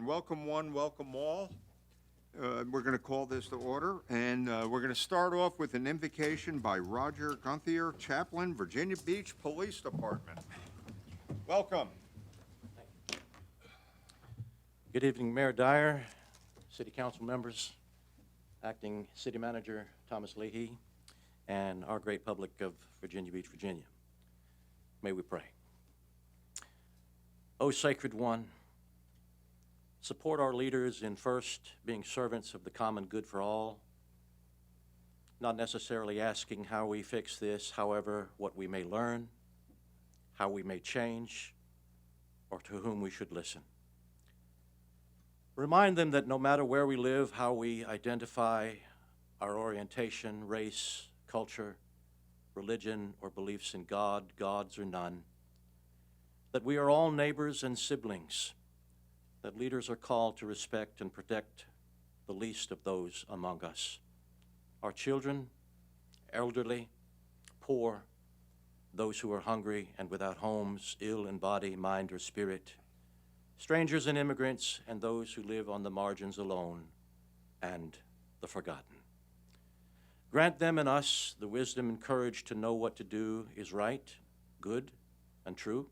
Welcome one, welcome all. We're going to call this to order, and we're going to start off with an invocation by Roger Gunther, Chaplain, Virginia Beach Police Department. Welcome. Good evening, Mayor Dyer, City Council members, Acting City Manager Thomas Leahy, and our great public of Virginia Beach, Virginia. May we pray. O Sacred One, support our leaders in first being servants of the common good for all, not necessarily asking how we fix this, however, what we may learn, how we may change, or to whom we should listen. Remind them that no matter where we live, how we identify our orientation, race, culture, religion, or beliefs in God, gods or none, that we are all neighbors and siblings, that leaders are called to respect and protect the least of those among us, our children, elderly, poor, those who are hungry and without homes, ill in body, mind, or spirit, strangers and immigrants, and those who live on the margins alone, and the forgotten. Grant them and us the wisdom and courage to know what to do is right, good, and true.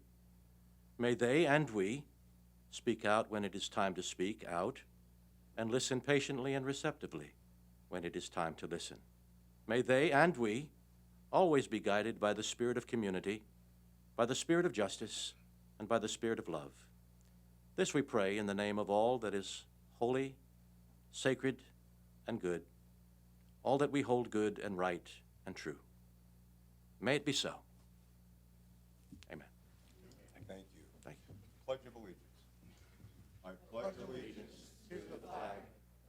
May they and we speak out when it is time to speak out, and listen patiently and receptively when it is time to listen. May they and we always be guided by the spirit of community, by the spirit of justice, and by the spirit of love. This we pray in the name of all that is holy, sacred, and good, all that we hold good and right and true. May it be so. Amen. Thank you. Thank you. Pledge of Allegiance. I pledge allegiance to the flag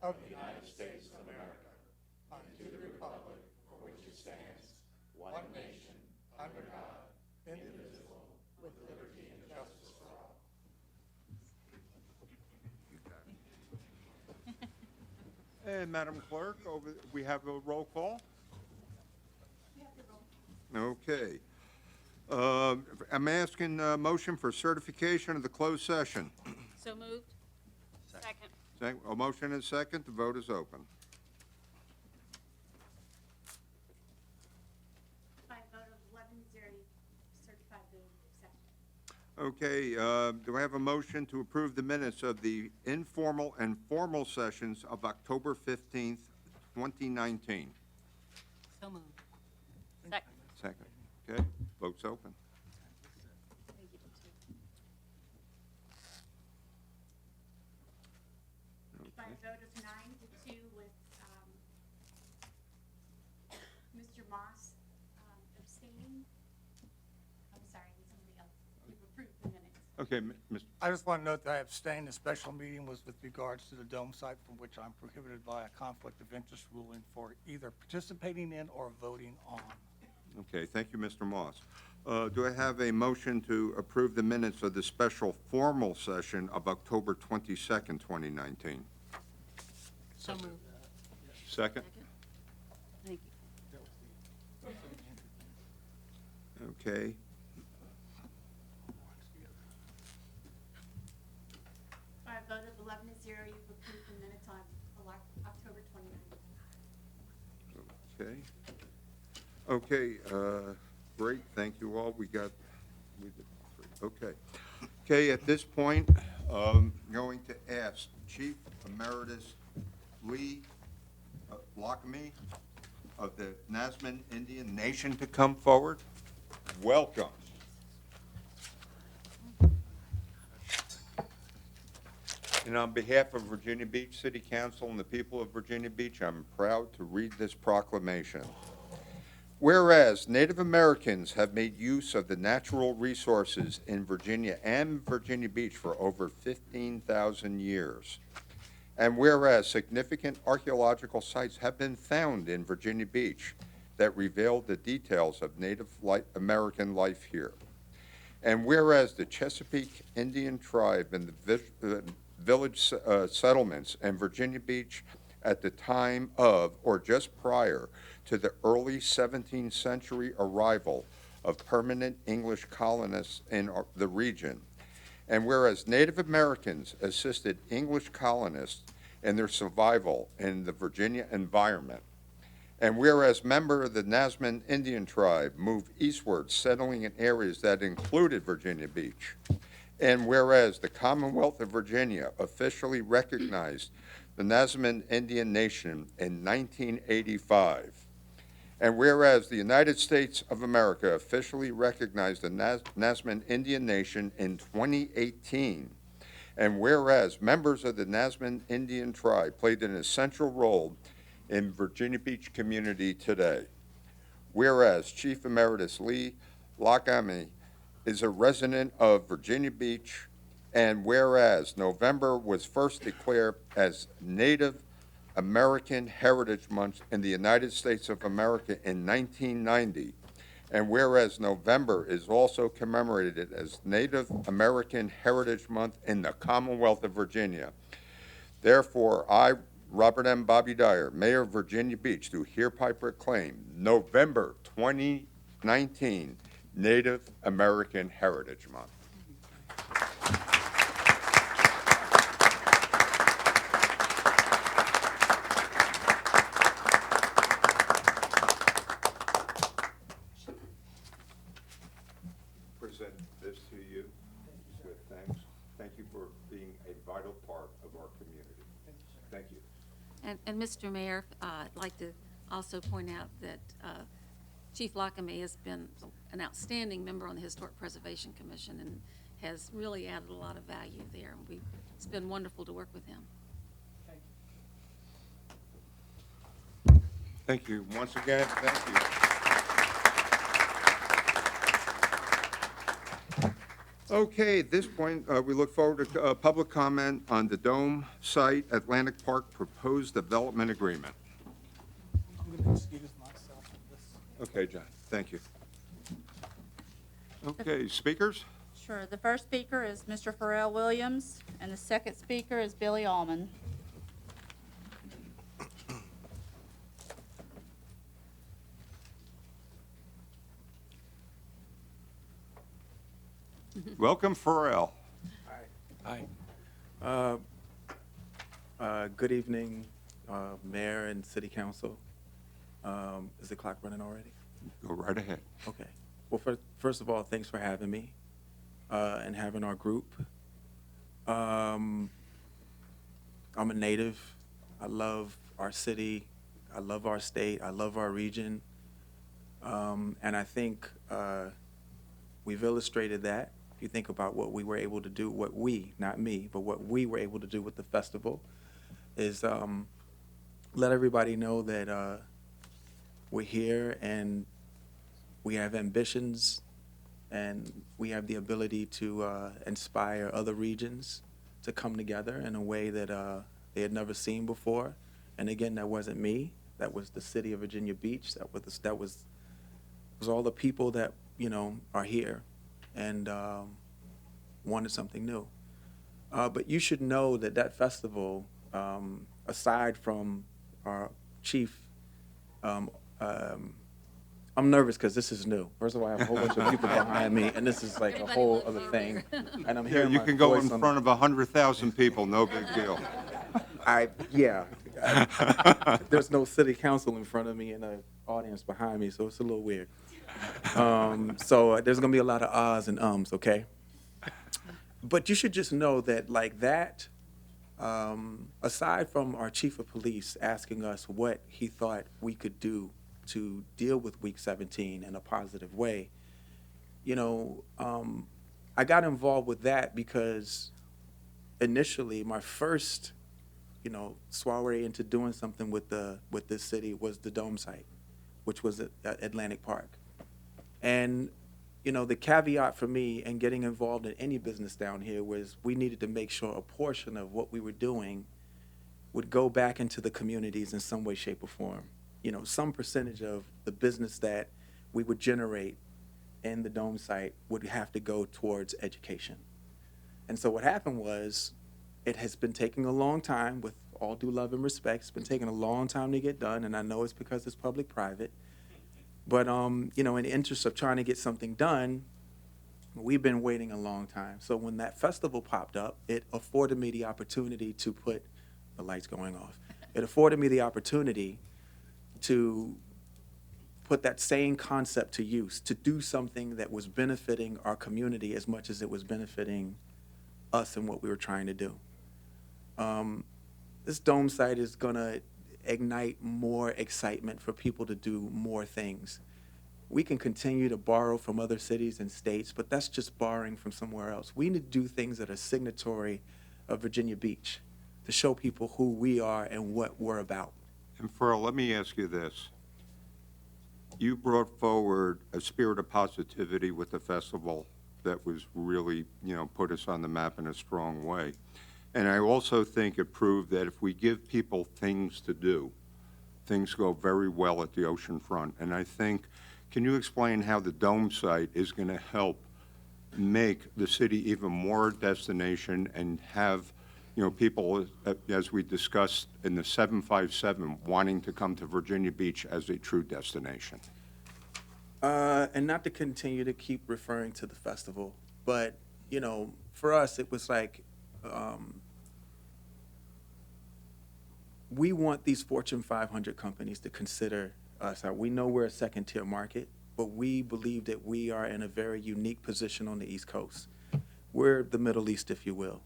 of the United States of America, and to the republic for which it stands, one nation, under God, indivisible, with liberty and justice for all. And Madam Clerk, we have a roll call? Okay. I'm asking a motion for certification of the closed session. So moved. Second. A motion and a second. The vote is open. By a vote of 11-0, certified vote accepted. Okay, do I have a motion to approve the minutes of the informal and formal sessions of October 15th, 2019? So moved. Second. Second. Okay, vote's open. Thank you. By a vote of 9-2 with Mr. Moss abstaining. I'm sorry, somebody else. You've approved the minutes. Okay, Mr. I just want to note that I abstained. The special meeting was with regards to the dome site, from which I'm prohibited by a conflict of interest ruling for either participating in or voting on. Okay, thank you, Mr. Moss. Do I have a motion to approve the minutes of the special formal session of October 22nd, 2019? So moved. Second? Thank you. Okay. 11-0, you've approved the minutes on October 29th. Okay, great, thank you all. We did three. Okay, at this point, going to ask Chief Emeritus Lee Lockamy of the Nazman Indian Nation to come forward. Welcome. And on behalf of Virginia Beach City Council and the people of Virginia Beach, I'm proud to read this proclamation. Whereas Native Americans have made use of the natural resources in Virginia and Virginia Beach for over 15,000 years, and whereas significant archaeological sites have been found in Virginia Beach that reveal the details of Native American life here, and whereas the Chesapeake Indian tribe and the village settlements in Virginia Beach at the time of or just prior to the early 17th century arrival of permanent English colonists in the region, and whereas Native Americans assisted English colonists in their survival in the Virginia environment, and whereas members of the Nazman Indian tribe moved eastward, settling in areas that included Virginia Beach, and whereas the Commonwealth of Virginia officially recognized the Nazman Indian Nation in 1985, and whereas the United States of America officially recognized the Nazman Indian Nation in 2018, and whereas members of the Nazman Indian tribe played an essential role in Virginia Beach community today, whereas Chief Emeritus Lee Lockamy is a resident of Virginia Beach, and whereas November was first declared as Native American Heritage Month in the United States of America in 1990, and whereas November is also commemorated as Native American Heritage Month in the Commonwealth of Virginia, therefore I, Robert M. Bobby Dyer, Mayor of Virginia Beach, do hereby proclaim November 2019 Native American Heritage Month. Present this to you with thanks. Thank you for being a vital part of our community. Thank you. And Mr. Mayor, I'd like to also point out that Chief Lockamy has been an outstanding member on the Historic Preservation Commission and has really added a lot of value there. And it's been wonderful to work with him. Thank you. Once again, thank you. Okay, at this point, we look forward to public comment on the Dome site, Atlantic Park Proposed Development Agreement. I'm going to excuse myself from this. Okay, John, thank you. Okay, speakers? Sure. The first speaker is Mr. Pharrell Williams, and the second speaker is Billy Allman. Welcome, Pharrell. Hi. Good evening, Mayor and City Council. Is the clock running already? Go right ahead. Okay. Well, first of all, thanks for having me and having our group. I'm a native. I love our city. I love our state. I love our region. And I think we've illustrated that. If you think about what we were able to do, what we, not me, but what we were able to do with the festival is let everybody know that we're here and we have ambitions and we have the ability to inspire other regions to come together in a way that they had never seen before. And again, that wasn't me. That was the city of Virginia Beach. That was all the people that, you know, are here and wanted something new. But you should know that that festival, aside from our chief I'm nervous because this is new. First of all, I have a whole bunch of people behind me, and this is like a Everybody whole look other over thing. there. And I'm Yeah, hearing you my can go in voice on front of 100,000 people, no big deal. yeah. There's no city council in front of me and an audience behind me, so it's a little weird. So there's gonna be a lot of ahs and ums, okay? But you should just know that like that, aside from our chief of police asking us what he thought we could do to deal with week 17 in a positive way, I got involved with that because initially my first soiree into doing something with this city was the Dome site, which was at Atlantic Park. And, the caveat for me in getting involved in any business down here was we needed to make sure a portion of what we were doing would go back into the communities in some way, shape, or form. Some percentage of the business that we would generate in the Dome site would have to go towards education. And so what happened was, it has been taking a long time, with all due love and respect. It's been taking a long time to get done, and I know it's because it's public-private. But, in the interest of trying to get something done, we've been waiting a long time. So when that festival popped up, it afforded me the opportunity to put the lights going off. It afforded me the opportunity to put that same concept to use, to do something that was benefiting our community as much as it was benefiting us and what we were trying to do. This Dome site is gonna ignite more excitement for people to do more things. We can continue to borrow from other cities and states, but that's just borrowing from somewhere else. We need to do things that are signatory of Virginia Beach to show people who we are and what we're about. And Pharrell, let me ask you this. You brought forward a spirit of positivity with the festival that was really, put us on the map in a strong way. And I also think it proved that if we give people things to do, things go very well at the oceanfront. And I think, can you explain how the Dome site is going to help make the city even more a destination and have, people, as we discussed in the 757, wanting to come to Virginia Beach as a true destination? And not to continue to keep referring to the festival, but, for us, it was like, we want these Fortune 500 companies to consider us. We know we're a second-tier market, but we believe that we are in a very unique position on the East Coast. We're the Middle East, if you will.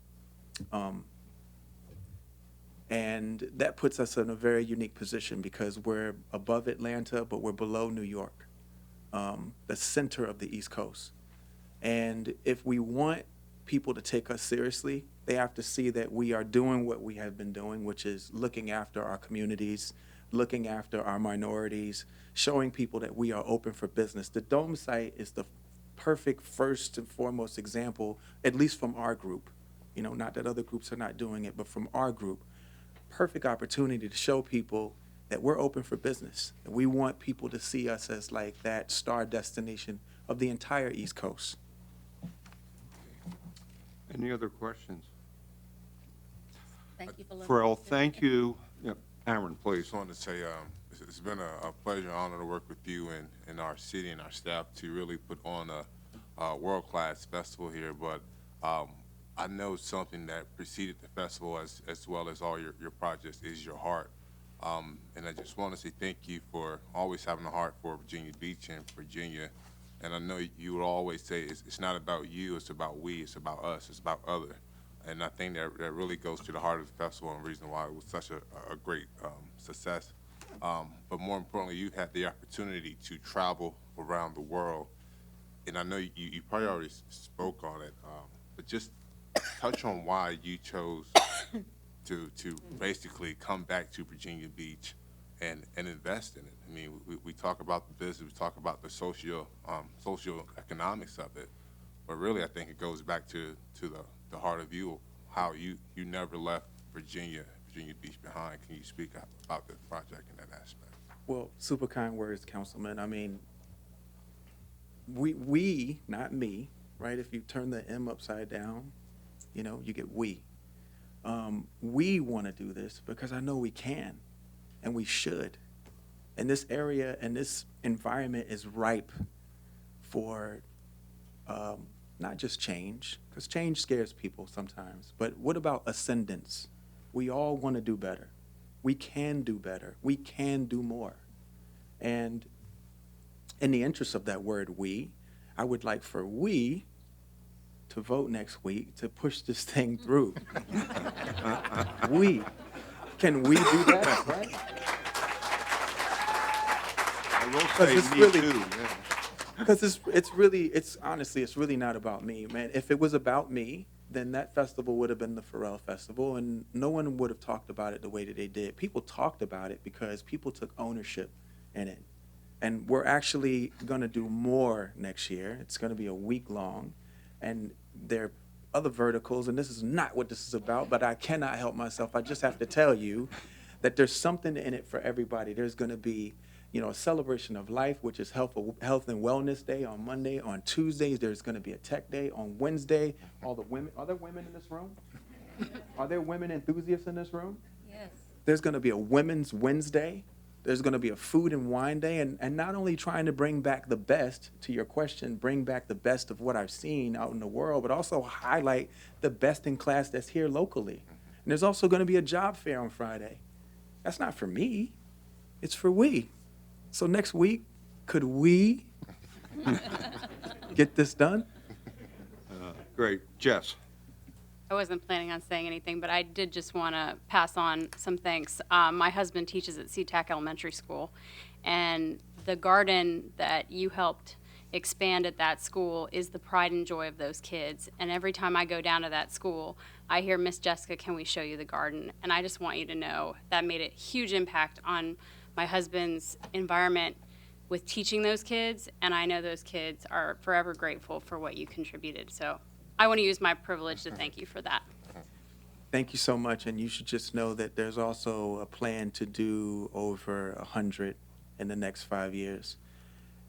And that puts us in a very unique position because we're above Atlanta, but we're below New York, the center of the East Coast. And if we want people to take us seriously, they have to see that we are doing what we have been doing, which is looking after our communities, looking after our minorities, showing people that we are open for business. The Dome site is the perfect first and foremost example, at least from our group. Not that other groups are not doing it, but from our group, perfect opportunity to show people that we're open for business. And we want people to see us as like that star destination of the entire East Coast. Any other questions? Thank you for letting Pharrell, us do thank that. you. Yep. Aaron, please. Just wanted to say it's been a pleasure and honor to work with you and our city and our staff to really put on a world-class festival here. But I know something that preceded the festival as well as all your projects is your heart. And I just want to say thank you for always having a heart for Virginia Beach and Virginia. And I know you would always say it's not about you, it's about we, it's about us, it's about other. And I think that really goes to the heart of the festival and the reason why it was such a great success. But more importantly, you had the opportunity to travel around the world. And I know you probably already spoke on it, but just touch on why you chose to basically come back to Virginia Beach and invest in it. I mean, we talk about the business, we talk about the social economics of it, but really I think it goes back to the heart of you, how you never left Virginia Beach behind. Can you speak about the project in that aspect? Well, super kind words, Councilman. I mean, we, not me, right? If you turn the M upside down, you get we. We want to do this because I know we can and we should. And this area and this environment is ripe for not just change, because change scares people sometimes, but what about ascendance? We all want to do better. We can do better. We can do more. And in the interest of that word we, I would like for we to vote next week to push this thing through. We. Can we do that, right? I will it's say me really- too, yeah. Because it's honestly, it's really not about me, man. If it was about me, then that festival would have been the Pharrell Festival, and no one would have talked about it the way that they did. People talked about it because people took ownership in it. And we're actually going to do more next year. It's going to be a week long, and there are other verticals, and this is not what this is about, but I cannot help myself. I just have to tell you that there's something in it for everybody. There's going to be, a celebration of life, which is Health and Wellness Day on Monday. On Tuesdays, there's going to be a Tech Day. On Wednesday, all the women, are there women in this room? Are there women enthusiasts in this room? Yes. There's going to be a Women's Wednesday. There's going to be a Food and Wine Day. And not only trying to bring back the best, to your question, bring back the best of what I've seen out in the world, but also highlight the best in class that's here locally. And there's also going to be a job fair on Friday. That's not for me. It's for we. So next week, could we get this done? Great. Jess? I wasn't planning on saying anything, but I did just want to pass on some thanks. My husband teaches at SeaTac Elementary School, and the garden that you helped expand at that school is the pride and joy of those kids. And every time I go down to that school, I hear, Miss Jessica, can we show you the garden? And I just want you to know that made a huge impact on my husband's environment with teaching those kids, and I know those kids are forever grateful for what you contributed. So I want to use my privilege to thank you for that. Thank you so much, and you should just know that there's also a plan to do over 100 in the next 5 years.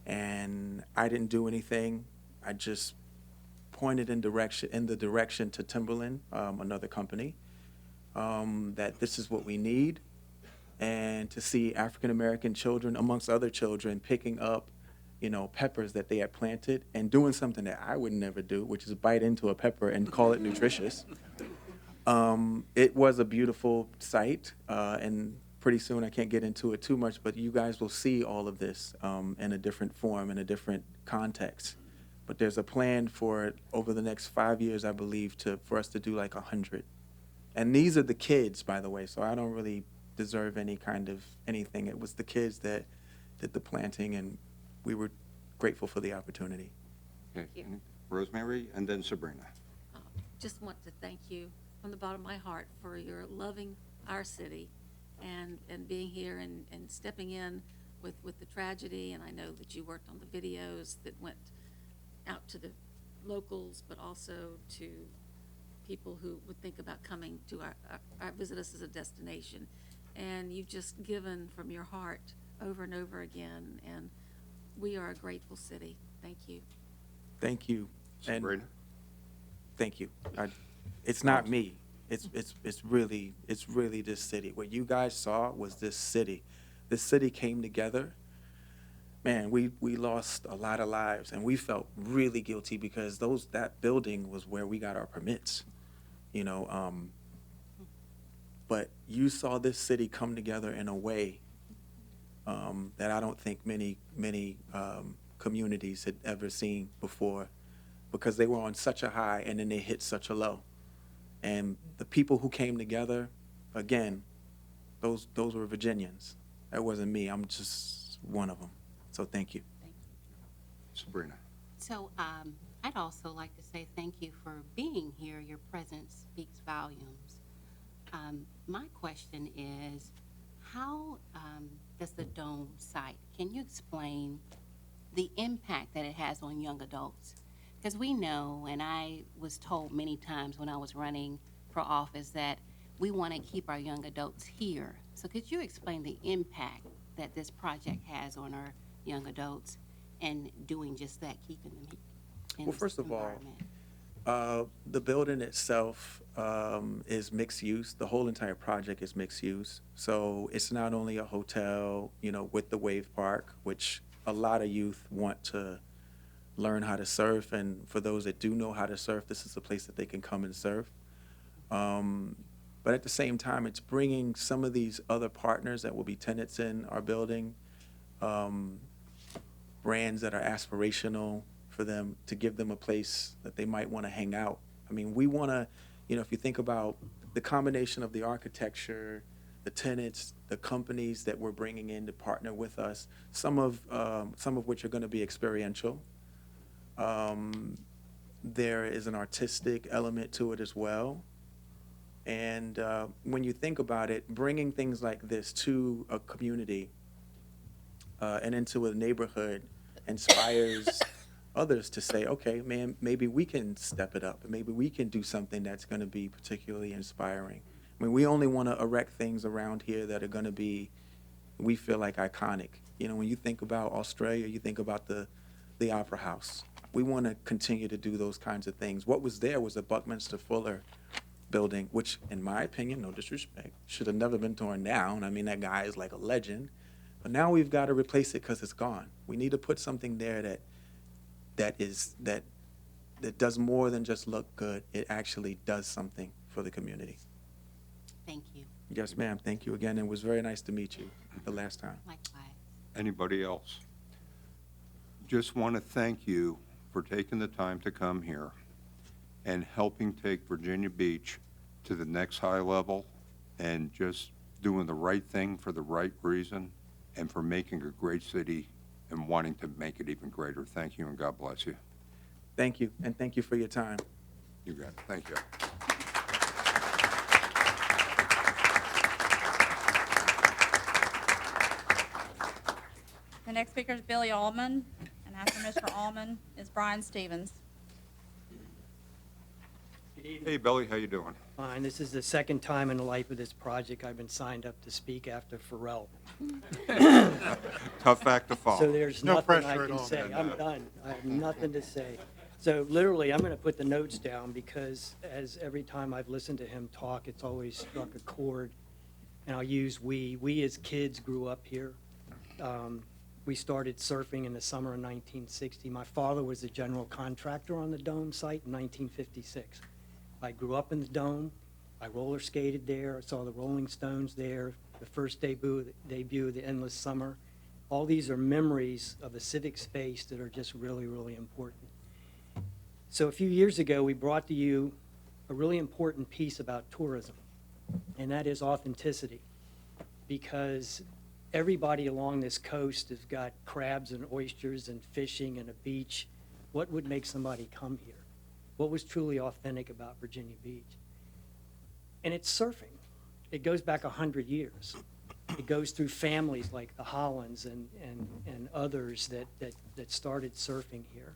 And I didn't do anything. I just pointed in the direction to Timberland, another company, that this is what we need, and to see African-American children, amongst other children, picking up, peppers that they had planted and doing something that I would never do, which is bite into a pepper and call it nutritious. It was a beautiful sight, and pretty soon, I can't get into it too much, but you guys will see all of this in a different form, in a different context. But there's a plan for over the next 5 years, I believe, for us to do like 100. And these are the kids, by the way, so I don't really deserve any kind of anything. It was the kids that did the planting, and we were grateful for the opportunity. Okay. Rosemary, and then Sabrina. Just want to thank you from the bottom of my heart for your loving our city and being here and stepping in with the tragedy. And I know that you worked on the videos that went out to the locals, but also to people who would think about coming to our visit us as a destination. And you've just given from your heart over and over again, and we are a grateful city. Thank you. Thank you. And Sabrina? thank you. It's not me. It's really this city. What you guys saw was this city. This city came together. Man, we lost a lot of lives, and we felt really guilty because that building was where we got our permits. But you saw this city come together in a way that I don't think many communities had ever seen before, because they were on such a high and then they hit such a low. And the people who came together, again, those were Virginians. That wasn't me. I'm just one of them. So thank you. Sabrina? So I'd also like to say thank you for being here. Your presence speaks volumes. My question is, how does the Dome site, can you explain the impact that it has on young adults? Because we know, and I was told many times when I was running for office, that we want to keep our young adults here. So could you explain the impact that this project has on our young adults and doing just that, keeping them in Well, first this of all, environment? The building itself is mixed use. The whole entire project is mixed use. So it's not only a hotel, with the wave park, which a lot of youth want to learn how to surf. And for those that do know how to surf, this is a place that they can come and surf. But at the same time, it's bringing some of these other partners that will be tenants in our building, brands that are aspirational for them, to give them a place that they might want to hang out. I mean, we want to, if you think about the combination of the architecture, the tenants, the companies that we're bringing in to partner with us, some of which are going to be experiential. There is an artistic element to it as well. And when you think about it, bringing things like this to a community and into a neighborhood inspires others to say, okay, man, maybe we can step it up, and maybe we can do something that's going to be particularly inspiring. I mean, we only want to erect things around here that are going to be, we feel like, iconic. When you think about Australia, you think about the Opera House. We want to continue to do those kinds of things. What was there was a Buckminster Fuller building, which, in my opinion, no disrespect, should have never been torn down. I mean, that guy is like a legend. But now we've got to replace it because it's gone. We need to put something there that does more than just look good. It actually does something for the community. Thank you. Yes, ma'am. Thank you again. It was very nice to meet you the last time. Likewise. Anybody else? Just want to thank you for taking the time to come here and helping take Virginia Beach to the next high level, and just doing the right thing for the right reason, and for making a great city and wanting to make it even greater. Thank you, and God bless you. Thank you, and thank you for your time. You got it. Thank you. The next speaker is Billy Allman, and after Mr. Allman is Brian Stevens. Good evening. Hey, Billy, how you doing? Fine. This is the second time in the life of this project I've been signed up to speak after Pharrell. Tough act to follow. So there's No nothing I pressure at can all, say. man. I'm done. I have nothing to say. So literally, I'm going to put the notes down because as every time I've listened to him talk, it's always struck a chord. And I'll use we. We as kids grew up here. We started surfing in the summer of 1960. My father was a general contractor on the Dome site in 1956. I grew up in the Dome. I roller skated there. I saw the Rolling Stones there, the first debut of the Endless Summer. All these are memories of a civic space that are just really, really important. So a few years ago, we brought to you a really important piece about tourism, and that is authenticity. Because everybody along this coast has got crabs and oysters and fishing and a beach. What would make somebody come here? What was truly authentic about Virginia Beach? And it's surfing. It goes back 100 years. It goes through families like the Hollands and others that started surfing here.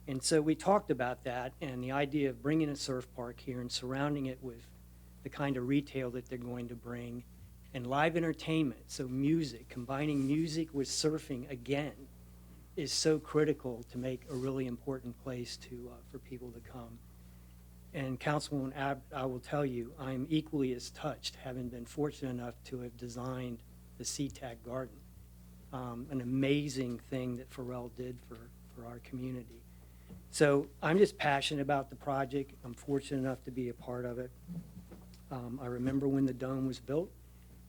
And so we talked about that and the idea of bringing a surf park here and surrounding it with the kind of retail that they're going to bring, and live entertainment, so music, combining music with surfing again, is so critical to make a really important place for people to come. And Councilwoman I will tell you, I'm equally as touched, having been fortunate enough to have designed the SeaTac Garden, an amazing thing that Pharrell did for our community. So I'm just passionate about the project. I'm fortunate enough to be a part of it. I remember when the Dome was built,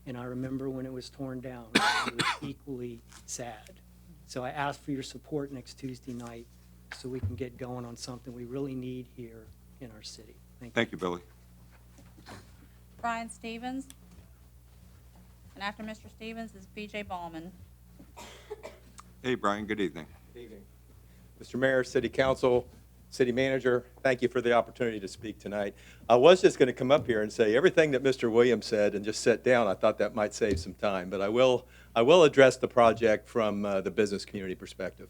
and I remember when it was torn down. It was equally sad. So I ask for your support next Tuesday night so we can get going on something we really need here in our city. Thank you. Thank you, Billy. Brian Stevens. And after Mr. Stevens is B.J. Ballman. Hey, Brian, good evening. Good evening. Mr. Mayor, City Council, City Manager, thank you for the opportunity to speak tonight. I was just going to come up here and say everything that Mr. Williams said and just sit down. I thought that might save some time, but I will address the project from the business community perspective.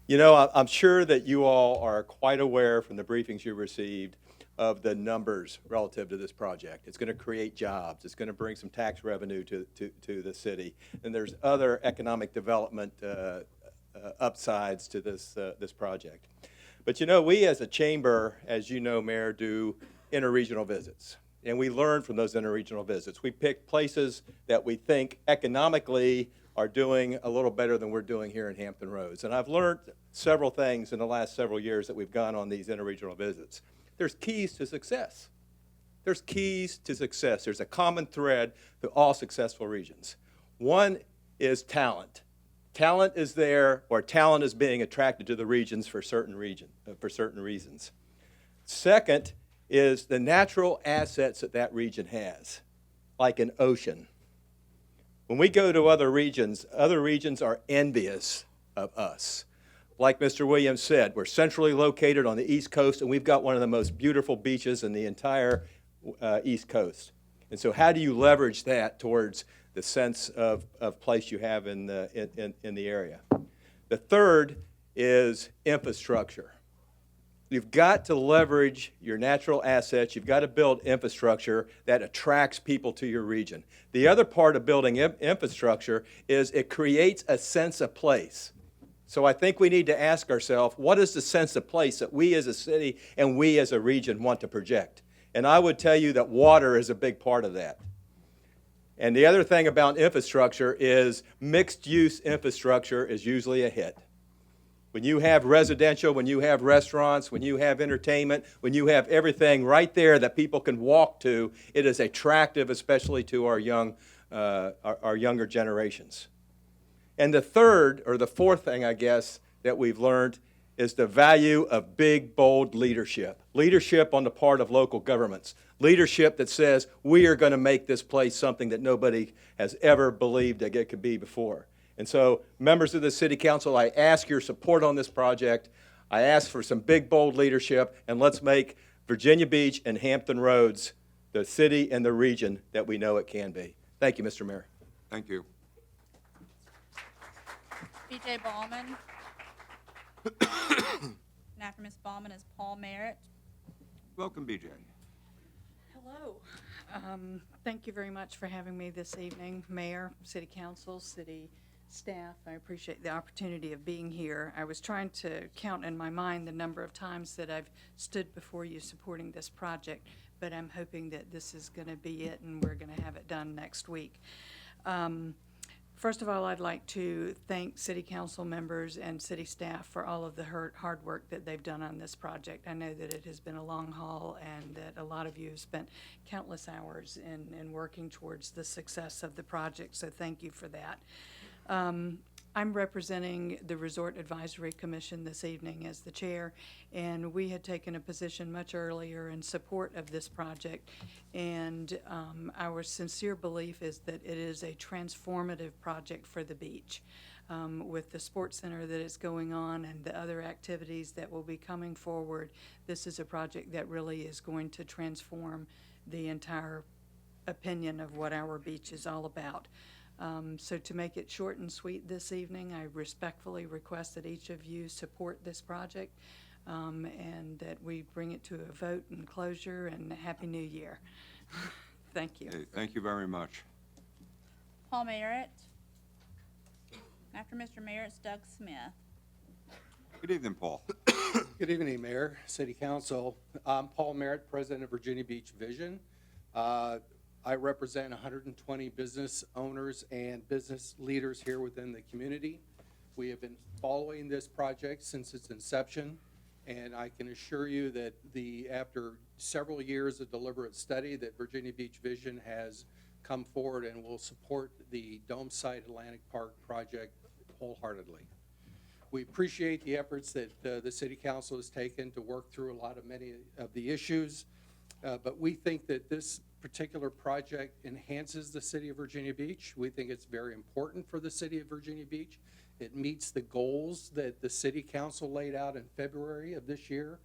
You know, I'm sure that you all are quite aware from the briefings you received of the numbers relative to this project. It's going to create jobs. It's going to bring some tax revenue to the city. And there's other economic development upsides to this project. But you know, we as a chamber, as you know, Mayor, do interregional visits. And we learn from those interregional visits. We pick places that we think economically are doing a little better than we're doing here in Hampton Roads. And I've learned several things in the last several years that we've gone on these interregional visits. There's keys to success. There's keys to success. There's a common thread to all successful regions. One is talent. Talent is there, or talent is being attracted to the regions for certain reasons. Second is the natural assets that that region has, like an ocean. When we go to other regions are envious of us. Like Mr. Williams said, we're centrally located on the East Coast, and we've got one of the most beautiful beaches in the entire East Coast. And so how do you leverage that towards the sense of place you have in the area? The third is infrastructure. You've got to leverage your natural assets. You've got to build infrastructure that attracts people to your region. The other part of building infrastructure is it creates a sense of place. So I think we need to ask ourselves, what is the sense of place that we as a city and we as a region want to project? And I would tell you that water is a big part of that. And the other thing about infrastructure is mixed-use infrastructure is usually a hit. When you have residential, when you have restaurants, when you have entertainment, when you have everything right there that people can walk to, it is attractive, especially to our younger generations. And the third, or the fourth thing, I guess, that we've learned is the value of big, bold leadership. Leadership on the part of local governments. Leadership that says, we are going to make this place something that nobody has ever believed that it could be before. And so, members of the City Council, I ask your support on this project. I ask for some big, bold leadership, and let's make Virginia Beach and Hampton Roads the city and the region that we know it can be. Thank you, Mr. Mayor. Thank you. B.J. Ballman. And after Ms. Ballman is Paul Merritt. Welcome, BJ. Hello. Thank you very much for having me this evening, Mayor, City Council, City staff. I appreciate the opportunity of being here. I was trying to count in my mind the number of times that I've stood before you supporting this project, but I'm hoping that this is going to be it and we're going to have it done next week. First of all, I'd like to thank City Council members and City staff for all of the hard work that they've done on this project. I know that it has been a long haul and that a lot of you have spent countless hours in working towards the success of the project, so thank you for that. I'm representing the Resort Advisory Commission this evening as the chair, and we had taken a position much earlier in support of this project, and our sincere belief is that it is a transformative project for the beach. With the sports center that is going on and the other activities that will be coming forward, this is a project that really is going to transform the entire opinion of what our beach is all about. So to make it short and sweet this evening, I respectfully request that each of you support this project and that we bring it to a vote and closure, and Happy New Year. Thank you. Okay, thank you very much. Paul Merritt. After Mr. Merritt's Doug Smith. Good evening, Paul. Good evening, Mayor, City Council. I'm Paul Merritt, President of Virginia Beach Vision. I represent 120 business owners and business leaders here within the community. We have been following this project since its inception, and I can assure you that after several years of deliberate study, that Virginia Beach Vision has come forward and will support the Dome Site Atlantic Park project wholeheartedly. We appreciate the efforts that the City Council has taken to work through many of the issues, but we think that this particular project enhances the city of Virginia Beach. We think it's very important for the city of Virginia Beach. It meets the goals that the City Council laid out in February of this year,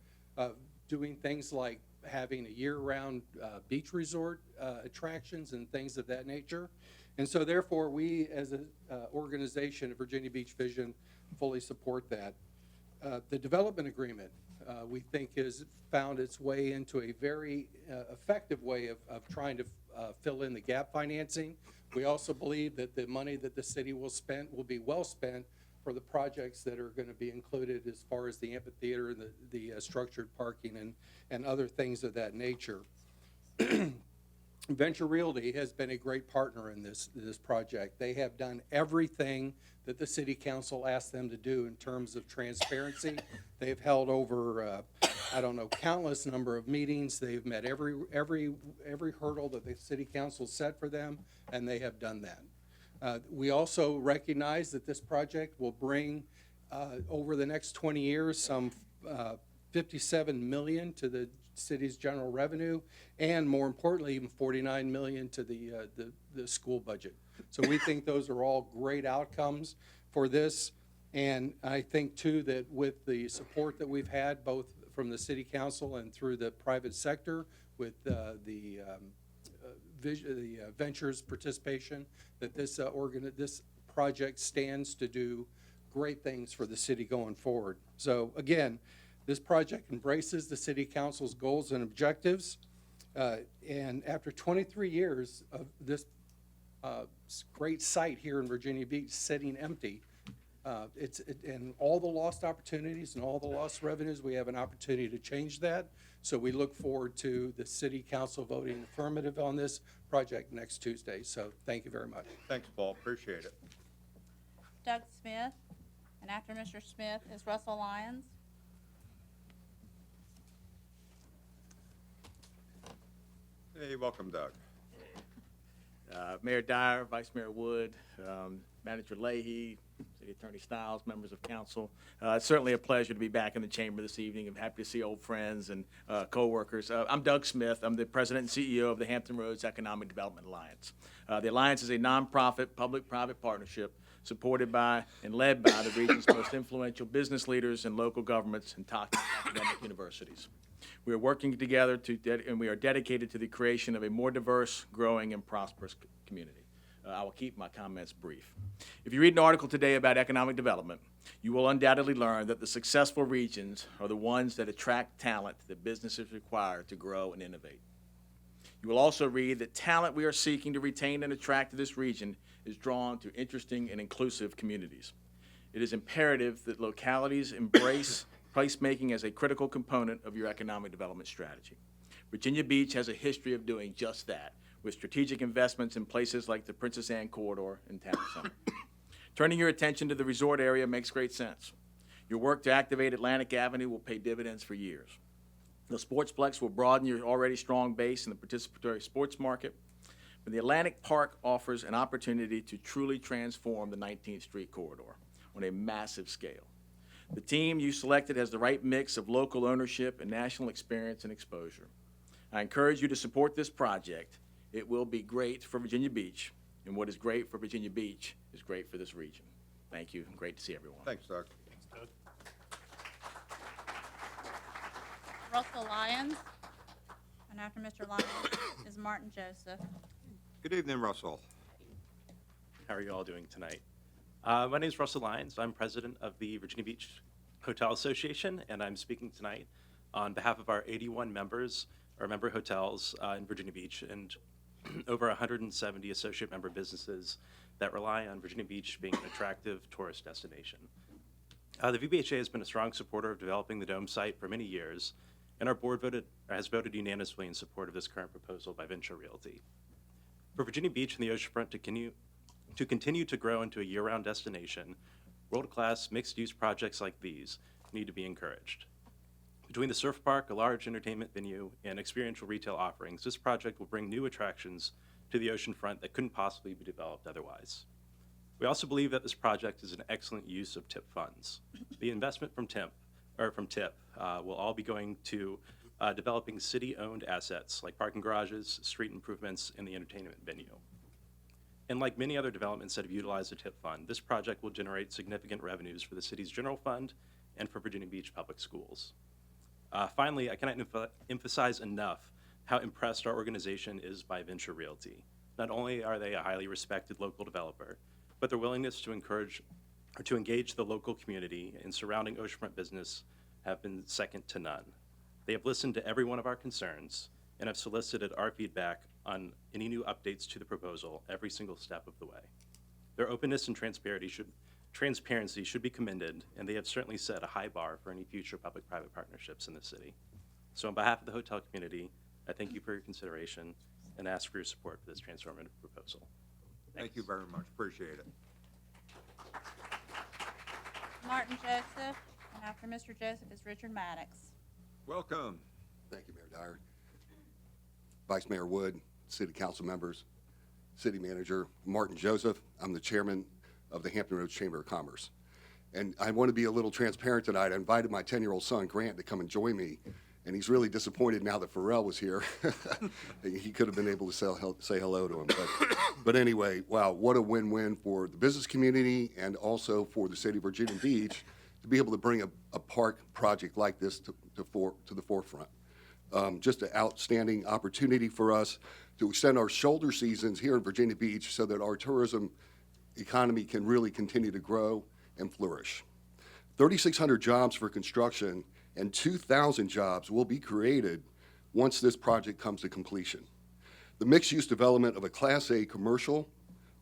doing things like having a year-round beach resort attractions and things of that nature. And so therefore, we as an organization of Virginia Beach Vision fully support that. The development agreement, we think, has found its way into a very effective way of trying to fill in the gap financing. We also believe that the money that the city will spend will be well spent for the projects that are going to be included as far as the amphitheater and the structured parking and other things of that nature. Venture Realty has been a great partner in this project. They have done everything that the city council asked them to do in terms of transparency. They've held over, countless number of meetings. They've met every hurdle that the city council set for them, and they have done that. We also recognize that this project will bring, over the next 20 years, some $57 million to the city's general revenue, and more importantly, even $49 million to the school budget. So we think those are all great outcomes for this. And I think too that with the support that we've had, both from the city council and through the private sector, with the ventures participation, that this project stands to do great things for the city going forward. So again, this project embraces the city council's goals and objectives. And after 23 years of this great site here in Virginia Beach sitting empty, and all the lost opportunities and all the lost revenues, we have an opportunity to change that. So we look forward to the city council voting affirmative on this project next Tuesday. So thank you very much. Thanks, Paul, appreciate it. Doug Smith, and after Mr. Smith is Russell Lyons. Hey, welcome, Doug. Mayor Dyer, Vice Mayor Wood, Manager Leahy, City Attorney Stiles, members of council. It's certainly a pleasure to be back in the chamber this evening. I'm happy to see old friends and co-workers. I'm Doug Smith. I'm the president and CEO of the Hampton Roads Economic Development Alliance. The Alliance is a nonprofit public-private partnership supported by and led by the region's most influential business leaders and local governments and top academic universities. We are working together and we are dedicated to the creation of a more diverse, growing, and prosperous community. I will keep my comments brief. If you read an article today about economic development, you will undoubtedly learn that the successful regions are the ones that attract talent that businesses require to grow and innovate. You will also read that talent we are seeking to retain and attract to this region is drawn to interesting and inclusive communities. It is imperative that localities embrace placemaking as a critical component of your economic development strategy. Virginia Beach has a history of doing just that, with strategic investments in places like the Princess Anne Corridor and Town Center. Turning your attention to the resort area makes great sense. Your work to activate Atlantic Avenue will pay dividends for years. The Sportsplex will broaden your already strong base in the participatory sports market. But the Atlantic Park offers an opportunity to truly transform the 19th Street corridor on a massive scale. The team you selected has the right mix of local ownership and national experience and exposure. I encourage you to support this project. It will be great for Virginia Beach, and what is great for Virginia Beach is great for this region. Thank you, and great to see everyone. Thanks, Doug. Russell Lyons, and after Mr. Lyons is Martin Joseph. Good evening, Russell. How are you all doing tonight? My name is Russell Lyons. I'm president of the Virginia Beach Hotel Association, and I'm speaking tonight on behalf of our 81 members, our member hotels in Virginia Beach, and over 170 associate member businesses that rely on Virginia Beach being an attractive tourist destination. The VBHA has been a strong supporter of developing the Dome site for many years, and our board has voted unanimously in support of this current proposal by Venture Realty. For Virginia Beach and the oceanfront to continue to grow into a year-round destination, world-class mixed-use projects like these need to be encouraged. Between the surf park, a large entertainment venue, and experiential retail offerings, this project will bring new attractions to the oceanfront that couldn't possibly be developed otherwise. We also believe that this project is an excellent use of TIP funds. The investment from TIP will all be going to developing city-owned assets like parking garages, street improvements, and the entertainment venue. And like many other developments that have utilized the TIP fund, this project will generate significant revenues for the city's general fund and for Virginia Beach public schools. Finally, I cannot emphasize enough how impressed our organization is by Venture Realty. Not only are they a highly respected local developer, but their willingness to engage the local community and surrounding oceanfront business have been second to none. They have listened to every one of our concerns and have solicited our feedback on any new updates to the proposal every single step of the way. Their openness and transparency transparency should be commended, and they have certainly set a high bar for any future public-private partnerships in the city. So on behalf of the hotel community, I thank you for your consideration and ask for your support for this transformative proposal. Thank you very much. Appreciate it. Martin Joseph, and after Mr. Joseph is Richard Maddox. Welcome. Thank you, Mayor Dyer. Vice Mayor Wood, City Council members, City Manager Martin Joseph. I'm the chairman of the Hampton Roads Chamber of Commerce. And I want to be a little transparent tonight. I invited my 10-year-old son, Grant, to come and join me, and he's really disappointed now that Pharrell was here. He could have been able to say hello to him. But anyway, wow, what a win-win for the business community and also for the city of Virginia Beach to be able to bring a park project like this to the forefront. Just an outstanding opportunity for us to extend our shoulder seasons here in Virginia Beach so that our tourism economy can really continue to grow and flourish. 3,600 jobs for construction and 2,000 jobs will be created once this project comes to completion. The mixed-use development of a Class A commercial,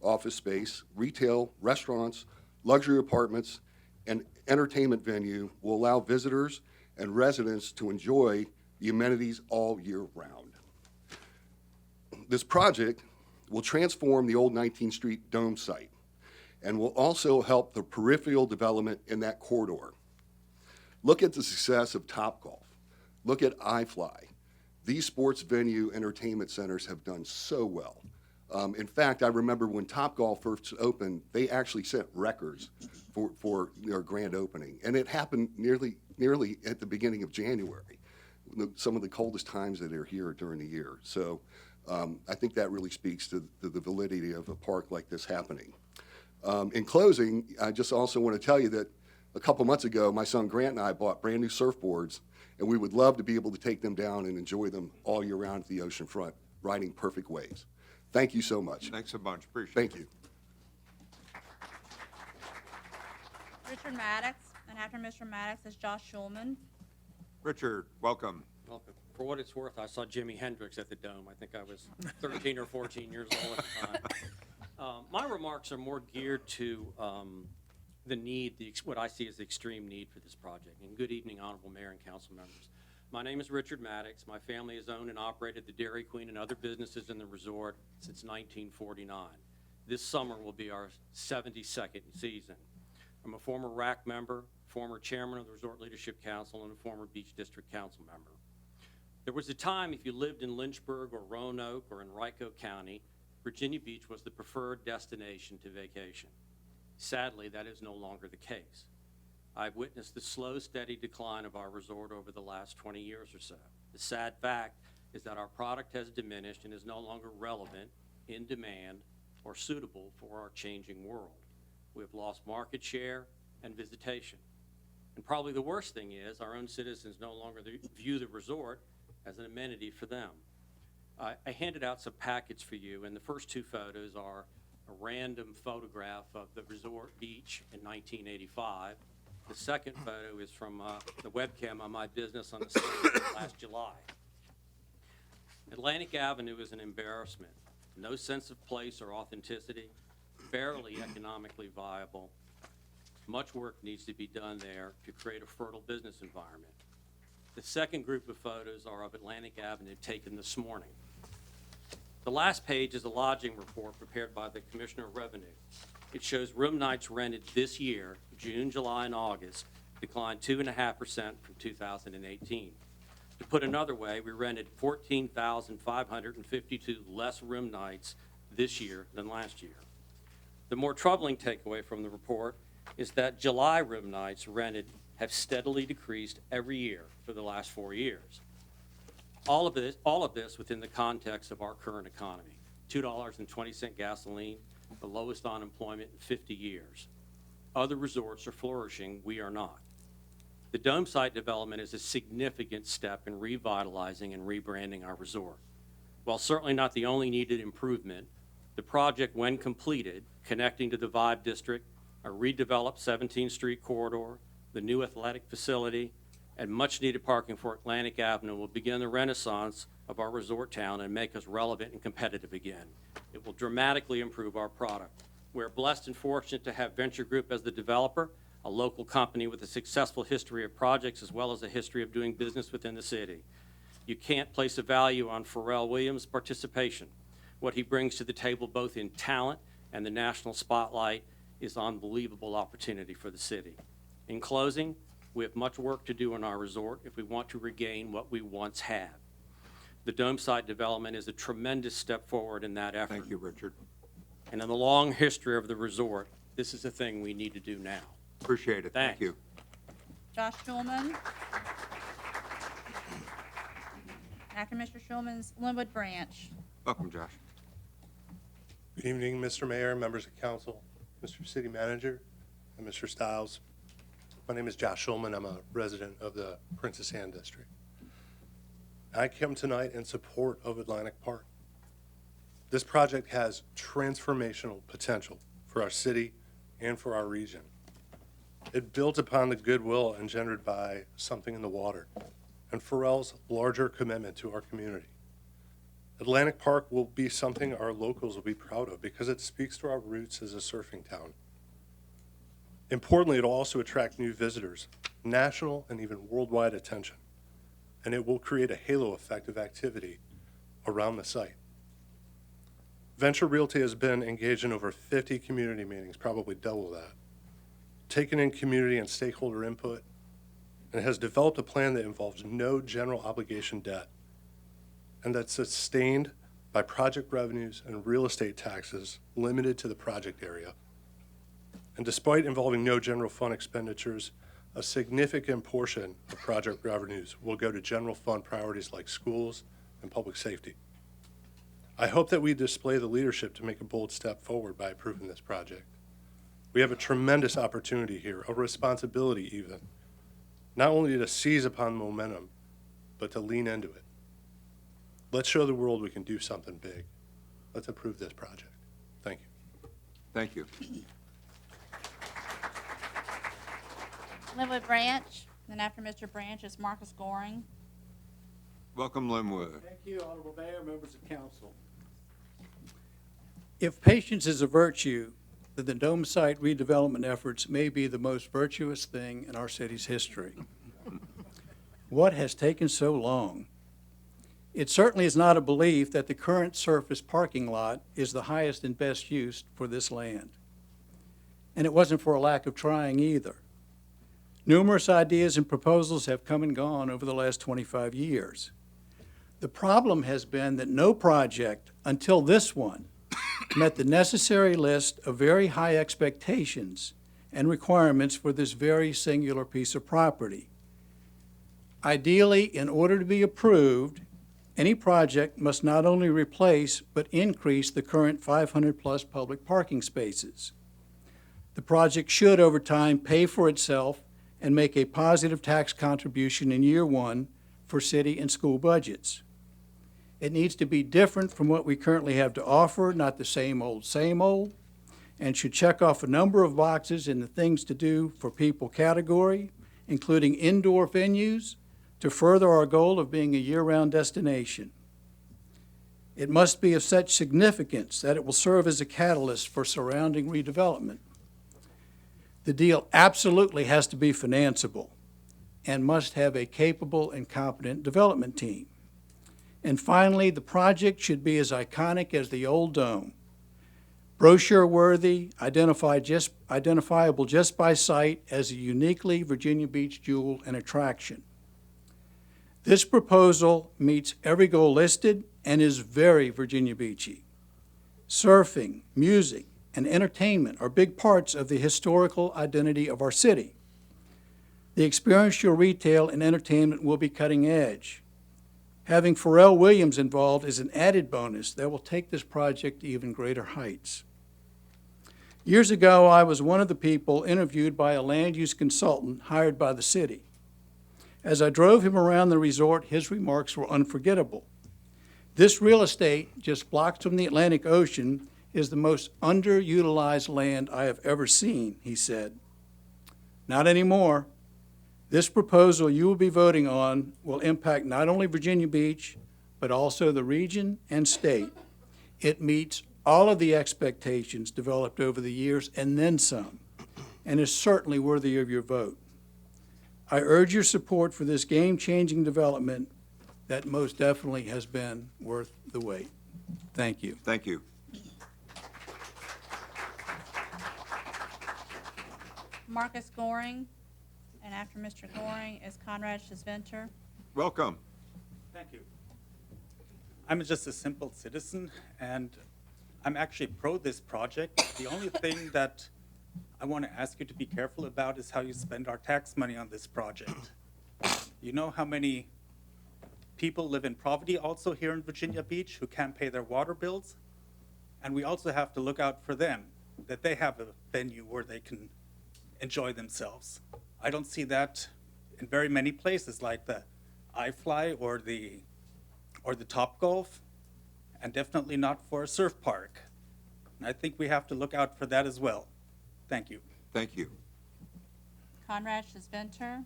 office space, retail, restaurants, luxury apartments, and entertainment venue will allow visitors and residents to enjoy the amenities all year round. This project will transform the old 19th Street Dome site and will also help the peripheral development in that corridor. Look at the success of Topgolf. Look at iFly. These sports venue entertainment centers have done so well. In fact, I remember when Topgolf first opened, they actually set records for their grand opening. And it happened nearly at the beginning of January, some of the coldest times that are here during the year. So I think that really speaks to the validity of a park like this happening. In closing, I just also want to tell you that a couple months ago, my son Grant and I bought brand new surfboards, and we would love to be able to take them down and enjoy them all year round at the ocean front, riding perfect waves. Thank you so much. Thanks a bunch. Appreciate it. Thank you. Richard Maddox, and after Mr. Maddox is Josh Schulman. Richard, welcome. Welcome. For what it's worth, I saw Jimi Hendrix at the Dome. I think I was 13 or 14 years old at the time. My remarks are more geared to the need, what I see as the extreme need for this project. And good evening, Honorable Mayor and Council members. My name is Richard Maddox. My family has owned and operated the Dairy Queen and other businesses in the resort since 1949. This summer will be our 72nd season. I'm a former RAC member, former chairman of the Resort Leadership Council, and a former Beach District Council member. There was a time if you lived in Lynchburg or Roanoke or in Rico County, Virginia Beach was the preferred destination to vacation. Sadly, that is no longer the case. I've witnessed the slow, steady decline of our resort over the last 20 years or so. The sad fact is that our product has diminished and is no longer relevant, in demand, or suitable for our changing world. We have lost market share and visitation. And probably the worst thing is our own citizens no longer view the resort as an amenity for them. I handed out some packets for you, and the first two photos are a random photograph of the resort beach in 1985. The second photo is from the webcam on my business on the 7th last July. Atlantic Avenue is an embarrassment. No sense of place or authenticity, barely economically viable. Much work needs to be done there to create a fertile business environment. The second group of photos are of Atlantic Avenue taken this morning. The last page is a lodging report prepared by the Commissioner of Revenue. It shows room nights rented this year, June, July, and August, declined 2.5% from 2018. To put another way, we rented 14,552 less room nights this year than last year. The more troubling takeaway from the report is that July room nights rented have steadily decreased every year for the last 4 years. All of this within the context of our current economy. $2.20 gasoline, the lowest unemployment in 50 years. Other resorts are flourishing, we are not. The Dome site development is a significant step in revitalizing and rebranding our resort. While certainly not the only needed improvement, the project, when completed, connecting to the Vibe District, a redeveloped 17th Street corridor, the new athletic facility, and much-needed parking for Atlantic Avenue will begin the renaissance of our resort town and make us relevant and competitive again. It will dramatically improve our product. We're blessed and fortunate to have Venture Group as the developer, a local company with a successful history of projects as well as a history of doing business within the city. You can't place a value on Pharrell Williams' participation. What he brings to the table, both in talent and the national spotlight, is an unbelievable opportunity for the city. In closing, we have much work to do in our resort if we want to regain what we once had. The dome site development is a tremendous step forward in that effort. Thank you, Richard. And in the long history of the resort, this is a thing we need to do now. Appreciate it. Thank Thanks. you. Josh Schulman. After Mr. Schulman's Linwood Branch. Welcome, Josh. Good evening, Mr. Mayor, members of council, Mr. City Manager, and Mr. Stiles. My name is Josh Schulman. I'm a resident of the Princess Anne District. I come tonight in support of Atlantic Park. This project has transformational potential for our city and for our region. It built upon the goodwill engendered by Something in the Water and Pharrell's larger commitment to our community. Atlantic Park will be something our locals will be proud of because it speaks to our roots as a surfing town. Importantly, it will also attract new visitors, national and even worldwide attention, and it will create a halo effect of activity around the site. Venture Realty has been engaged in over 50 community meetings, probably double that, taken in community and stakeholder input, and has developed a plan that involves no general obligation debt and that's sustained by project revenues and real estate taxes limited to the project area. And despite involving no general fund expenditures, a significant portion of project revenues will go to general fund priorities like schools and public safety. I hope that we display the leadership to make a bold step forward by approving this project. We have a tremendous opportunity here, a responsibility even, not only to seize upon momentum, but to lean into it. Let's show the world we can do something big. Let's approve this project. Thank you. Thank you. Linwood Branch. Then after Mr. Branch is Marcus Goring. Welcome, Linwood. Thank you, Honorable Mayor, members of council. If patience is a virtue, then the dome site redevelopment efforts may be the most virtuous thing in our city's history. What has taken so long? It certainly is not a belief that the current surface parking lot is the highest and best use for this land. And it wasn't for a lack of trying either. Numerous ideas and proposals have come and gone over the last 25 years. The problem has been that no project, until this one, met the necessary list of very high expectations and requirements for this very singular piece of property. Ideally, in order to be approved, any project must not only replace but increase the current 500-plus public parking spaces. The project should, over time, pay for itself and make a positive tax contribution in year one for city and school budgets. It needs to be different from what we currently have to offer, not the same old, and should check off a number of boxes in the things to do for people category, including indoor venues, to further our goal of being a year-round destination. It must be of such significance that it will serve as a catalyst for surrounding redevelopment. The deal absolutely has to be financeable and must have a capable and competent development team. And finally, the project should be as iconic as the old dome. Brochure-worthy, identifiable just by sight as a uniquely Virginia Beach jewel and attraction. This proposal meets every goal listed and is very Virginia Beachy. Surfing, music, and entertainment are big parts of the historical identity of our city. The experiential retail and entertainment will be cutting edge. Having Pharrell Williams involved is an added bonus that will take this project to even greater heights. Years ago, I was one of the people interviewed by a land use consultant hired by the city. As I drove him around the resort, his remarks were unforgettable. This real estate, just blocks from the Atlantic Ocean, is the most underutilized land I have ever seen, he said. Not anymore. This proposal you will be voting on will impact not only Virginia Beach, but also the region and state. It meets all of the expectations developed over the years and then some, and is certainly worthy of your vote. I urge your support for this game-changing development that most definitely has been worth the wait. Thank you. Thank you. Marcus Goring, and after Mr. Goring is Conrad Schisventer. Welcome. Thank you. I'm just a simple citizen, and I'm actually pro this project. The only thing that I want to ask you to be careful about is how you spend our tax money on this project. You know how many people live in poverty also here in Virginia Beach who can't pay their water bills? And we also have to look out for them, that they have a venue where they can enjoy themselves. I don't see that in very many places like the iFly or the Topgolf, and definitely not for a surf park. And I think we have to look out for that as well. Thank you. Thank you. Conrad Schisventer.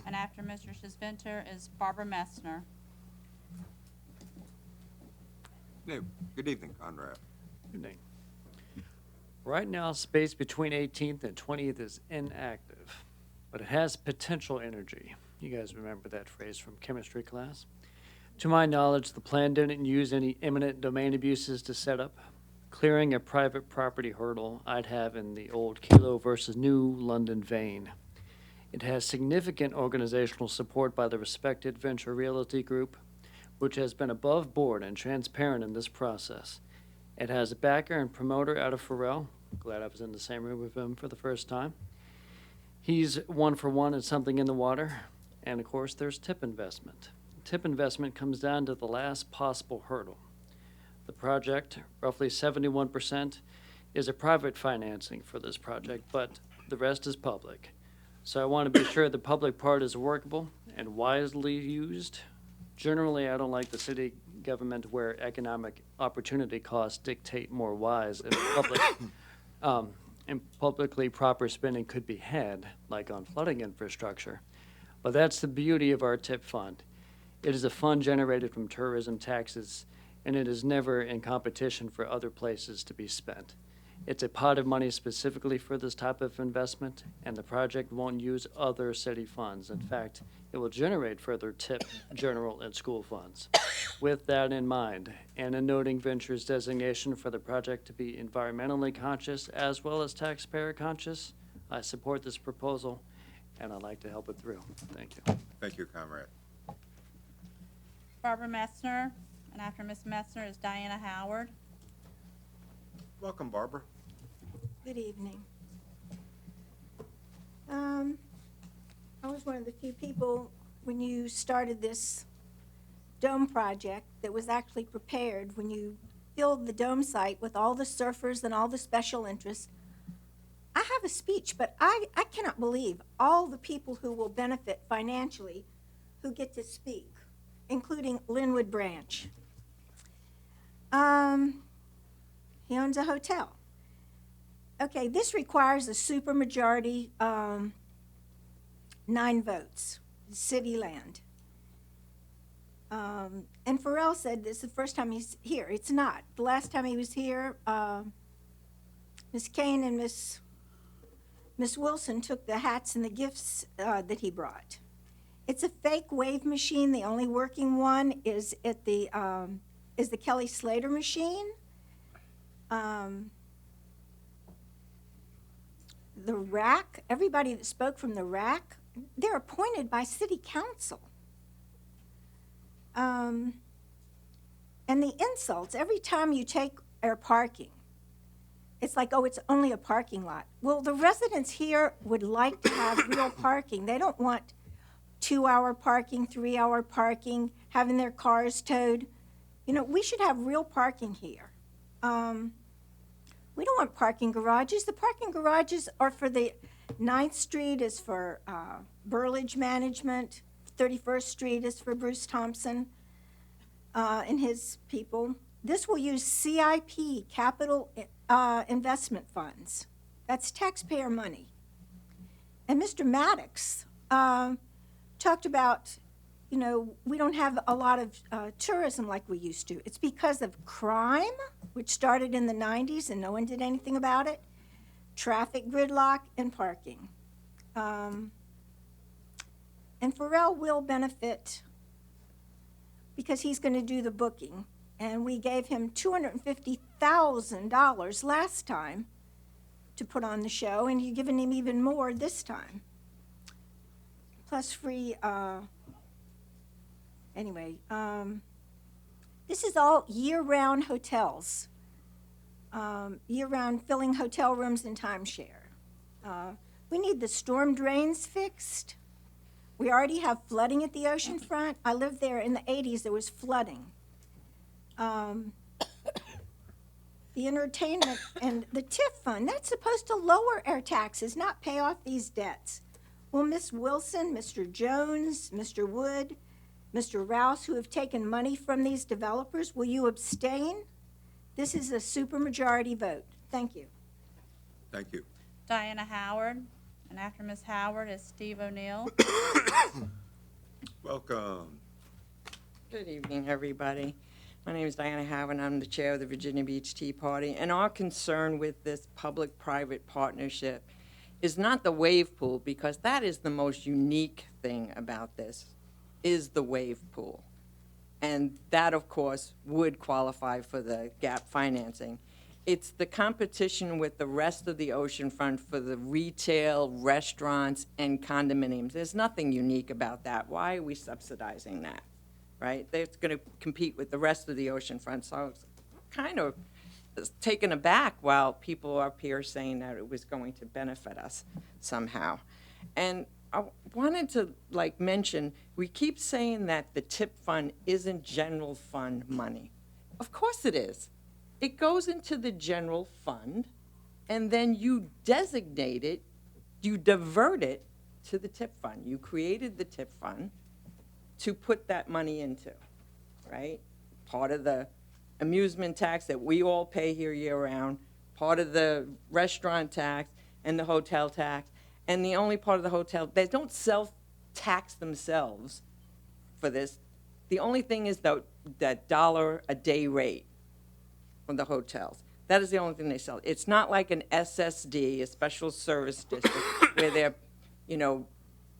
And after Mr. Schisventer is Barbara Messner. Good evening, Conrad. Good evening. Right now, space between 18th and 20th is inactive, but it has potential energy. You guys remember that phrase from chemistry class? To my knowledge, the plan didn't use any eminent domain abuses to set up. Clearing a private property hurdle I'd have in the old Kilo versus New London vein. It has significant organizational support by the respected Venture Realty Group, which has been above board and transparent in this process. It has a backer and promoter out of Pharrell. Glad I was in the same room with him for the first time. He's one for one and something in the water. And of course, there's tip investment. Tip investment comes down to the last possible hurdle. The project, roughly 71%, is a private financing for this project, but the rest is public. So I want to be sure the public part is workable and wisely used. Generally, I don't like the city government where economic opportunity costs dictate more wise and publicly proper spending could be had, like on flooding infrastructure. But that's the beauty of our TIP fund. It is a fund generated from tourism taxes, and it is never in competition for other places to be spent. It's a pot of money specifically for this type of investment, and the project won't use other city funds. In fact, it will generate further TIP, general, and school funds. With that in mind, and in noting Venture's designation for the project to be environmentally conscious as well as taxpayer conscious, I support this proposal, and I'd like to help it through. Thank you. Thank you, Comrade. Barbara Messner, and after Ms. Messner is Diana Howard. Welcome, Barbara. Good evening. I was one of the few people when you started this dome project that was actually prepared when you filled the dome site with all the surfers and all the special interests. I have a speech, but I cannot believe all the people who will benefit financially who get to speak, including Linwood Branch. He owns a hotel. Okay, this requires a supermajority, 9 votes, city land. And Pharrell said this is the first time he's here. It's not. The last time he was here, Ms. Kane and Miss Wilson took the hats and the gifts that he brought. It's a fake wave machine. The only working one is at the Kelly Slater machine. The RAC, everybody that spoke from the RAC, they're appointed by city council. And the insults, every time you take air parking, it's like, oh, it's only a parking lot. Well, the residents here would like to have real parking. They don't want 2-hour parking, 3-hour parking, having their cars towed. You know, we should have real parking here. We don't want parking garages. The parking garages are for the 9th Street is for Burlage Management. 31st Street is for Bruce Thompson and his people. This will use CIP, capital investment funds. That's taxpayer money. And Mr. Maddox talked about, you know, we don't have a lot of tourism like we used to. It's because of crime, which started in the 90s and no one did anything about it, traffic gridlock, and parking. And Pharrell will benefit because he's going to do the booking. And we gave him $250,000 last time to put on the show, and you're giving him even more this time. Plus free, anyway, this is all year-round hotels. Year-round filling hotel rooms and timeshare. We need the storm drains fixed. We already have flooding at the ocean front. I lived there in the 80s, there was flooding. The entertainment and the TIF fund, that's supposed to lower our taxes, not pay off these debts. Will Ms. Wilson, Mr. Jones, Mr. Wood, Mr. Rouse, who have taken money from these developers, will you abstain? This is a supermajority vote. Thank you. Thank you. Diana Howard, and after Ms. Howard is Steve O'Neill. Welcome. Good evening, everybody. My name is Diana Howard, and I'm the chair of the Virginia Beach Tea Party. And our concern with this public-private partnership is not the wave pool, because that is the most unique thing about this, is the wave pool. And that, of course, would qualify for the gap financing. It's the competition with the rest of the oceanfront for the retail, restaurants, and condominiums. There's nothing unique about that. Why are we subsidizing that, right? It's going to compete with the rest of the oceanfront. So I was kind of taken aback while people are up here saying that it was going to benefit us somehow. And I wanted to mention, we keep saying that the TIP fund isn't general fund money. Of course it is. It goes into the general fund, and then you designate it, you divert it to the TIP fund. You created the TIP fund to put that money into, right? Part of the amusement tax that we all pay here year-round, part of the restaurant tax and the hotel tax, and the only part of the hotel, they don't self-tax themselves for this. The only thing is that dollar a day rate from the hotels. That is the only thing they sell. It's not like an SSD, a special service district, where they're,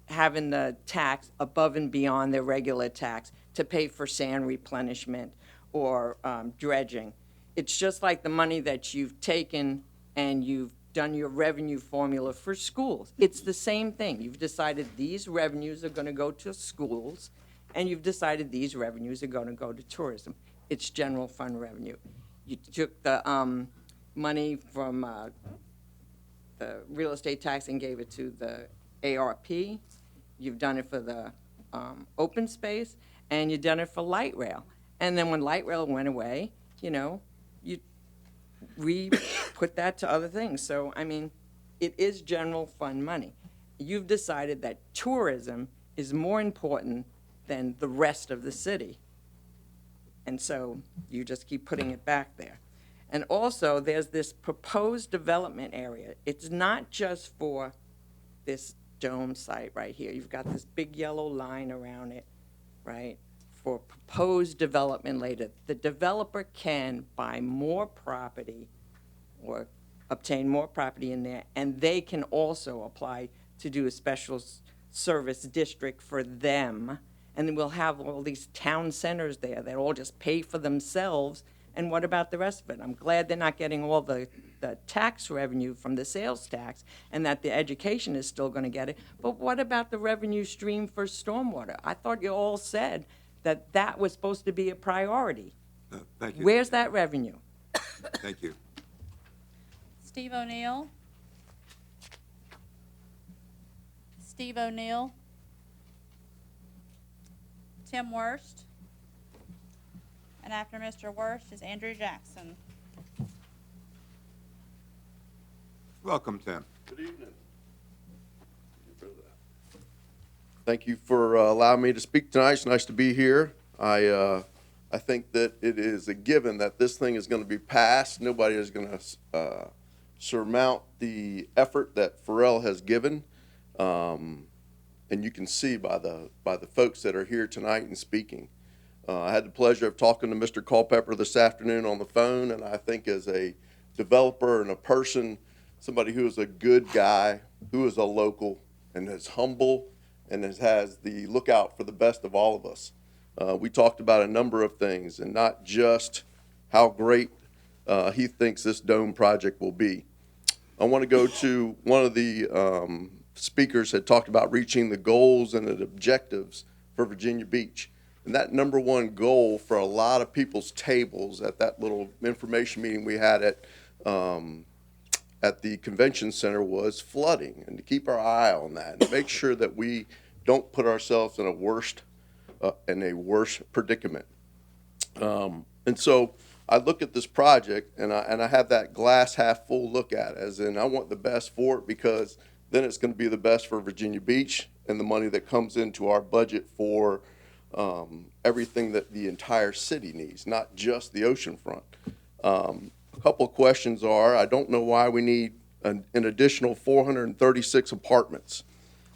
having the tax above and beyond their regular tax to pay for sand replenishment or dredging. It's just like the money that you've taken and you've done your revenue formula for schools. It's the same thing. You've decided these revenues are going to go to schools, and you've decided these revenues are going to go to tourism. It's general fund revenue. You took the money from the real estate tax and gave it to the ARP. You've done it for the open space, and you've done it for light rail. And then when light rail went away, we put that to other things. So, it is general fund money. You've decided that tourism is more important than the rest of the city. And so you just keep putting it back there. And also, there's this proposed development area. It's not just for this dome site right here. You've got this big yellow line around it, right, for proposed development later. The developer can buy more property or obtain more property in there, and they can also apply to do a special service district for them. And then we'll have all these town centers there that all just pay for themselves. And what about the rest of it? I'm glad they're not getting all the tax revenue from the sales tax, and that the education is still going to get it. But what about the revenue stream for stormwater? I thought you all said that that was supposed to be a priority. Thank you. Where's that revenue? Thank you. Steve O'Neill. Steve O'Neill. Tim Worst. And after Mr. Worst is Andrew Jackson. Welcome, Tim. Good evening. Thank you for allowing me to speak tonight. It's nice to be here. I think that it is a given that this thing is going to be passed. Nobody is going to surmount the effort that Pharrell has given. And and you can see by the folks that are here tonight and speaking. I had the pleasure of talking to Mr. Culpepper this afternoon on the phone, and I think as a developer and a person, somebody who is a good guy, who is a local, and is humble, and has the lookout for the best of all of us. We talked about a number of things, and not just how great he thinks this dome project will be. I want to go to one of the speakers had talked about reaching the goals and the objectives for Virginia Beach. And that number one goal for a lot of people's tables at that little information meeting we had at the convention center was flooding, and to keep our eye on that and make sure that we don't put ourselves in a worse predicament. And so I look at this project and I have that glass half full look at it, as in I want the best for it, because then it's going to be the best for Virginia Beach and the money that comes into our budget for everything that the entire city needs, not just the oceanfront. A couple of questions are, I don't know why we need an additional 436 apartments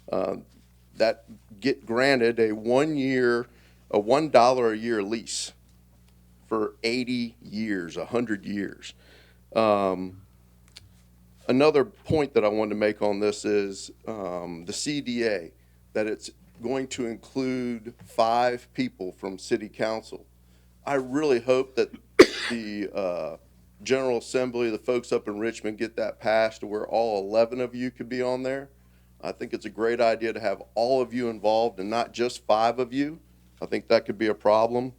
that get granted a $1 a year lease for 80 years, 100 years. Another point that I wanted to make on this is the CDA, that it's going to include 5 people from city council. I really hope that the General Assembly, the folks up in Richmond, get that passed to where all 11 of you could be on there. I think it's a great idea to have all of you involved and not just 5 of you. I think that could be a problem.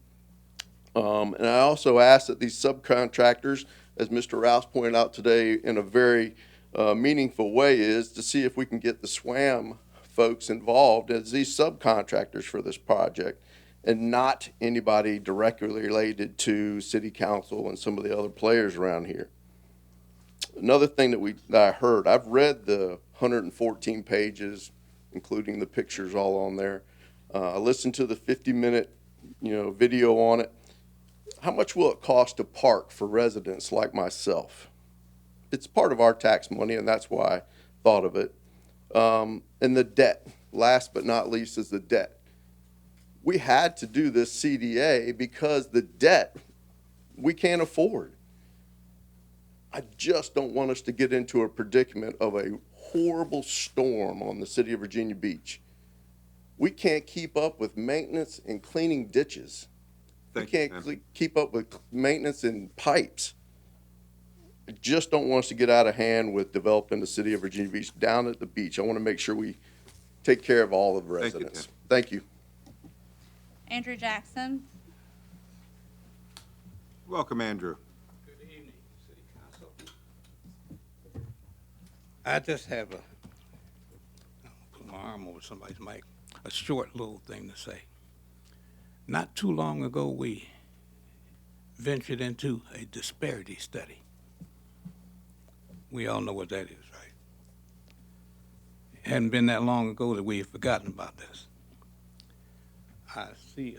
And I also ask that these subcontractors, as Mr. Rouse pointed out today in a very meaningful way, is to see if we can get the SWAM folks involved as these subcontractors for this project, and not anybody directly related to city council and some of the other players around here. Another thing that I heard, I've read the 114 pages, including the pictures all on there. I listened to the 50-minute, video on it. How much will it cost to park for residents like myself? It's part of our tax money, and that's why I thought of it. And the debt, last but not least, is the debt. We had to do this CDA because the debt we can't afford. I just don't want us to get into a predicament of a horrible storm on the city of Virginia Beach. We can't keep up with maintenance and cleaning ditches. We can't keep up with maintenance and pipes. I just don't want us to get out of hand with developing the city of Virginia Beach down at the beach. I want to make sure we take care of all of the residents. Thank you. Andrew Jackson. Welcome, Andrew. Good evening, City Council. I just have put my arm over somebody's mic, a short little thing to say. Not too long ago, we ventured into a disparity study. We all know what that is, right? It hadn't been that long ago that we had forgotten about this. I see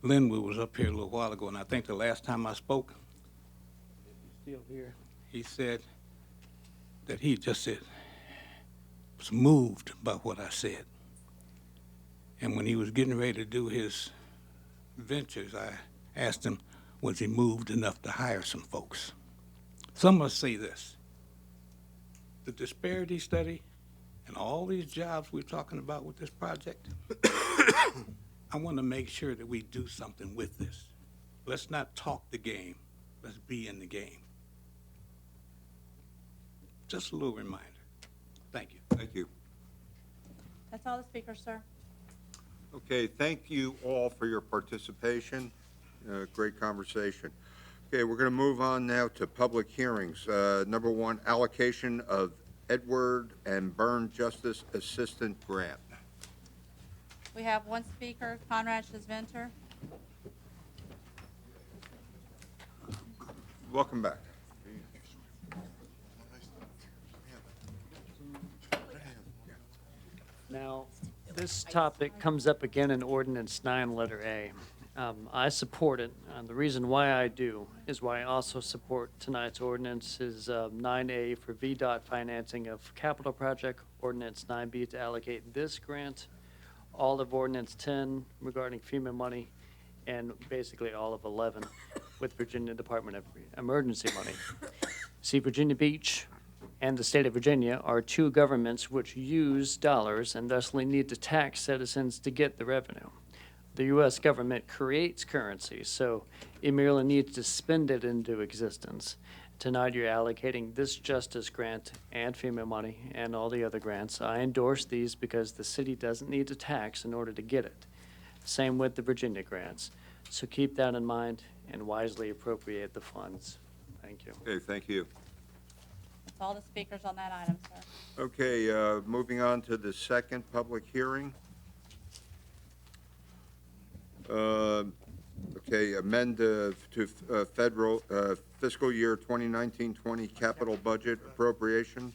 Linwood was up here a little while ago, and I think the last time I spoke, Still here. he said that he just was moved by what I said. And when he was getting ready to do his ventures, I asked him, was he moved enough to hire some folks? So I'm going to say this. The disparity study and all these jobs we're talking about with this project, I want to make sure that we do something with this. Let's not talk the game. Let's be in the game. Just a little reminder. Thank you. Thank you. That's all the speakers, sir. Okay, thank you all for your participation. Great conversation. Okay, we're going to move on now to public hearings. Number 1, allocation of Edward and Byrne Justice Assistant Grant. We have one speaker, Conrad Shizventer. Welcome back. Now, this topic comes up again in Ordinance 9, letter A. I support it. The reason why I do is why I also support tonight's ordinance is 9A for VDOT financing of capital project, ordinance 9B to allocate this grant, all of ordinance 10 regarding FEMA money, and basically all of 11 with Virginia Department of Emergency money. See, Virginia Beach and the state of Virginia are two governments which use dollars and thusly need to tax citizens to get the revenue. The U.S. government creates currency, so it merely needs to spend it into existence. Tonight, you're allocating this justice grant and FEMA money and all the other grants. I endorse these because the city doesn't need to tax in order to get it. Same with the Virginia grants. So keep that in mind and wisely appropriate the funds. Thank you. Okay, thank you. That's all the speakers on that item, sir. Okay, moving on to the second public hearing. Okay, amend to federal fiscal year 2019-20 capital budget appropriation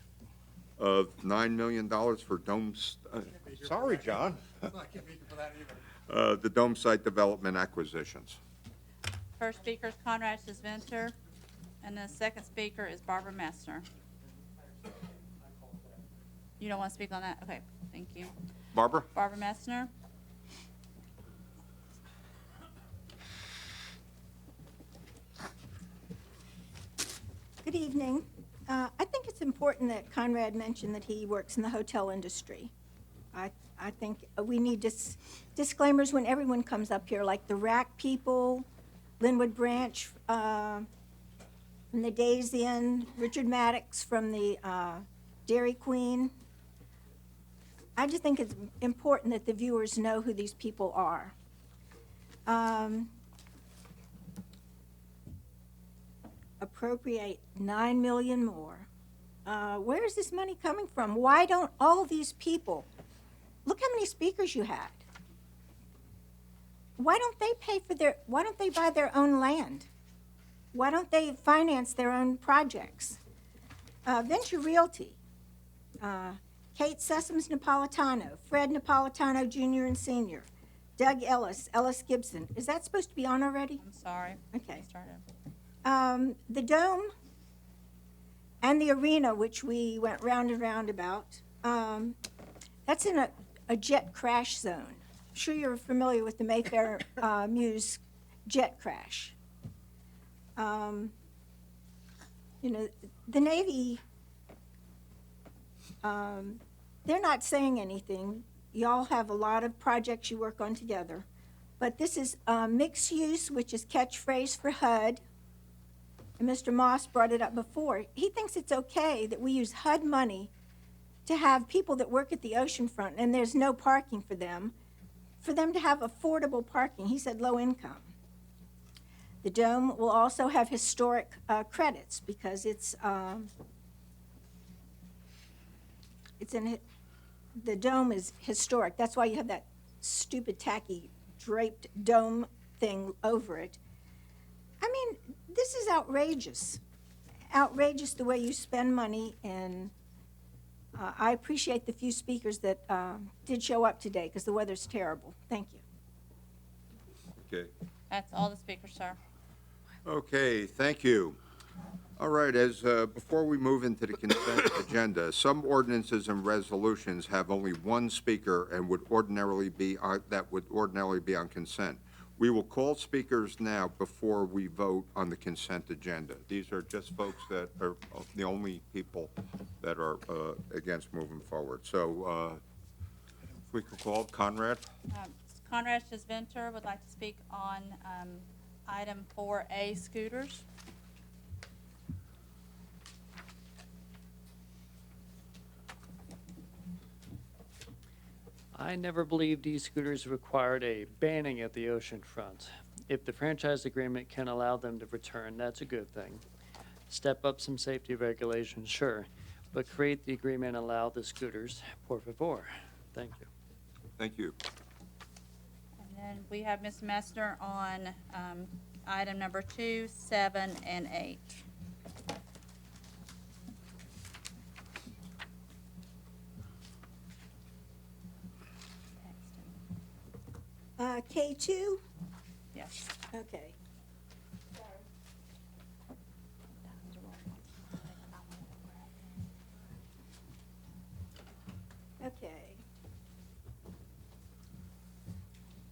of $9 million for domes. Sorry, John. The dome site development acquisitions. First speaker is Conrad Sisventer, and the second speaker is Barbara Messner. You don't want to speak on that? Okay, thank you. Barbara? Barbara Messner. Good evening. I think it's important that Conrad mentioned that he works in the hotel industry. I think we need disclaimers when everyone comes up here, like the Rack people, Linwood Branch from the Days Inn, Richard Maddox from the Dairy Queen. I just think it's important that the viewers know who these people are. Appropriate $9 million more. Where is this money coming from? Why don't all these people, look how many speakers you had. Why don't they buy their own land? Why don't they finance their own projects? Venture Realty, Kate Sessoms Napolitano, Fred Napolitano Jr. and Sr., Doug Ellis, Ellis Gibson. Is that supposed to be on already? I'm sorry. Okay. Started. The dome and the arena, which we went round and round about, that's in a jet crash zone. I'm sure you're familiar with the Mayfair Muse jet crash. You know, the Navy, they're not saying anything. Y'all have a lot of projects you work on together. But this is mixed use, which is catchphrase for HUD. And Mr. Moss brought it up before. He thinks it's okay that we use HUD money to have people that work at the oceanfront, and there's no parking for them to have affordable parking. He said low income. The dome will also have historic credits because the dome is historic. That's why you have that stupid tacky draped dome thing over it. I mean, this is outrageous. Outrageous the way you spend money, and I appreciate the few speakers that did show up today because the weather's terrible. Thank you. Okay. That's all the speakers, sir. Okay, thank you. All right, before we move into the consent agenda, some ordinances and resolutions have only one speaker and would ordinarily be on consent. We will call speakers now before we vote on the consent agenda. These are just folks that are the only people that are against moving forward. So if we could call Conrad. Conrad Sisventer would like to speak on item 4A, scooters. I never believed e-scooters required a banning at the ocean front. If the franchise agreement can allow them to return, that's a good thing. Step up some safety regulations, sure, but create the agreement and allow the scooters, por favor. Thank you. Thank you. And then we have Ms. Messner on item number 2, 7, and 8. K2, Yes. Okay. Okay.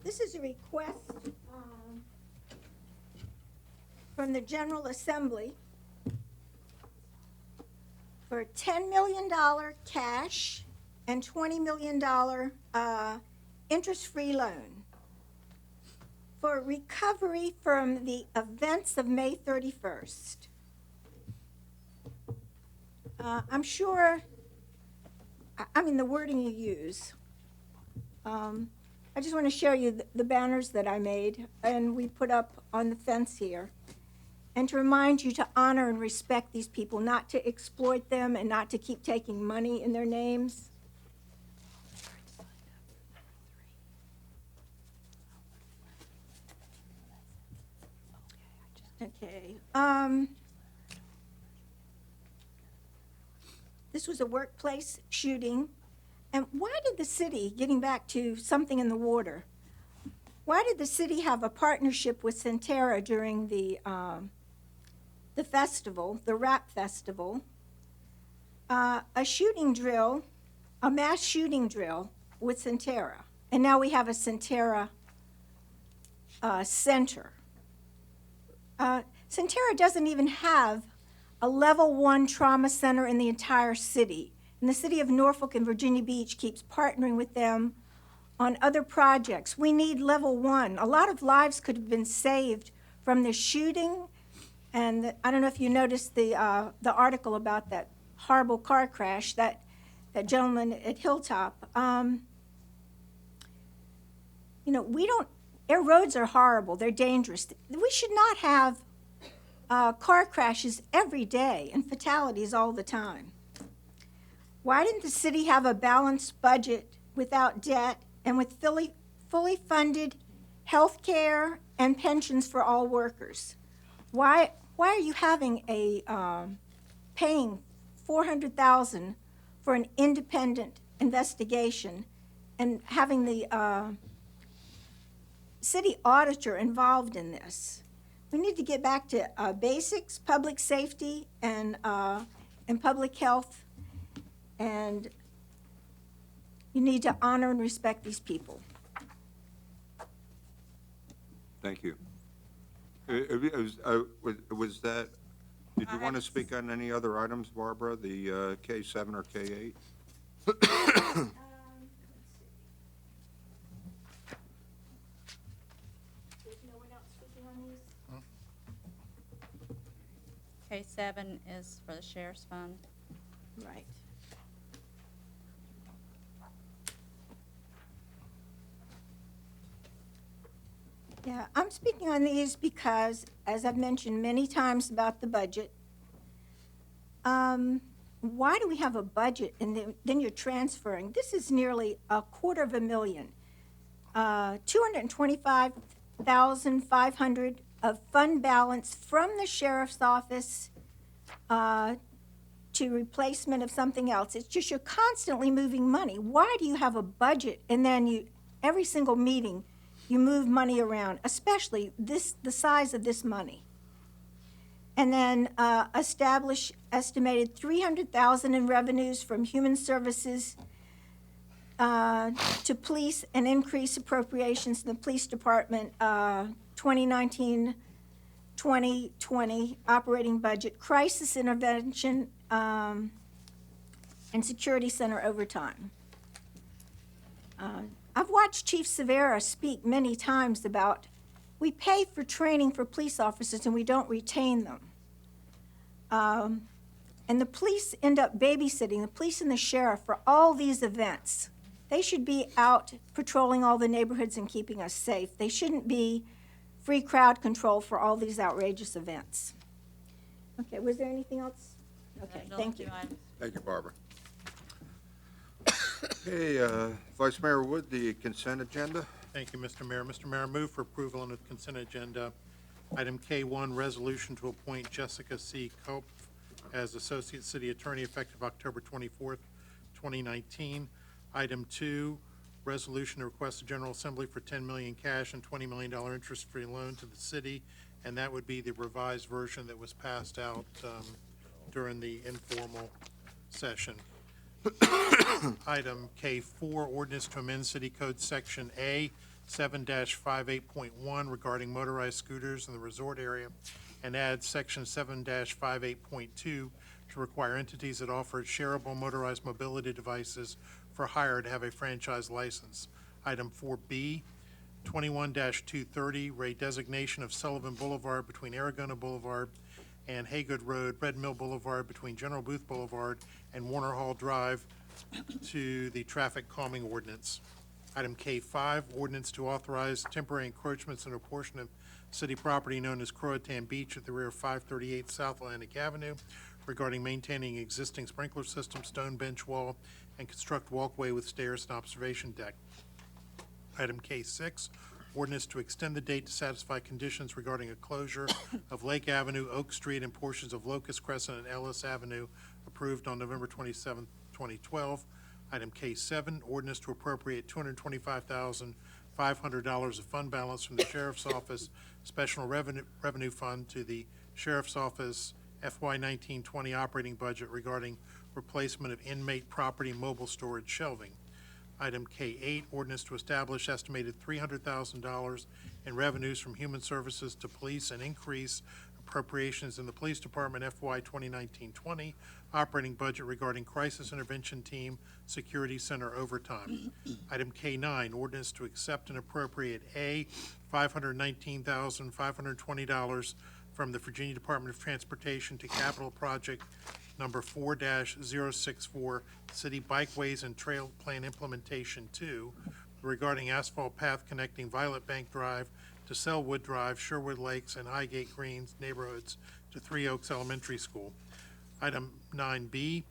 This is a request from the General Assembly for a $10 million cash and $20 million interest-free loan for recovery from the events of May 31st. I'm sure, I mean, the wording you use. I just want to show you the banners that I made and we put up on the fence here. And to remind you to honor and respect these people, not to exploit them and not to keep taking money in their names. Okay. This was a workplace shooting. And why did the city, getting back to something in the water, why did the city have a partnership with Centerra during the festival, the rap festival? A shooting drill, a mass shooting drill with Centerra. And now we have a Centerra center. Centerra doesn't even have a level 1 trauma center in the entire city. And the city of Norfolk and Virginia Beach keeps partnering with them on other projects. We need level 1. A lot of lives could have been saved from the shooting. And I don't know if you noticed the article about that horrible car crash, that gentleman at Hilltop. You know, our roads are horrible. They're dangerous. We should not have car crashes every day and fatalities all the time. Why didn't the city have a balanced budget without debt and with fully funded health care and pensions for all workers? Why are you having paying $400,000 for an independent investigation and having the city auditor involved in this? We need to get back to basics, public safety, and public health. And you need to honor and respect these people. Thank you. Was that, did you want to speak on any other items, Barbara, the K7 or K8? There's no one else speaking on these? K7 is for the sheriff's fund. Right. Yeah, I'm speaking on these because, as I've mentioned many times about the budget, why do we have a budget and then you're transferring? This is nearly $250,000, $225,500 of fund balance from the sheriff's office to replacement of something else. It's just you're constantly moving money. Why do you have a budget and then every single meeting you move money around, especially the size of this money? And then establish estimated $300,000 in revenues from human services to police and increase appropriations in the police department 2019-2020 operating budget, crisis intervention, and security center overtime. I've watched Chief Severa speak many times about we pay for training for police officers and we don't retain them. And the police end up babysitting, the police and the sheriff, for all these events. They should be out patrolling all the neighborhoods and keeping us safe. They shouldn't be free crowd control for all these outrageous events. Okay, was there anything else? Okay, thank you. Thank you, Barbara. Okay, Vice Mayor Wood, the consent agenda. Thank you, Mr. Mayor. Mr. Mayor, I move for approval on the consent agenda. Item K1, resolution to appoint Jessica C. Cope as Associate City Attorney effective October 24th, 2019. Item 2, resolution to request the General Assembly for $10 million cash and $20 million interest-free loan to the city, and that would be the revised version that was passed out during the informal session. Item K4, ordinance to amend City Code Section A 7-58.1 regarding motorized scooters in the resort area, and add Section 7-58.2 to require entities that offer shareable motorized mobility devices for hire to have a franchise license. Item 4B, 21-230, redesignation of Sullivan Boulevard between Aragona Boulevard and Haygood Road, Red Mill Boulevard between General Booth Boulevard and Warner Hall Drive to the traffic calming ordinance. Item K5, ordinance to authorize temporary encroachments in a portion of city property known as Croatan Beach at the rear of 538 South Atlantic Avenue regarding maintaining existing sprinkler system, stone bench wall, and construct walkway with stairs and observation deck. Item K6, ordinance to extend the date to satisfy conditions regarding a closure of Lake Avenue, Oak Street, and portions of Locust Crescent and Ellis Avenue approved on November 27, 2012. Item K7, ordinance to appropriate $225,500 of fund balance from the Sheriff's Office Special Revenue Fund to the Sheriff's Office FY 1920 operating budget regarding replacement of inmate property mobile storage shelving. Item K8, ordinance to establish estimated $300,000 in revenues from human services to police and increase appropriations in the Police Department FY 2019-20 operating budget regarding crisis intervention team, security center overtime. Item K9, ordinance to accept and appropriate $519,520 from the Virginia Department of Transportation to capital project number 4-064, City Bikeways and Trail Plan Implementation 2, regarding asphalt path connecting Violet Bank Drive to Selwood Drive, Sherwood Lakes, and Highgate Greens neighborhoods to Three Oaks Elementary School. Item 9B,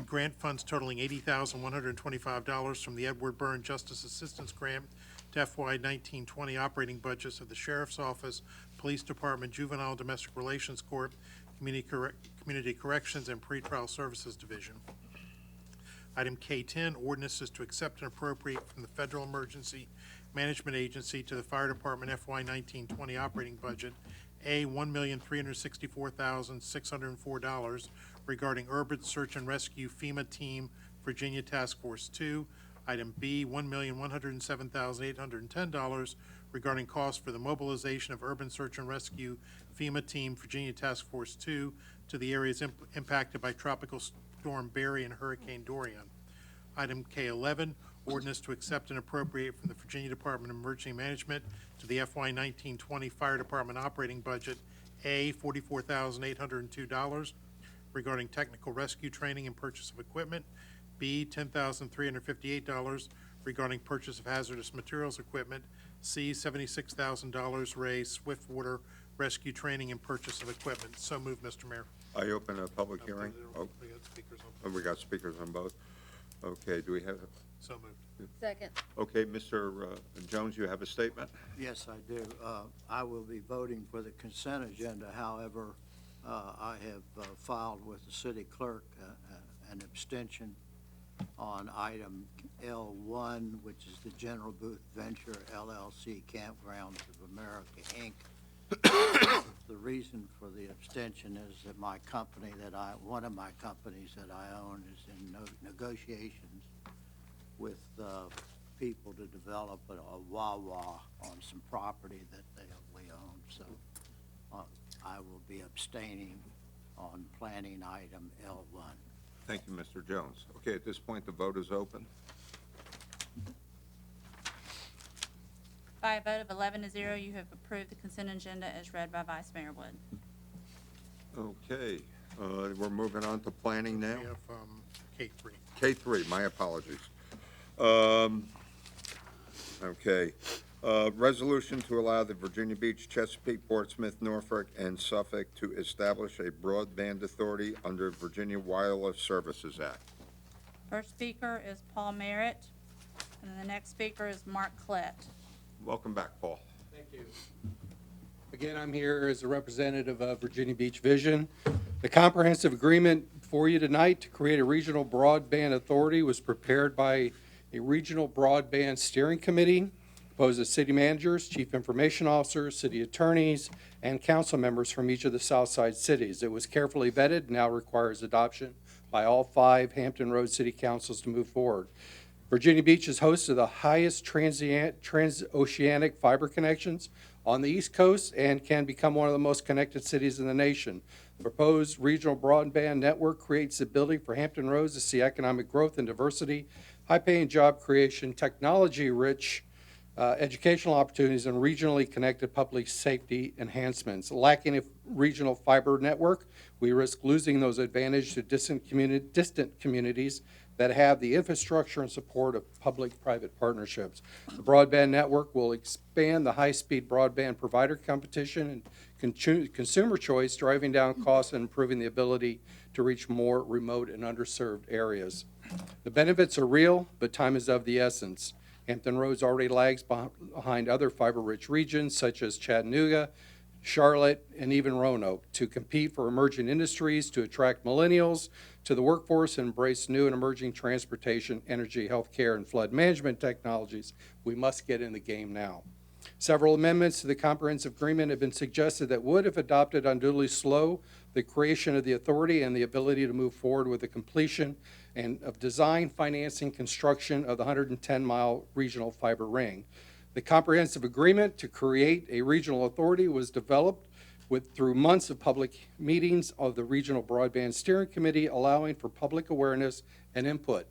grant funds totaling $80,125 from the Edward Byrne Justice Assistance Grant to FY 1920 operating budgets of the Sheriff's Office, Police Department, Juvenile Domestic Relations Court, Community Corrections, and Pretrial Services Division. Item K10, ordinances to accept and appropriate from the Federal Emergency Management Agency to the Fire Department FY 1920 operating budget, $1,364,604 regarding Urban Search and Rescue FEMA Team Virginia Task Force 2. Item B, $1,107,810 regarding costs for the mobilization of Urban Search and Rescue FEMA Team Virginia Task Force 2 to the areas impacted by Tropical Storm Barry and Hurricane Dorian. Item K11, ordinance to accept and appropriate from the Virginia Department of Emergency Management to the FY 1920 Fire Department operating budget, $44,802 regarding technical rescue training and purchase of equipment, B, $10,358 regarding purchase of hazardous materials equipment, C, $76,000 raise Swiftwater rescue training and purchase of equipment. So moved, Mr. Mayor. I open a public hearing. Oh, We got speakers on. we got speakers on both. Okay, do we have, So moved. Second. okay, Mr. Jones, you have a statement? Yes, I do. I will be voting for the consent agenda. However, I have filed with the city clerk an abstention on item L1, which is the General Booth Venture LLC Campgrounds of America, Inc. The reason for the abstention is that my company one of my companies that I own is in negotiations with people to develop a Wawa on some property that we own. So I will be abstaining on planning item L1. Thank you, Mr. Jones. Okay, at this point, the vote is open. By a vote of 11-0, you have approved the consent agenda as read by Vice Mayor Wood. Okay, we're moving on to planning now. We have K3. K3, my apologies. Okay, resolution to allow the Virginia Beach, Chesapeake, Portsmouth, Norfolk, and Suffolk to establish a broadband authority under Virginia Wireless Services Act. First speaker is Paul Merritt, and the next speaker is Mark Klett. Welcome back, Paul. Thank you. Again, I'm here as a representative of Virginia Beach Vision. The comprehensive agreement for you tonight to create a regional broadband authority was prepared by a regional broadband steering committee composed of city managers, chief information officers, city attorneys, and council members from each of the Southside cities. It was carefully vetted, now requires adoption by all 5 Hampton Roads city councils to move forward. Virginia Beach is host of the highest transoceanic fiber connections on the East Coast and can become one of the most connected cities in the nation. The proposed regional broadband network creates the ability for Hampton Roads to see economic growth and diversity, high-paying job creation, technology-rich educational opportunities, and regionally connected public safety enhancements. Lacking a regional fiber network, we risk losing those advantages to distant communities that have the infrastructure and support of public-private partnerships. The broadband network will expand the high-speed broadband provider competition and consumer choice, driving down costs and improving the ability to reach more remote and underserved areas. The benefits are real, but time is of the essence. Hampton Roads already lags behind other fiber-rich regions such as Chattanooga, Charlotte, and even Roanoke to compete for emerging industries, to attract millennials to the workforce, and embrace new and emerging transportation, energy, healthcare, and flood management technologies. We must get in the game now. Several amendments to the comprehensive agreement have been suggested that would, if adopted, unduly slow the creation of the authority and the ability to move forward with the completion and of design, financing, construction of the 110-mile regional fiber ring. The comprehensive agreement to create a regional authority was developed through months of public meetings of the Regional Broadband Steering Committee, allowing for public awareness and input.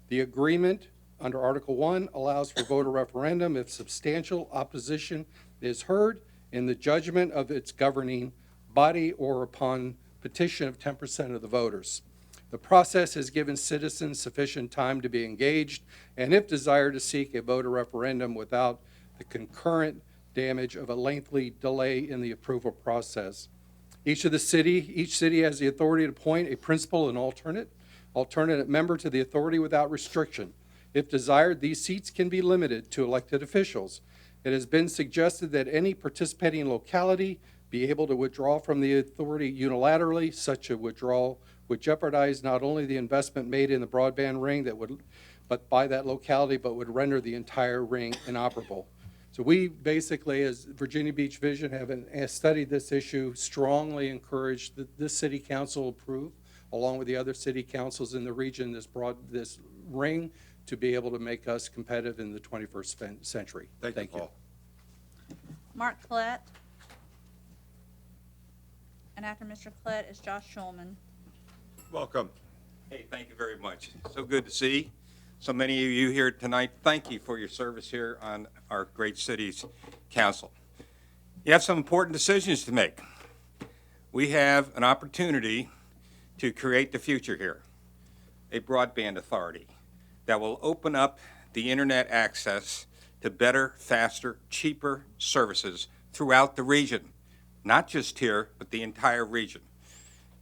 The agreement under Article 1 allows for voter referendum if substantial opposition is heard in the judgment of its governing body or upon petition of 10% of the voters. The process has given citizens sufficient time to be engaged and, if desired, to seek a voter referendum without the concurrent damage of a lengthy delay in the approval process. Each city has the authority to appoint a principal and alternate member to the authority without restriction. If desired, these seats can be limited to elected officials. It has been suggested that any participating locality be able to withdraw from the authority unilaterally. Such a withdrawal would jeopardize not only the investment made in the broadband ring by that locality, but would render the entire ring inoperable. So we basically, as Virginia Beach Vision, have studied this issue, strongly encourage that this city council approve, along with the other city councils in the region, this ring to be able to make us competitive in the 21st century. Thank you, Paul. Mark Klett. And after Mr. Klett is Josh Schulman. Welcome. Hey, thank you very much. So good to see so many of you here tonight. Thank you for your service here on our great city's council. You have some important decisions to make. We have an opportunity to create the future here, a broadband authority that will open up the internet access to better, faster, cheaper services throughout the region, not just here, but the entire region.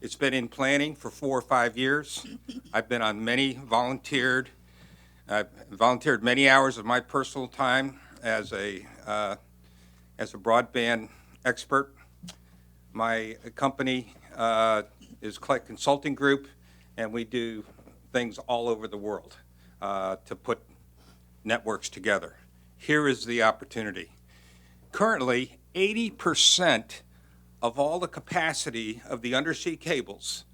It's been in planning for 4 or 5 years. I've been on many volunteered many hours of my personal time as a broadband expert. My company is Click Consulting Group, and we do things all over the world to put networks together. Here is the opportunity. Currently, 80% of all the capacity of the undersea cables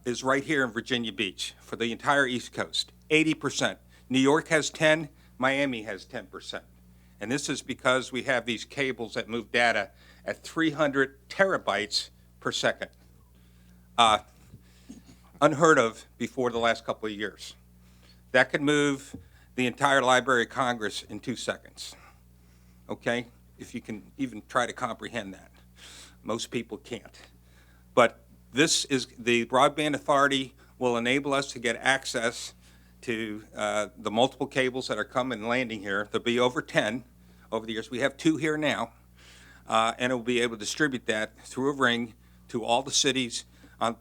is right here in Virginia Beach for the entire East Coast, 80%. New York has 10, Miami has 10%. And this is because we have these cables that move data at 300 terabytes per second. Unheard of before the last couple of years. That could move the entire Library of Congress in 2 seconds. Okay? If you can even try to comprehend that. Most people can't. But this is the Broadband Authority will enable us to get access to the multiple cables that are coming and landing here. There'll be over 10 over the years. We have 2 here now, and it will be able to distribute that through a ring to all the cities,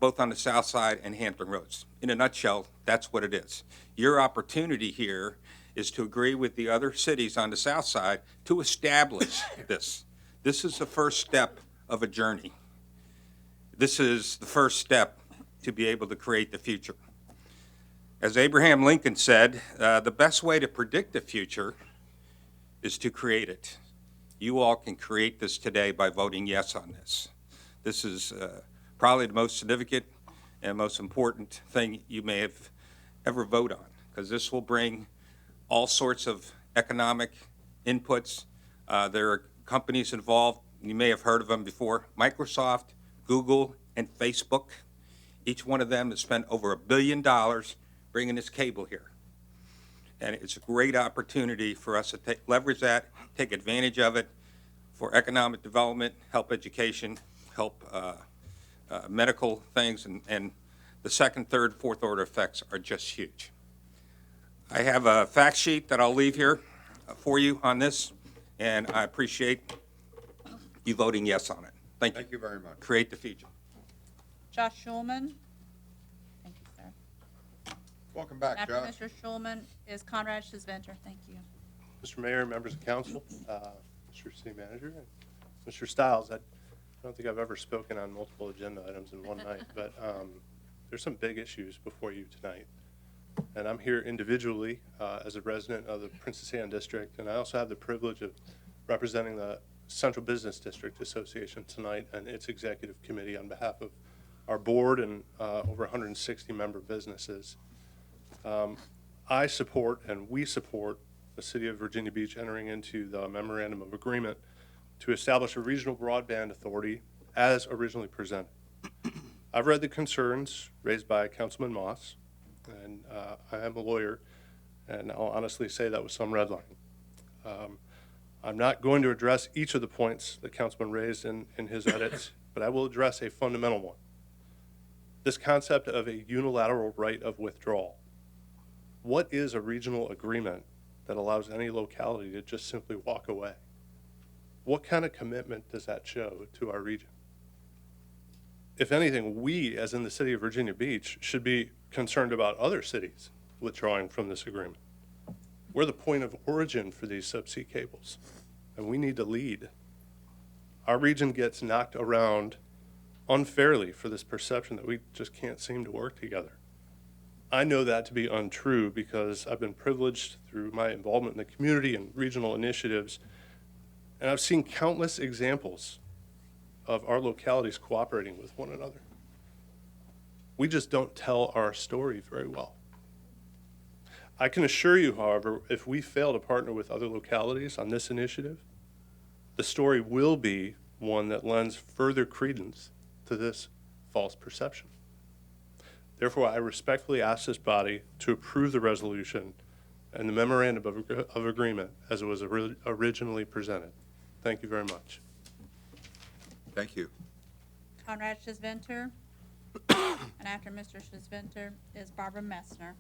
both on the south side and Hampton Roads. In a nutshell, that's what it is. Your opportunity here is to agree with the other cities on the south side to establish this. This is the first step of a journey. This is the first step to be able to create the future. As Abraham Lincoln said, the best way to predict the future is to create it. You all can create this today by voting yes on this. This is probably the most significant and most important thing you may have ever vote on, because this will bring all sorts of economic inputs. There are companies involved. You may have heard of them before. Microsoft, Google, and Facebook. Each one of them has spent over $1 billion bringing this cable here. And it's a great opportunity for us to leverage that, take advantage of it for economic development, help education, help medical things, and the second, third, fourth order effects are just huge. I have a fact sheet that I'll leave here for you on this, and I appreciate you voting yes on it. Thank you. Thank you very much. Create the future. Josh Schulman. Thank you, sir. Welcome back, After Josh. Mr. Schulman is Conrad Schisventer. Thank you. Mr. Mayor, members of council, Mr. City Manager, and Mr. Stiles, I don't think I've ever spoken on multiple agenda items in one night, but there's some big issues before you tonight. And I'm here individually as a resident of the Princess Anne District, and I also have the privilege of representing the Central Business District Association tonight and its executive committee on behalf of our board and over 160 member businesses. I support and we support the City of Virginia Beach entering into the memorandum of agreement to establish a regional broadband authority as originally presented. I've read the concerns raised by Councilman Moss, and I am a lawyer, and I'll honestly say that was some redlining. I'm not going to address each of the points that Councilman raised in his edits, but I will address a fundamental one. This concept of a unilateral right of withdrawal. What is a regional agreement that allows any locality to just simply walk away? What kind of commitment does that show to our region? If anything, we, as in the city of Virginia Beach, should be concerned about other cities withdrawing from this agreement. We're the point of origin for these subsea cables, and we need to lead. Our region gets knocked around unfairly for this perception that we just can't seem to work together. I know that to be untrue because I've been privileged through my involvement in the community and regional initiatives, and I've seen countless examples of our localities cooperating with one another. We just don't tell our story very well. I can assure you, however, if we fail to partner with other localities on this initiative, the story will be one that lends further credence to this false perception. Therefore, I respectfully ask this body to approve the resolution and the memorandum of agreement as it was originally presented. Thank you very much. Thank you. Conrad Schisventer. And after Mr. Schisventer is Barbara Messner.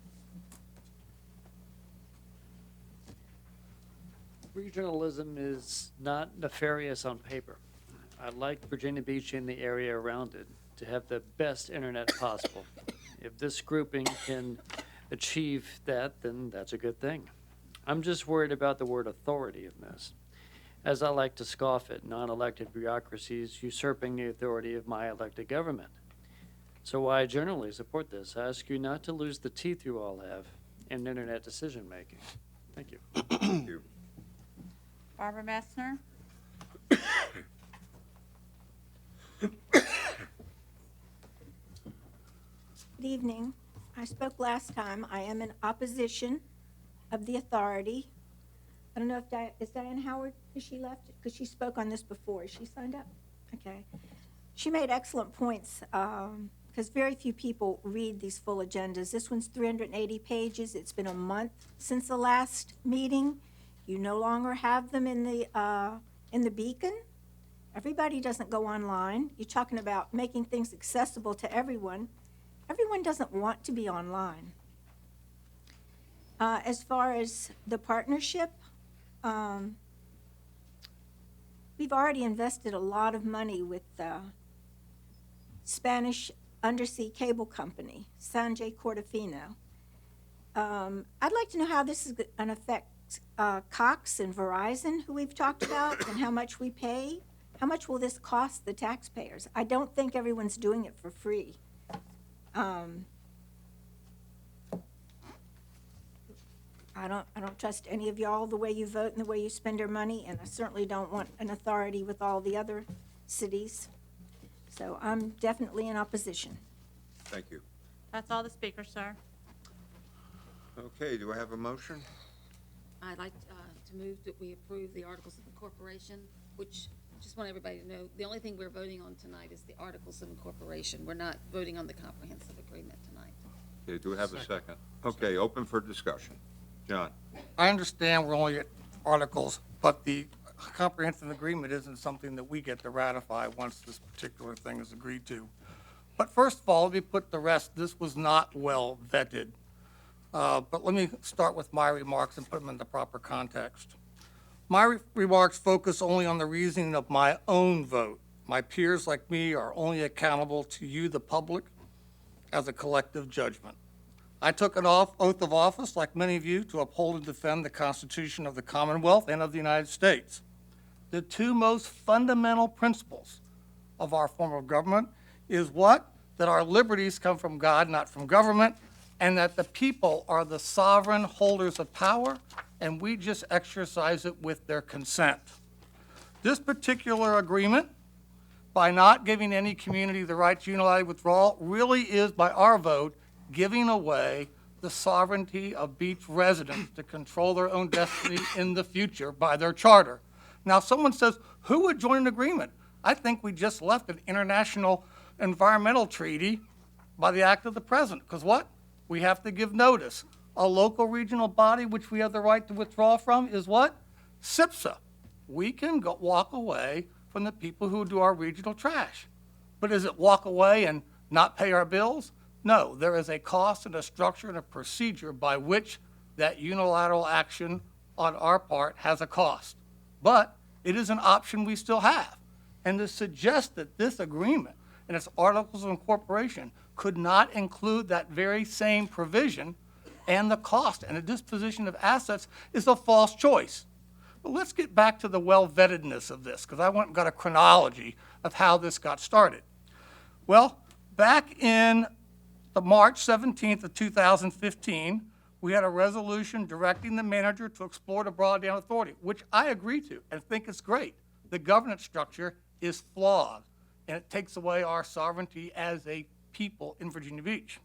Regionalism is not nefarious on paper. I'd like Virginia Beach and the area around it to have the best internet possible. If this grouping can achieve that, then that's a good thing. I'm just worried about the word authority in this, as I like to scoff at non-elected bureaucracies usurping the authority of my elected government. So while I generally support this, I ask you not to lose the teeth you all have in internet decision-making. Thank you. Thank you. Barbara Messner. Good evening. I spoke last time. I am in opposition of the authority. I don't know if is Diane Howard, has she left? Because she spoke on this before. Is she signed up? Okay. She made excellent points because very few people read these full agendas. This one's 380 pages. It's been a month since the last meeting. You no longer have them in the Beacon. Everybody doesn't go online. You're talking about making things accessible to everyone. Everyone doesn't want to be online. As far as the partnership, we've already invested a lot of money with the Spanish undersea cable company, Sanjay Cortofino. I'd like to know how this is going to affect Cox and Verizon, who we've talked about, and how much we pay. How much will this cost the taxpayers? I don't think everyone's doing it for free. I don't trust any of y'all the way you vote and the way you spend your money, and I certainly don't want an authority with all the other cities. So I'm definitely in opposition. Thank you. That's all the speakers, sir. Okay, do I have a motion? I'd like to move that we approve the Articles of Incorporation, which, just want everybody to know, the only thing we're voting on tonight is the Articles of Incorporation. We're not voting on the comprehensive agreement tonight. Okay, do we have a second? Okay, open for discussion. John? I understand we're only at articles, but the comprehensive agreement isn't something that we get to ratify once this particular thing is agreed to. But first of all, let me put the rest, this was not well vetted. But let me start with my remarks and put them in the proper context. My remarks focus only on the reasoning of my own vote. My peers like me are only accountable to you, the public, as a collective judgment. I took an oath of office, like many of you, to uphold and defend the Constitution of the Commonwealth and of the United States. The two most fundamental principles of our form of government is what? That our liberties come from God, not from government, and that the people are the sovereign holders of power, and we just exercise it with their consent. This particular agreement, by not giving any community the right to unilateral withdrawal, really is, by our vote, giving away the sovereignty of beach residents to control their own destiny in the future by their charter. Now, someone says, who would join an agreement? I think we just left an international environmental treaty by the act of the president, because what? We have to give notice. A local regional body which we have the right to withdraw from is what? SIPSA. We can walk away from the people who do our regional trash. But is it walk away and not pay our bills? No, there is a cost and a structure and a procedure by which that unilateral action on our part has a cost. But it is an option we still have. And to suggest that this agreement and its Articles of Incorporation could not include that very same provision and the cost and a disposition of assets is a false choice. But let's get back to the well-vettedness of this, because I went and got a chronology of how this got started. Well, back in the March 17th of 2015, we had a resolution directing the manager to explore the Broadband Authority, which I agree to and think is great. The governance structure is flawed, and it takes away our sovereignty as a people in Virginia Beach.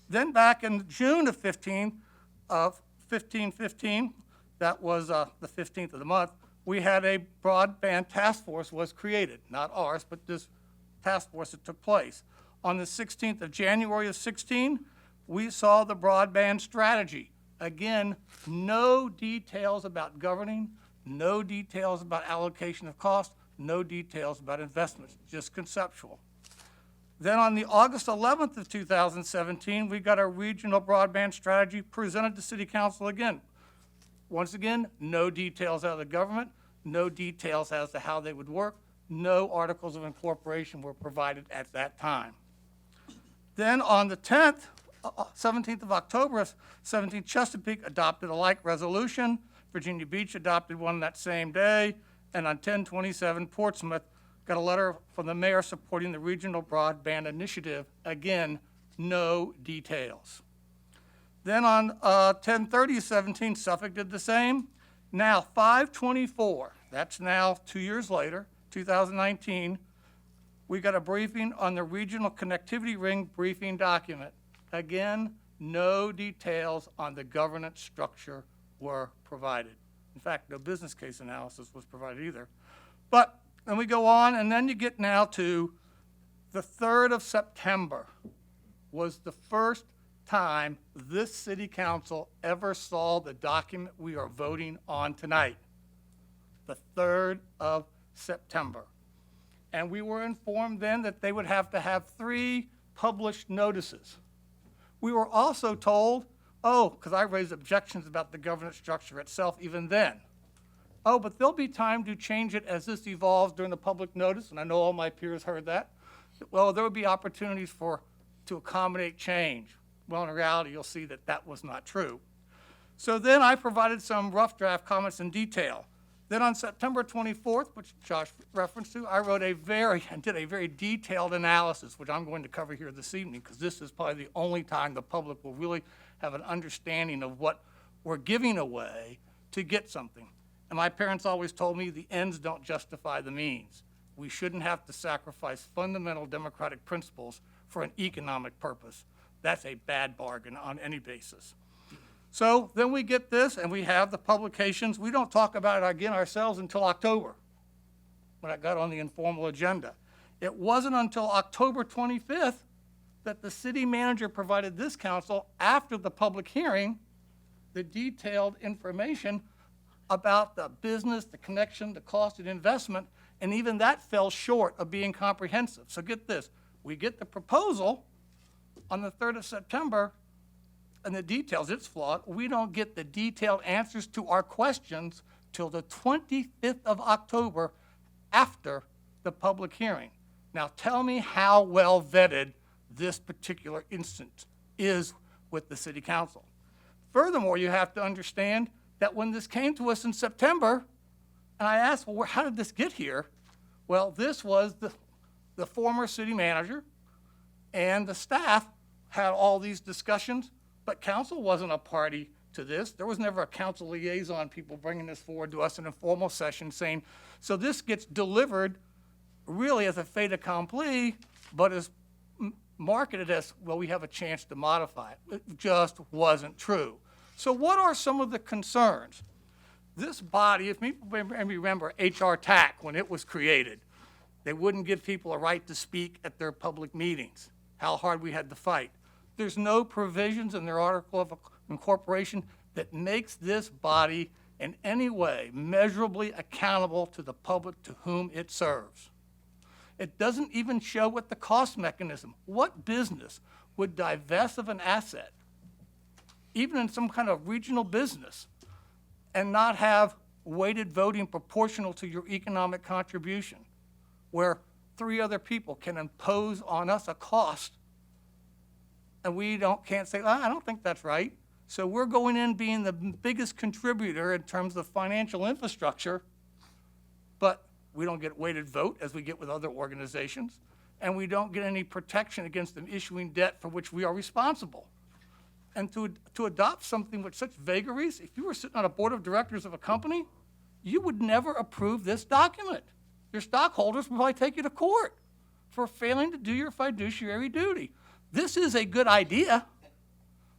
Then back in June of 1515, that was the 15th of the month, we had a broadband task force was created, not ours, but this task force that took place. On the 16th of January of 16, we saw the broadband strategy. Again, no details about governing, no details about allocation of cost, no details about investments, just conceptual. Then on the August 11th of 2017, we got a regional broadband strategy presented to City Council again. Once again, no details out of the government, no details as to how they would work, no Articles of Incorporation were provided at that time. Then on the 17th of October of 17, Chesapeake adopted a like resolution. Virginia Beach adopted one that same day. And on 10/27, Portsmouth got a letter from the mayor supporting the regional broadband initiative. Again, no details. Then on 10/30/17, Suffolk did the same. Now 5/24, that's now 2 years later, 2019, we got a briefing on the regional connectivity ring briefing document. Again, no details on the governance structure were provided. In fact, no business case analysis was provided either. But then we go on, and then you get now to the 3rd of September was the first time this city council ever saw the document we are voting on tonight. The 3rd of September. And we were informed then that they would have to have 3 published notices. We were also told, because I raised objections about the governance structure itself even then. But there'll be time to change it as this evolves during the public notice, and I know all my peers heard that. Well, there will be opportunities to accommodate change. Well, in reality, you'll see that that was not true. So then I provided some rough draft comments in detail. Then on September 24th, which Josh referenced to, I did a very detailed analysis, which I'm going to cover here this evening, because this is probably the only time the public will really have an understanding of what we're giving away to get something. And my parents always told me the ends don't justify the means. We shouldn't have to sacrifice fundamental democratic principles for an economic purpose. That's a bad bargain on any basis. So then we get this, and we have the publications. We don't talk about it again ourselves until October, when I got on the informal agenda. It wasn't until October 25th that the city manager provided this council, after the public hearing, the detailed information about the business, the connection, the cost and investment, and even that fell short of being comprehensive. So get this, we get the proposal on the 3rd of September, and the details, it's flawed. We don't get the detailed answers to our questions till the 25th of October after the public hearing. Now tell me how well vetted this particular instance is with the city council. Furthermore, you have to understand that when this came to us in September, and I asked, well, how did this get here? Well, this was the former city manager and the staff had all these discussions, but council wasn't a party to this. There was never a council liaison, people bringing this forward to us in a formal session saying, so this gets delivered really as a fait accompli, but is marketed as, well, we have a chance to modify it. It just wasn't true. So what are some of the concerns? This body, if people remember HR TAC when it was created, they wouldn't give people a right to speak at their public meetings, how hard we had to fight. There's no provisions in their article of incorporation that makes this body in any way measurably accountable to the public to whom it serves. It doesn't even show what the cost mechanism, what business would divest of an asset, even in some kind of regional business, and not have weighted voting proportional to your economic contribution, where 3 other people can impose on us a cost, and we can't say, I don't think that's right. So we're going in being the biggest contributor in terms of financial infrastructure, but we don't get weighted vote as we get with other organizations, and we don't get any protection against them issuing debt for which we are responsible. And to adopt something with such vagaries, if you were sitting on a board of directors of a company, you would never approve this document. Your stockholders would probably take you to court for failing to do your fiduciary duty. This is a good idea,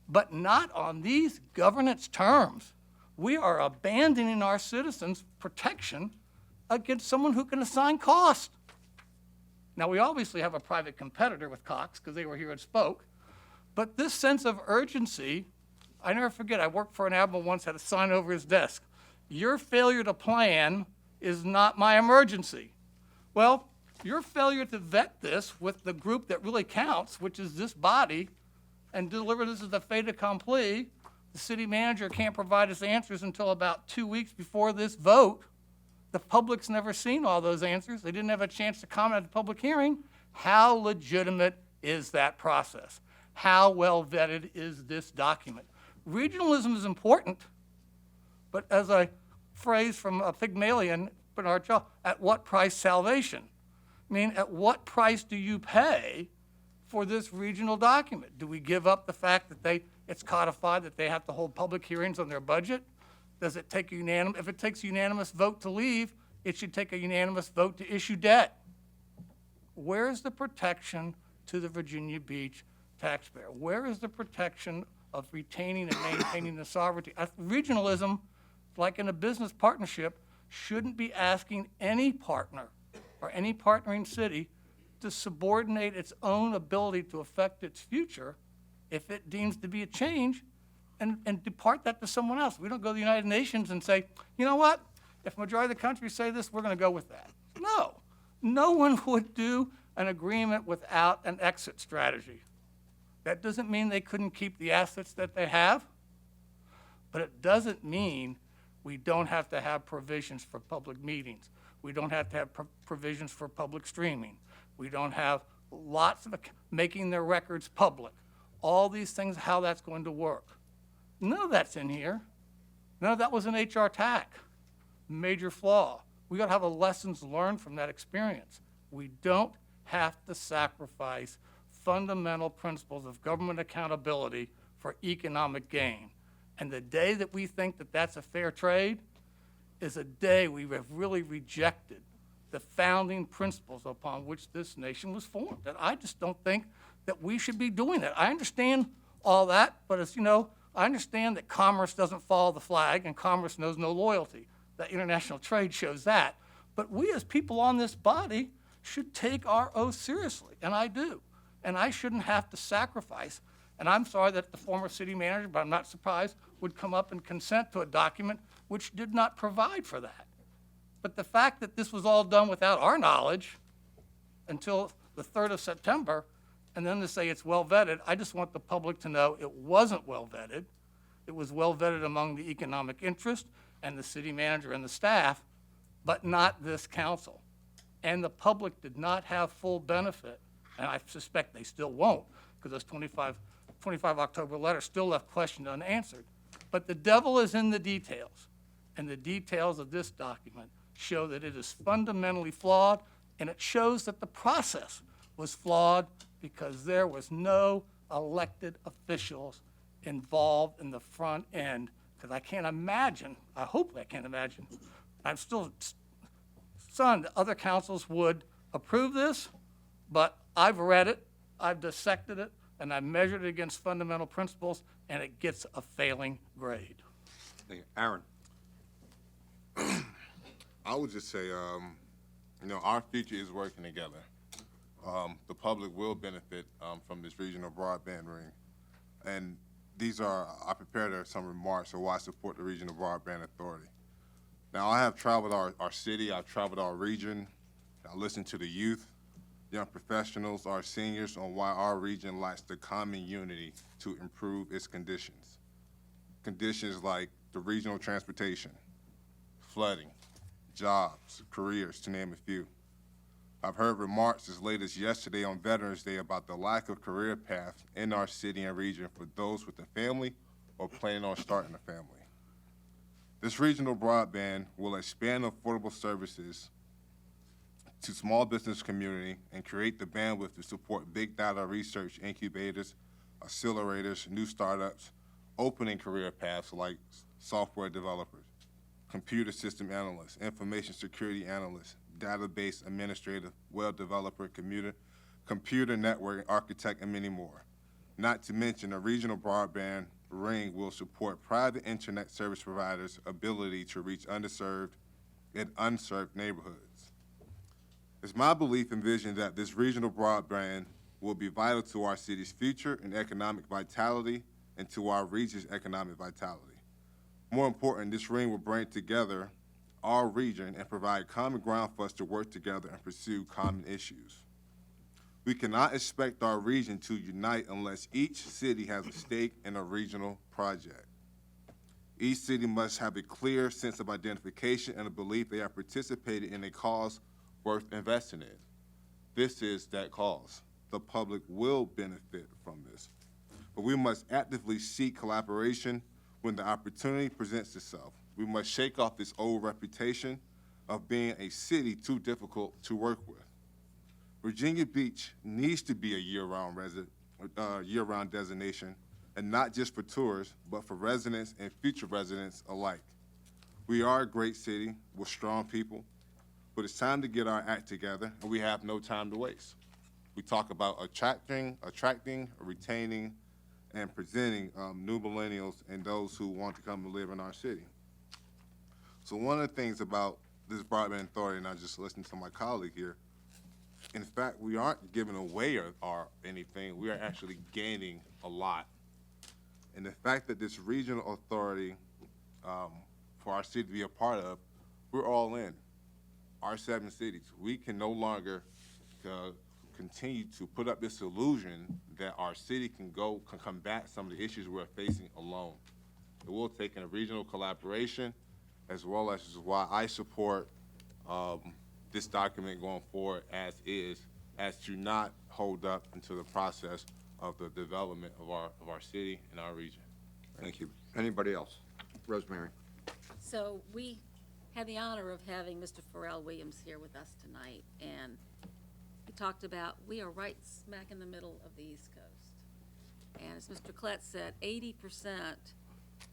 but not on these governance terms. We are abandoning our citizens' protection against someone who can assign cost. Now, we obviously have a private competitor with Cox because they were here and spoke, but this sense of urgency, I never forget, I worked for an admiral once, had a sign over his desk. Your failure to plan is not my emergency. Well, your failure to vet this with the group that really counts, which is this body, and deliver this as a fait accompli, the city manager can't provide us answers until about 2 weeks before this vote. The public's never seen all those answers. They didn't have a chance to comment at the public hearing. How legitimate is that process? How well vetted is this document? Regionalism is important, but as a phrase from a Pygmalion, Bernard Shaw, at what price salvation? I mean, at what price do you pay for this regional document? Do we give up the fact that it's codified, that they have to hold public hearings on their budget? Does it take unanimous? If it takes a unanimous vote to leave, it should take a unanimous vote to issue debt. Where's the protection to the Virginia Beach taxpayer? Where is the protection of retaining and maintaining the sovereignty? Regionalism, like in a business partnership, shouldn't be asking any partner or any partnering city to subordinate its own ability to affect its future if it deems to be a change and depart that to someone else. We don't go to the United Nations and say, you know what, if the majority of the country say this, we're going to go with that. No. No one would do an agreement without an exit strategy. That doesn't mean they couldn't keep the assets that they have, but it doesn't mean we don't have to have provisions for public meetings. We don't have to have provisions for public streaming. We don't have lots of making their records public. All these things, how that's going to work. None of that's in here. None of that was an HR TAC. Major flaw. We got to have a lessons learned from that experience. We don't have to sacrifice fundamental principles of government accountability for economic gain. And the day that we think that that's a fair trade is a day we have really rejected the founding principles upon which this nation was formed. And I just don't think that we should be doing that. I understand all that, but as you know, I understand that commerce doesn't follow the flag and commerce knows no loyalty. That international trade shows that. But we as people on this body should take our oath seriously, and I do. And I shouldn't have to sacrifice. And I'm sorry that the former city manager, but I'm not surprised, would come up and consent to a document which did not provide for that. But the fact that this was all done without our knowledge until the 3rd of September, and then to say it's well vetted, I just want the public to know it wasn't well vetted. It was well vetted among the economic interest and the city manager and the staff, but not this council. And the public did not have full benefit, and I suspect they still won't, because those 25 October letters still left questions unanswered. But the devil is in the details, and the details of this document show that it is fundamentally flawed, and it shows that the process was flawed because there was no elected officials involved in the front end. Because I can't imagine, I hope I can't imagine, I'm still stunned that other councils would approve this, but I've read it, I've dissected it, and I've measured it against fundamental principles, and it gets a failing grade. Thank you. Aaron? I would just say, our future is working together. The public will benefit from this regional broadband ring. And I prepared some remarks on why I support the Regional Broadband Authority. Now, I have traveled our city, I've traveled our region, I listened to the youth, young professionals, our seniors on why our region lacks the common unity to improve its conditions. Conditions like the regional transportation, flooding, jobs, careers, to name a few. I've heard remarks as late as yesterday on Veterans Day about the lack of career paths in our city and region for those with a family or planning on starting a family. This regional broadband will expand affordable services to small business community and create the bandwidth to support big data research incubators, accelerators, new startups, opening career paths like software developers, computer system analysts, information security analysts, database administrator, web developer, computer network architect, and many more. Not to mention a regional broadband ring will support private internet service providers' ability to reach underserved and unserved neighborhoods. It's my belief and vision that this regional broadband will be vital to our city's future and economic vitality and to our region's economic vitality. More important, this ring will bring together our region and provide common ground for us to work together and pursue common issues. We cannot expect our region to unite unless each city has a stake in a regional project. Each city must have a clear sense of identification and a belief they are participating in a cause worth investing in. This is that cause. The public will benefit from this. But we must actively seek collaboration when the opportunity presents itself. We must shake off this old reputation of being a city too difficult to work with. Virginia Beach needs to be a year-round designation, and not just for tourists, but for residents and future residents alike. We are a great city with strong people, but it's time to get our act together, and we have no time to waste. We talk about attracting, retaining, and presenting new millennials and those who want to come and live in our city. So one of the things about this broadband authority, and I just listened to my colleague here, in fact, we aren't giving away or anything. We are actually gaining a lot. And the fact that this regional authority for our city to be a part of, we're all in. Our 7 cities. We can no longer continue to put up this illusion that our city can combat some of the issues we're facing alone. It will take a regional collaboration, as well as why I support this document going forward as to not hold up into the process of the development of our city and our region. Thank you. Anybody else? Rosemary? So we had the honor of having Mr. Pharrell Williams here with us tonight, and he talked about we are right smack in the middle of the East Coast. And as Mr. Klett said, 80%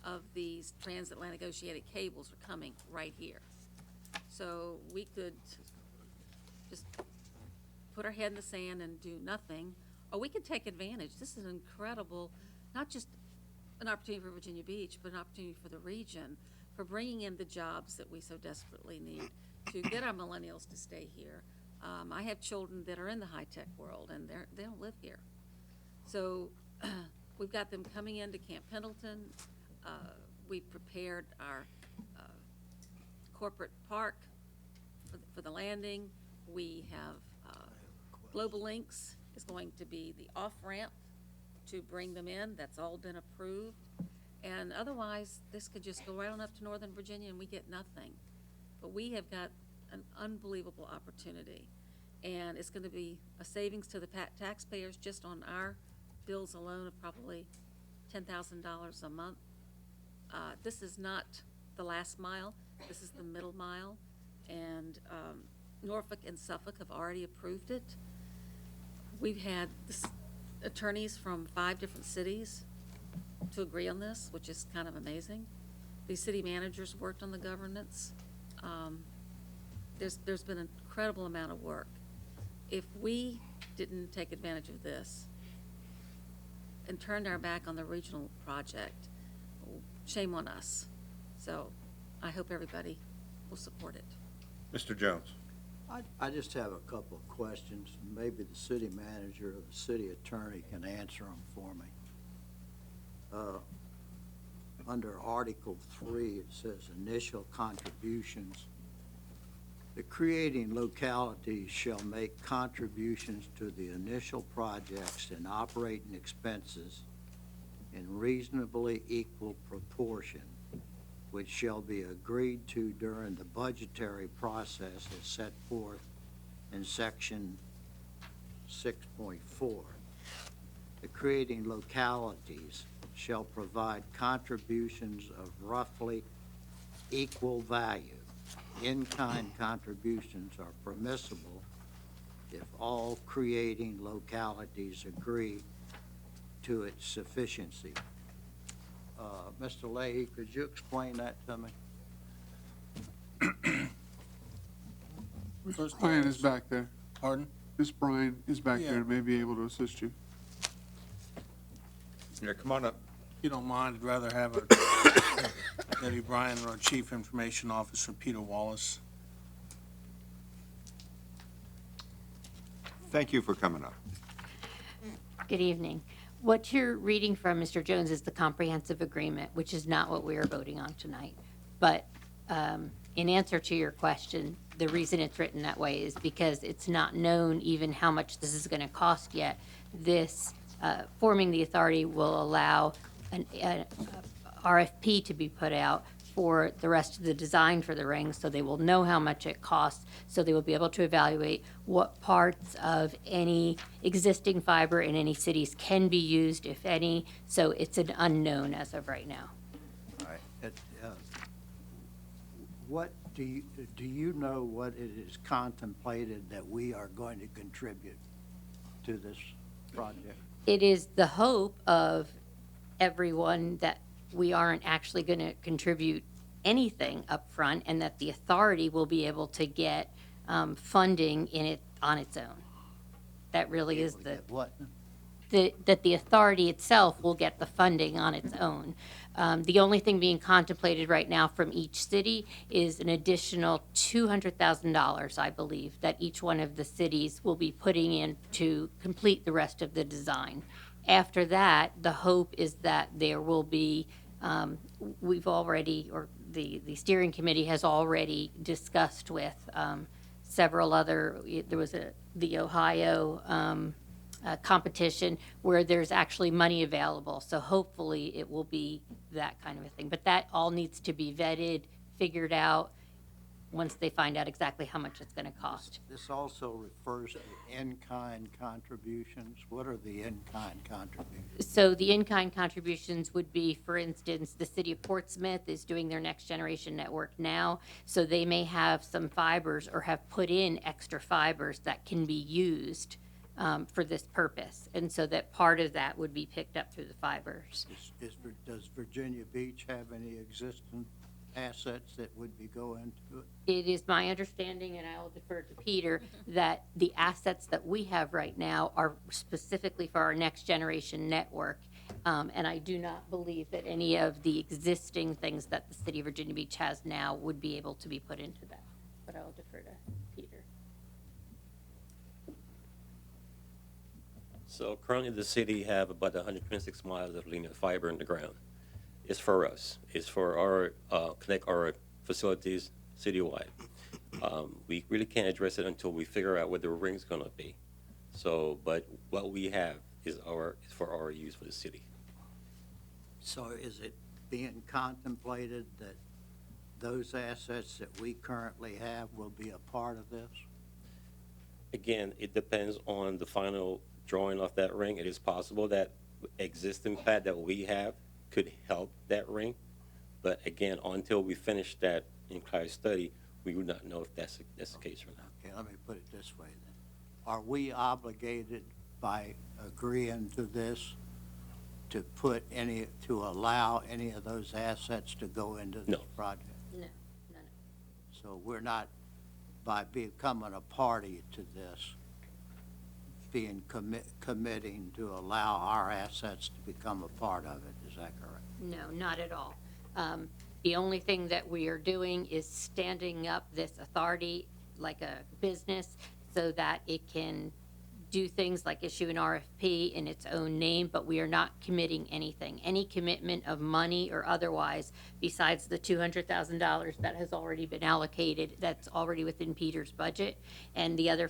of these transatlantic negotiated cables are coming right here. So we could just put our head in the sand and do nothing, or we could take advantage. This is an incredible, not just an opportunity for Virginia Beach, but an opportunity for the region, for bringing in the jobs that we so desperately need to get our millennials to stay here. I have children that are in the high-tech world, and they don't live here. So we've got them coming into Camp Pendleton. We've prepared our corporate park for the landing. We have Global Links is going to be the off-ramp to bring them in. That's all been approved. And otherwise, this could just go right on up to Northern Virginia and we get nothing. But we have got an unbelievable opportunity. And it's going to be a savings to the taxpayers just on our bills alone of probably $10,000 a month. This is not the last mile. This is the middle mile. And Norfolk and Suffolk have already approved it. We've had attorneys from 5 different cities to agree on this, which is kind of amazing. The city managers worked on the governance. There's been an incredible amount of work. If we didn't take advantage of this and turned our back on the regional project, shame on us. So I hope everybody will support it. Mr. Jones. I just have a couple of questions. Maybe the city manager or the city attorney can answer them for me. Under Article 3, it says initial contributions. The creating localities shall make contributions to the initial projects and operating expenses in reasonably equal proportion, which shall be agreed to during the budgetary process as set forth in section 6.4. The creating localities shall provide contributions of roughly equal value. In-kind contributions are permissible if all creating localities agree to its sufficiency. Mr. Leahy, could you explain that to me? Ms. Bryan is back there. Pardon? Ms. Bryan is back Yeah. there and may be able to assist you. Yeah, come on up. If you don't mind, I'd rather have a Deputy Bryan or Chief Information Officer Peter Wallace. Thank you for coming up. Good evening. What you're reading from, Mr. Jones, is the comprehensive agreement, which is not what we are voting on tonight. But in answer to your question, the reason it's written that way is because it's not known even how much this is going to cost yet. This forming the authority will allow an RFP to be put out for the rest of the design for the ring, so they will know how much it costs, so they will be able to evaluate what parts of any existing fiber in any cities can be used, if any. So it's an unknown as of right now. All right. What do you know what it is contemplated that we are going to contribute to this project? It is the hope of everyone that we aren't actually going to contribute anything up front, and that the authority will be able to get funding in it on its own. That really is What? that the authority itself will get the funding on its own. The only thing being contemplated right now from each city is an additional $200,000, I believe, that each one of the cities will be putting in to complete the rest of the design. After that, the hope is that there will be, we've already, or the steering committee has already discussed with several other, there was the Ohio competition where there's actually money available. So hopefully it will be that kind of a thing. But that all needs to be vetted, figured out, once they find out exactly how much it's going to cost. This also refers to in-kind contributions. What are the in-kind contributions? So the in-kind contributions would be, for instance, the city of Portsmouth is doing their next generation network now. So they may have some fibers or have put in extra fibers that can be used for this purpose. And so that part of that would be picked up through the fibers. Does Virginia Beach have any existing assets that would be going to it? It is my understanding, and I will defer to Peter, that the assets that we have right now are specifically for our next generation network. And I do not believe that any of the existing things that the city of Virginia Beach has now would be able to be put into that. But I will defer to Peter. So currently the city have about 126 miles of linear fiber in the ground. It's for us. It's for our, connect our facilities citywide. We really can't address it until we figure out what the ring's gonna be. So, but what we have is for our use for the city. So is it being contemplated that those assets that we currently have will be a part of this? Again, it depends on the final drawing of that ring. It is possible that existing pad that we have could help that ring. But again, until we finish that entire study, we would not know if that's the case or not. Okay, let me put it this way then. Are we obligated by agreeing to this to allow any of those assets to go into this project? No. So we're not, by becoming a party to this, being committing to allow our assets to become a part of it, is that correct? No, not at all. The only thing that we are doing is standing up this authority like a business so that it can do things like issue an RFP in its own name, but we are not committing anything. Any commitment of money or otherwise, besides the $200,000 that has already been allocated, that's already within Peter's budget, and the other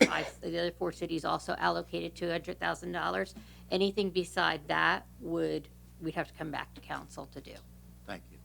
four cities also allocated $200,000. Anything beside that we'd have to come back to council to do. Thank you.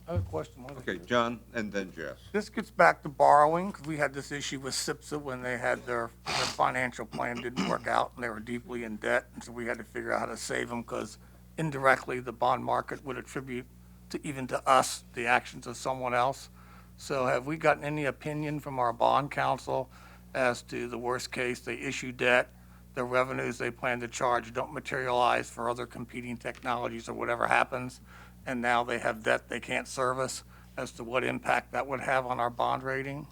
I have a question. Okay, John, and then Jess. This gets back to borrowing, because we had this issue with SIPSA when they had their financial plan didn't work out, and they were deeply in debt, and so we had to figure out how to save them, because indirectly, the bond market would attribute to us the actions of someone else. So have we gotten any opinion from our bond counsel as to the worst case, they issue debt, the revenues they plan to charge don't materialize for other competing technologies or whatever happens, and now they have debt they can't service, as to what impact that would have on our bond rating?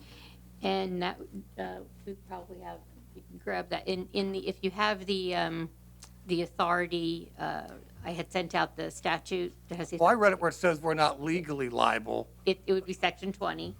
And that, we probably have, you can grab that. If you have the authority, I had sent out the statute that has the. Well, I read it where it says we're not legally liable. It would be section 20,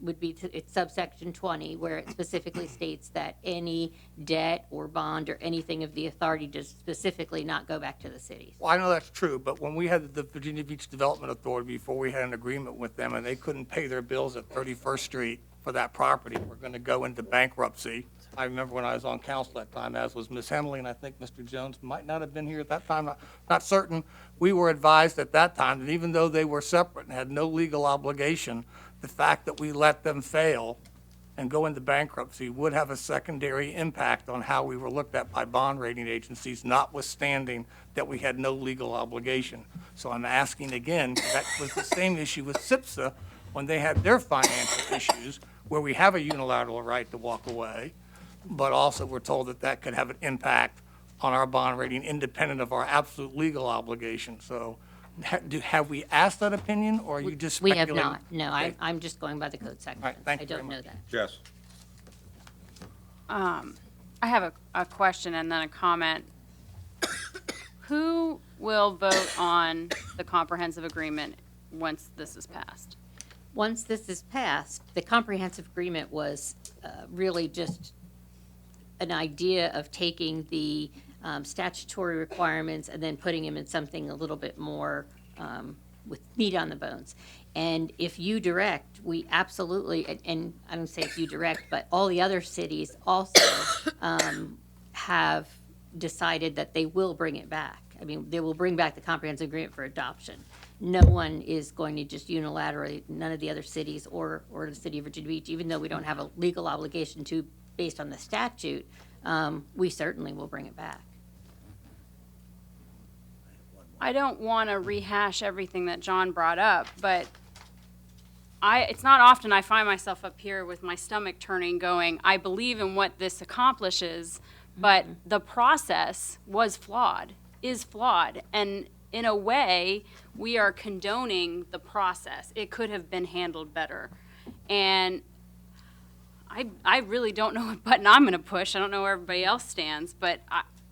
it's subsection 20, where it specifically states that any debt or bond or anything of the authority does specifically not go back to the cities. Well, I know that's true, but when we had the Virginia Beach Development Authority, before we had an agreement with them, and they couldn't pay their bills at 31st Street for that property, we're going to go into bankruptcy. I remember when I was on council that time, as was Ms. Henley, and I think Mr. Jones might not have been here at that time, not certain. We were advised at that time that even though they were separate and had no legal obligation, the fact that we let them fail and go into bankruptcy would have a secondary impact on how we were looked at by bond rating agencies, notwithstanding that we had no legal obligation. So I'm asking again, 'cause that was the same issue with SIPSA when they had their financial issues, where we have a unilateral right to walk away, but also we're told that that could have an impact on our bond rating independent of our absolute legal obligation. So have we asked that opinion, or are you just We speculating? have not, no, I'm just going by the code section. All right, thank I you very don't know much. that. Jess? I have a question and then a comment. Who will vote on the comprehensive agreement once this is passed? Once this is passed, the comprehensive agreement was really just an idea of taking the statutory requirements and then putting them in something a little bit more with meat on the bones. And if you direct, we absolutely, and I don't say if you direct, but all the other cities also have decided that they will bring it back. I mean, they will bring back the comprehensive agreement for adoption. No one is going to just unilaterally, none of the other cities or the city of Virginia Beach, even though we don't have a legal obligation to based on the statute, we certainly will bring it back. I don't want to rehash everything that John brought up, but it's not often I find myself up here with my stomach turning going, I believe in what this accomplishes, but the process was flawed, is flawed. And in a way, we are condoning the process. It could have been handled better. And I really don't know what button I'm going to push. I don't know where everybody else stands, but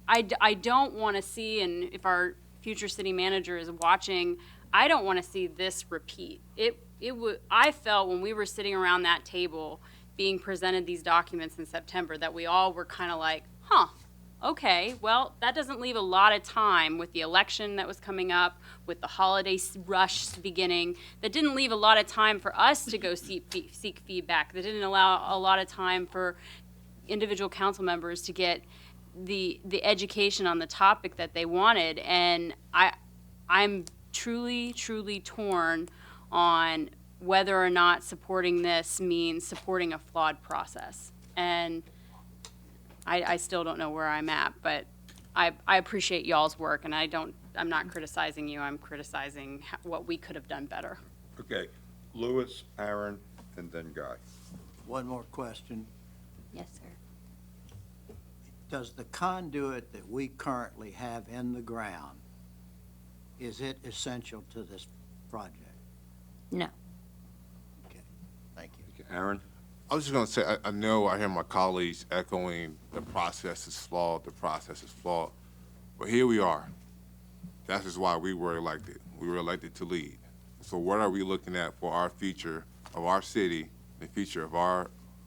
I don't want to see, and if our future city manager is watching, I don't want to see this repeat. I felt when we were sitting around that table being presented these documents in September that we all were kind of like, huh, okay, well, that doesn't leave a lot of time with the election that was coming up, with the holiday rush beginning. That didn't leave a lot of time for us to go seek feedback. That didn't allow a lot of time for individual council members to get the education on the topic that they wanted. And I'm truly, truly torn on whether or not supporting this means supporting a flawed process. And I still don't know where I'm at, but I appreciate y'all's work, and I'm not criticizing you, I'm criticizing what we could have done better. Okay, Louis, Aaron, and then Guy. One more question. Yes, sir. Does the conduit that we currently have in the ground, is it essential to this project? No. Okay, thank you. Aaron? I was just gonna say, I know I hear my colleagues echoing the process is flawed, but here we are. That is why we were elected. We were elected to lead. So what are we looking at for our future of our city, the future of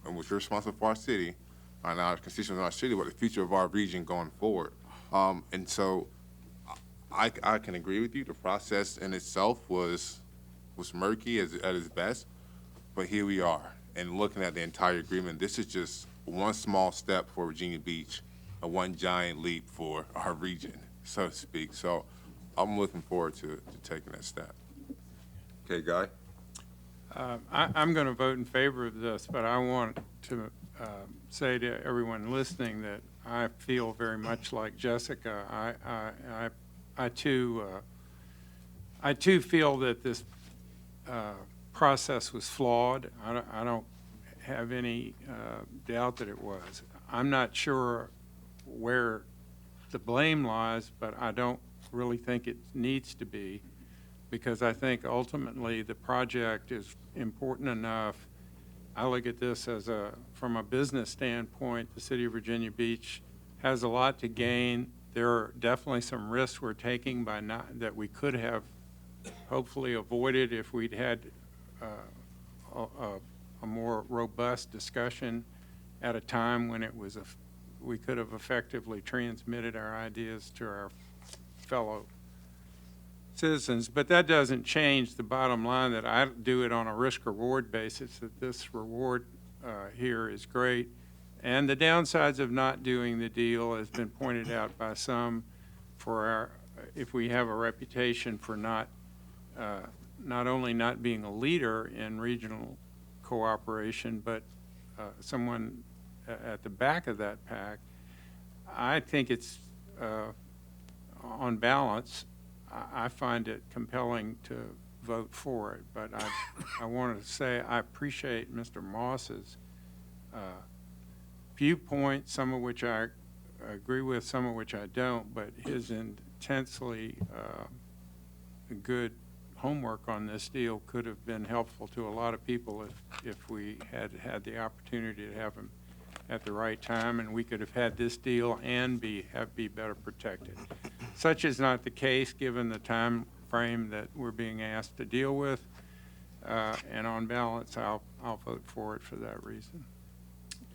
and which we're responsible for our city, and our constituents in our city, but the future of our region going forward. And so I can agree with you, the process in itself was murky at its best, but here we are. And looking at the entire agreement, this is just one small step for Virginia Beach and one giant leap for our region, so to speak. So I'm looking forward to taking that step. Okay, Guy? I'm going to vote in favor of this, but I want to say to everyone listening that I feel very much like Jessica. I too feel that this process was flawed. I don't have any doubt that it was. I'm not sure where the blame lies, but I don't really think it needs to be, because I think ultimately the project is important enough. I look at this as from a business standpoint, the city of Virginia Beach has a lot to gain. There are definitely some risks we're taking that we could have hopefully avoided if we'd had a more robust discussion at a time when we could have effectively transmitted our ideas to our fellow citizens. But that doesn't change the bottom line that I do it on a risk-reward basis, that this reward here is great. And the downsides of not doing the deal has been pointed out by some if we have a reputation for not only not being a leader in regional cooperation, but someone at the back of that pack. I think it's, on balance, I find it compelling to vote for it, but I want to say I appreciate Mr. Moss's viewpoint, some of which I agree with, some of which I don't, but his intensely good homework on this deal could have been helpful to a lot of people if we had had the opportunity to have him at the right time, and we could have had this deal and be better protected. Such is not the case given the time frame that we're being asked to deal with, and on balance, I'll vote for it for that reason.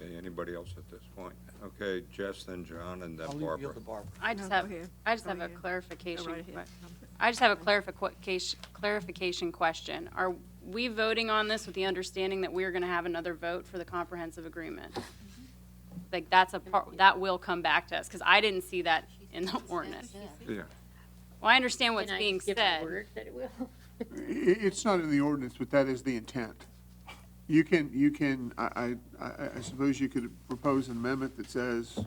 Okay, anybody else at this point? Okay, Jess, then John, and then I'll Barbara. yield to Barbara. I just have a clarification. I just have a clarification question. Are we voting on this with the understanding that we are going to have another vote for the comprehensive agreement? Like that's a part that will come back to us, because I didn't see that in the ordinance. Yeah. Well, I understand what's Can I being give a said. word that it will? It's not in the ordinance, but that is the intent. You can, I suppose you could propose an amendment that says,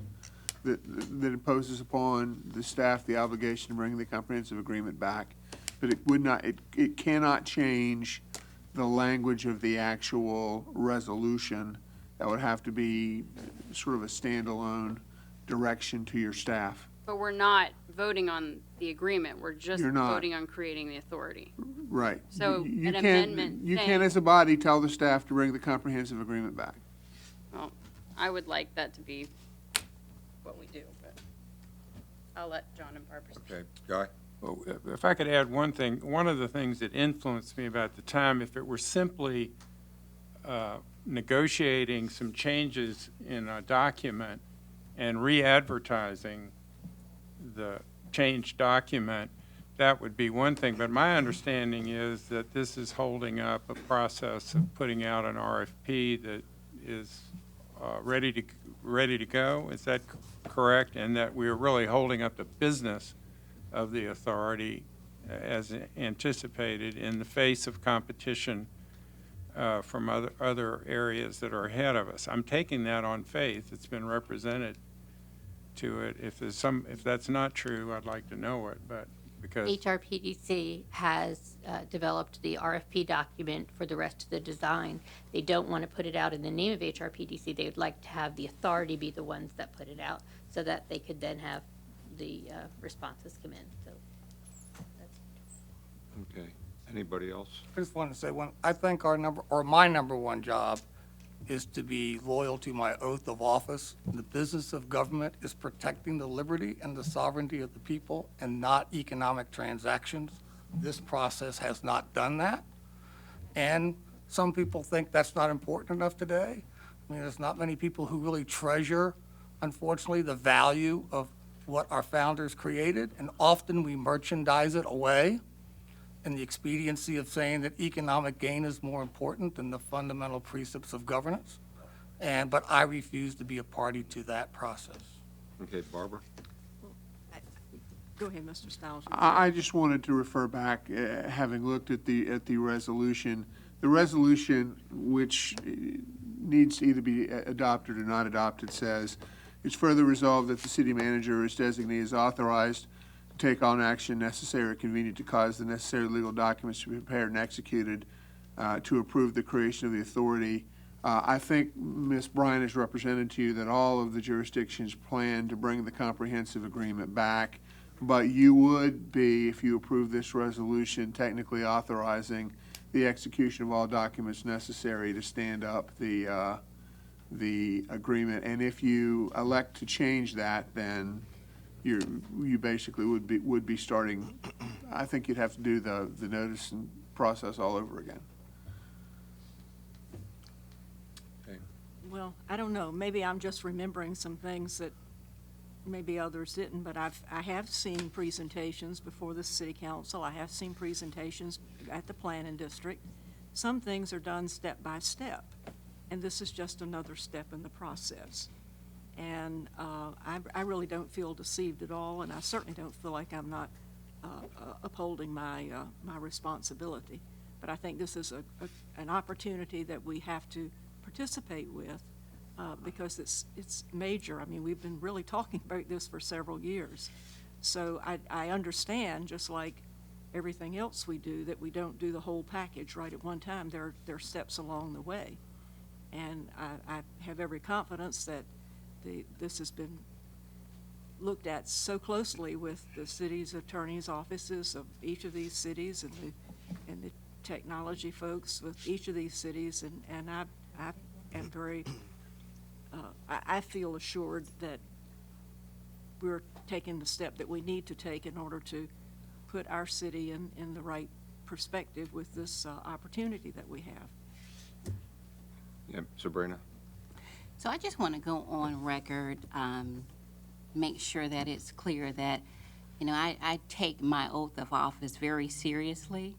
that imposes upon the staff the obligation to bring the comprehensive agreement back, but it would not, it cannot change the language of the actual resolution. That would have to be sort of a standalone direction to your staff. But we're not voting on the agreement, we're just You're not. voting on creating the authority. Right. So You an can't- amendment You saying- can, as a body, tell the staff to bring the comprehensive agreement back. Well, I would like that to be what we do, but I'll let John and Barbara speak. Okay, Guy? Well, if I could add one thing, one of the things that influenced me about the time, if it were simply negotiating some changes in a document and re-advertising the changed document, that would be one thing. But my understanding is that this is holding up a process of putting out an RFP that is ready to go. Is that correct? And that we're really holding up the business of the authority as anticipated in the face of competition from other areas that are ahead of us. I'm taking that on faith. It's been represented to it. If that's not true, I'd like to know it, but because HRPDC has developed the RFP document for the rest of the design. They don't want to put it out in the name of HRPDC. They would like to have the authority be the ones that put it out so that they could then have the responses come in. So Okay. Anybody else? I just want to say I think my number one job is to be loyal to my oath of office. The business of government is protecting the liberty and the sovereignty of the people and not economic transactions. This process has not done that. And some people think that's not important enough today. I mean, there's not many people who really treasure, unfortunately, the value of what our founders created, and often we merchandise it away in the expediency of saying that economic gain is more important than the fundamental precepts of governance. But I refuse to be a party to that process. Okay, Barbara? Go ahead, Mr. Stiles. I just wanted to refer back, having looked at the resolution. The resolution, which needs to either be adopted or not adopted, says, "It's further resolved that the city manager or his designee is authorized to take all action necessary or convenient to cause the necessary legal documents to be prepared and executed to approve the creation of the authority." I think Ms. Bryan has represented to you that all of the jurisdictions plan to bring the comprehensive agreement back, but you would be, if you approve this resolution, technically authorizing the execution of all documents necessary to stand up the agreement. And if you elect to change that, then you basically would be starting, I think you'd have to do the notice and process all over again. Okay. Well, I don't know, maybe I'm just remembering some things that maybe others didn't, but I have seen presentations before the city council. I have seen presentations at the planning district. Some things are done step by step, and this is just another step in the process. And I really don't feel deceived at all, and I certainly don't feel like I'm not upholding my responsibility. But I think this is an opportunity that we have to participate with because it's major. I mean, we've been really talking about this for several years. So I understand, just like everything else we do, that we don't do the whole package right at one time. There are steps along the way. And I have every confidence that this has been looked at so closely with the city's attorney's offices of each of these cities and the technology folks with each of these cities, and I am very, I feel assured that we're taking the step that we need to take in order to put our city in the right perspective with this opportunity that we have. Yeah, Sabrina? So I just want to go on record, make sure that it's clear that, I take my oath of office very seriously.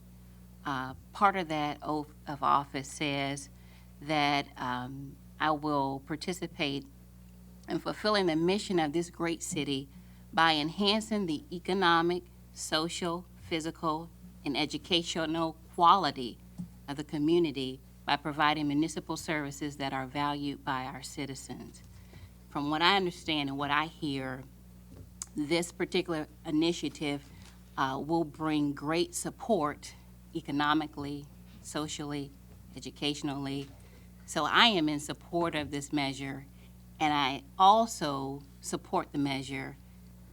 Part of that oath of office says that I will participate in fulfilling the mission of this great city by enhancing the economic, social, physical, and educational quality of the community by providing municipal services that are valued by our citizens. From what I understand and what I hear, this particular initiative will bring great support economically, socially, educationally. So I am in support of this measure, And I also support the measure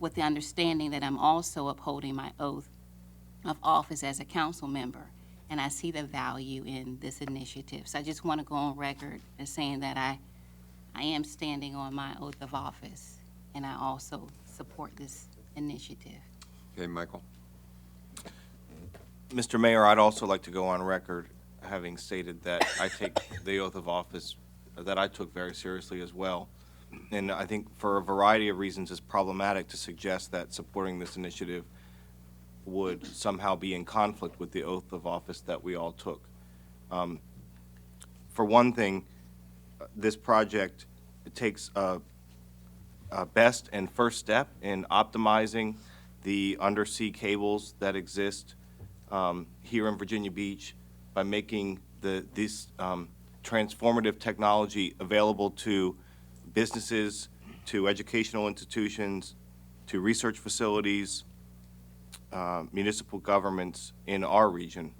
with the understanding that I'm also upholding my oath of office as a council member. And I see the value in this initiative. So I just want to go on record as saying that I am standing on my oath of office, and I also support this initiative. Okay, Michael? Mr. Mayor, I'd also like to go on record having stated that I take the oath of office that I took very seriously as well. And I think for a variety of reasons it's problematic to suggest that supporting this initiative would somehow be in conflict with the oath of office that we all took. For one thing, this project takes a best and first step in optimizing the undersea cables that exist here in Virginia Beach by making this transformative technology available to businesses, to educational institutions, to research facilities, municipal governments in our region,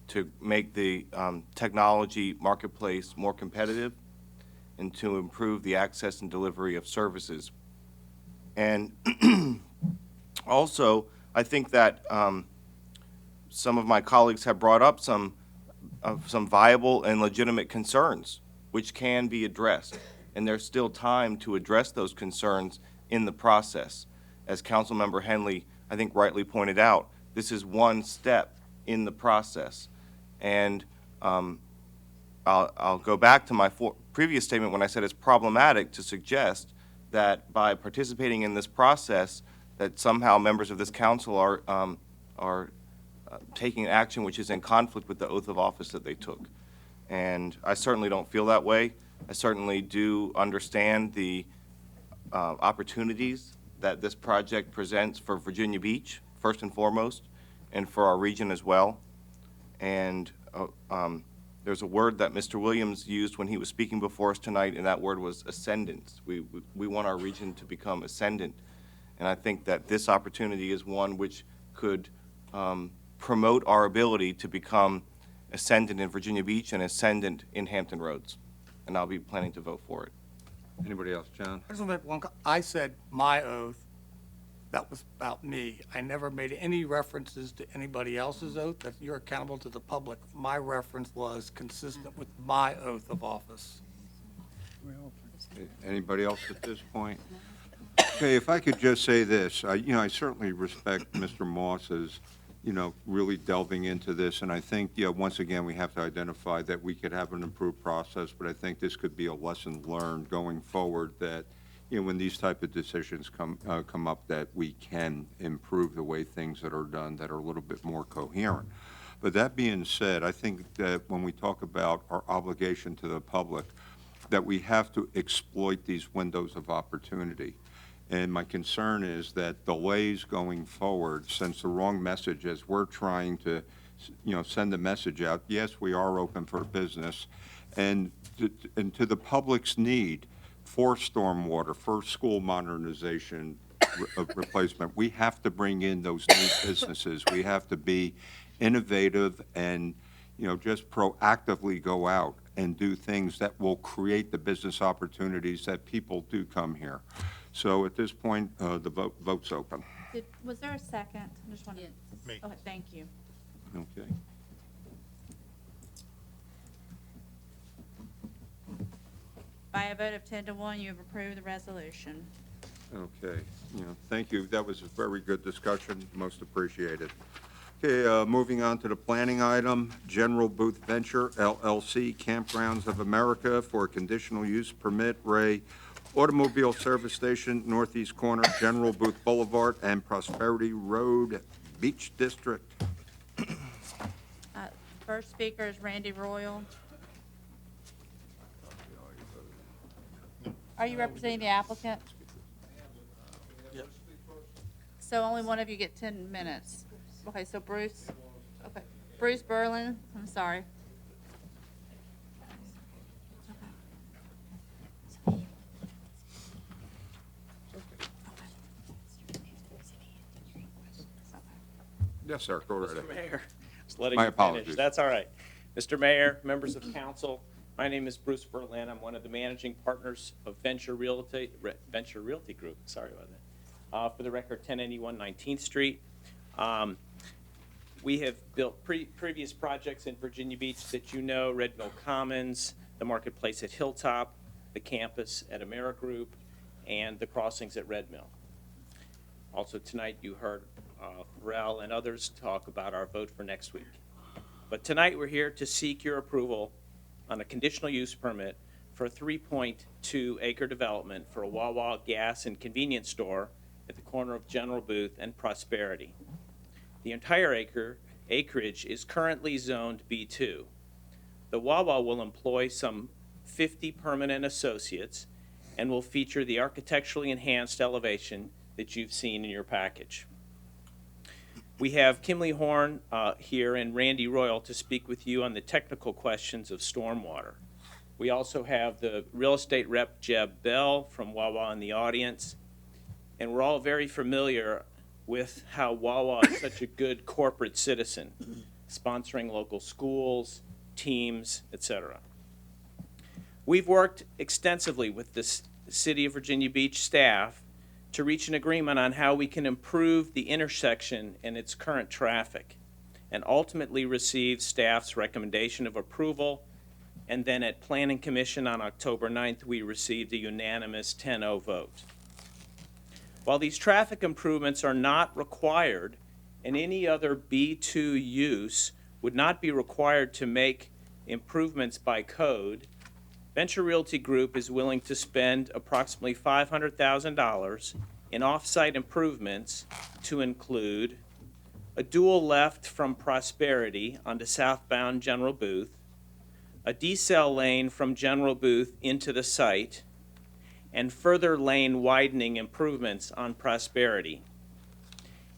to make the technology marketplace more competitive and to improve the access and delivery of services. And also, I think that some of my colleagues have brought up some viable and legitimate concerns which can be addressed. And there's still time to address those concerns in the process. As Councilmember Henley, I think, rightly pointed out, this is one step in the process. And I'll go back to my previous statement when I said it's problematic to suggest that by participating in this process that somehow members of this council are taking action which is in conflict with the oath of office that they took. And I certainly don't feel that way. I certainly do understand the opportunities that this project presents for Virginia Beach, first and foremost, and for our region as well. And there's a word that Mr. Williams used when he was speaking before us tonight, and that word was ascendance. We want our region to become ascendant. And I think that this opportunity is one which could promote our ability to become ascendant in Virginia Beach and ascendant in Hampton Roads. And I'll be planning to vote for it. Anybody else, John? I said my oath. That was about me. I never made any references to anybody else's oath, that you're accountable to the public. My reference was consistent with my oath of office. Anybody else at this point? Okay, if I could just say this, I certainly respect Mr. Moss's, really delving into this, and I think, once again, we have to identify that we could have an improved process, but I think this could be a lesson learned going forward that, when these type of decisions come up, that we can improve the way things that are done that are a little bit more coherent. But that being said, I think that when we talk about our obligation to the public, that we have to exploit these windows of opportunity. And my concern is that delays going forward sends the wrong message as we're trying to, send a message out. Yes, we are open for business. And to the public's need for stormwater, for school modernization replacement, we have to bring in those new businesses. We have to be innovative and, just proactively go out and do things that will create the business opportunities that people do come here. So at this point, the vote's open. Was there a second? I just wanted. Me. Okay, thank you. Okay. By a vote of 10-1, you have approved the resolution. Okay, thank you. That was a very good discussion, most appreciated. Okay, moving on to the planning item, General Booth Venture LLC, Campgrounds of America for a conditional use permit, Ray Automobile Service Station, northeast corner, General Booth Boulevard and Prosperity Road, Beach District. First speaker is Randy Royal. Are you representing the applicant? Yep. So only one of you get 10 minutes. Okay, so Bruce, okay. Bruce Berlin, I'm sorry. Yes, sir, go right ahead. Mr. Mayor, just letting My you apologies. finish. That's all right. Mr. Mayor, members of council, My name is Bruce Berlin. I'm one of the managing partners of Venture Realty Group. Sorry about that. For the record, 1081 19th Street. We have built previous projects in Virginia Beach that you know, Red Mill Commons, the Marketplace at Hilltop, the campus at AmeriGroup, and the crossings at Red Mill. Also tonight you heard Pharrell and others talk about our vote for next week. But tonight we're here to seek your approval on a conditional use permit for a 3.2 acre development for a Wawa gas and convenience store at the corner of General Booth and Prosperity. The entire acreage is currently zoned B2. The Wawa will employ some 50 permanent associates and will feature the architecturally enhanced elevation that you've seen in your package. We have Kimley Horn here and Randy Royal to speak with you on the technical questions of stormwater. We also have the real estate rep Jeb Bell from Wawa in the audience, and we're all very familiar with how Wawa is such a good corporate citizen, sponsoring local schools, teams, etc. We've worked extensively with the City of Virginia Beach staff to reach an agreement on how we can improve the intersection and its current traffic, and ultimately received staff's recommendation of approval, and then at Planning Commission on October 9th, we received a unanimous 10-0 vote. While these traffic improvements are not required, and any other B2 use would not be required to make improvements by code, Venture Realty Group is willing to spend approximately $500,000 in off-site improvements to include a dual left from Prosperity onto southbound General Booth, a decel lane from General Booth into the site, and further lane widening improvements on Prosperity.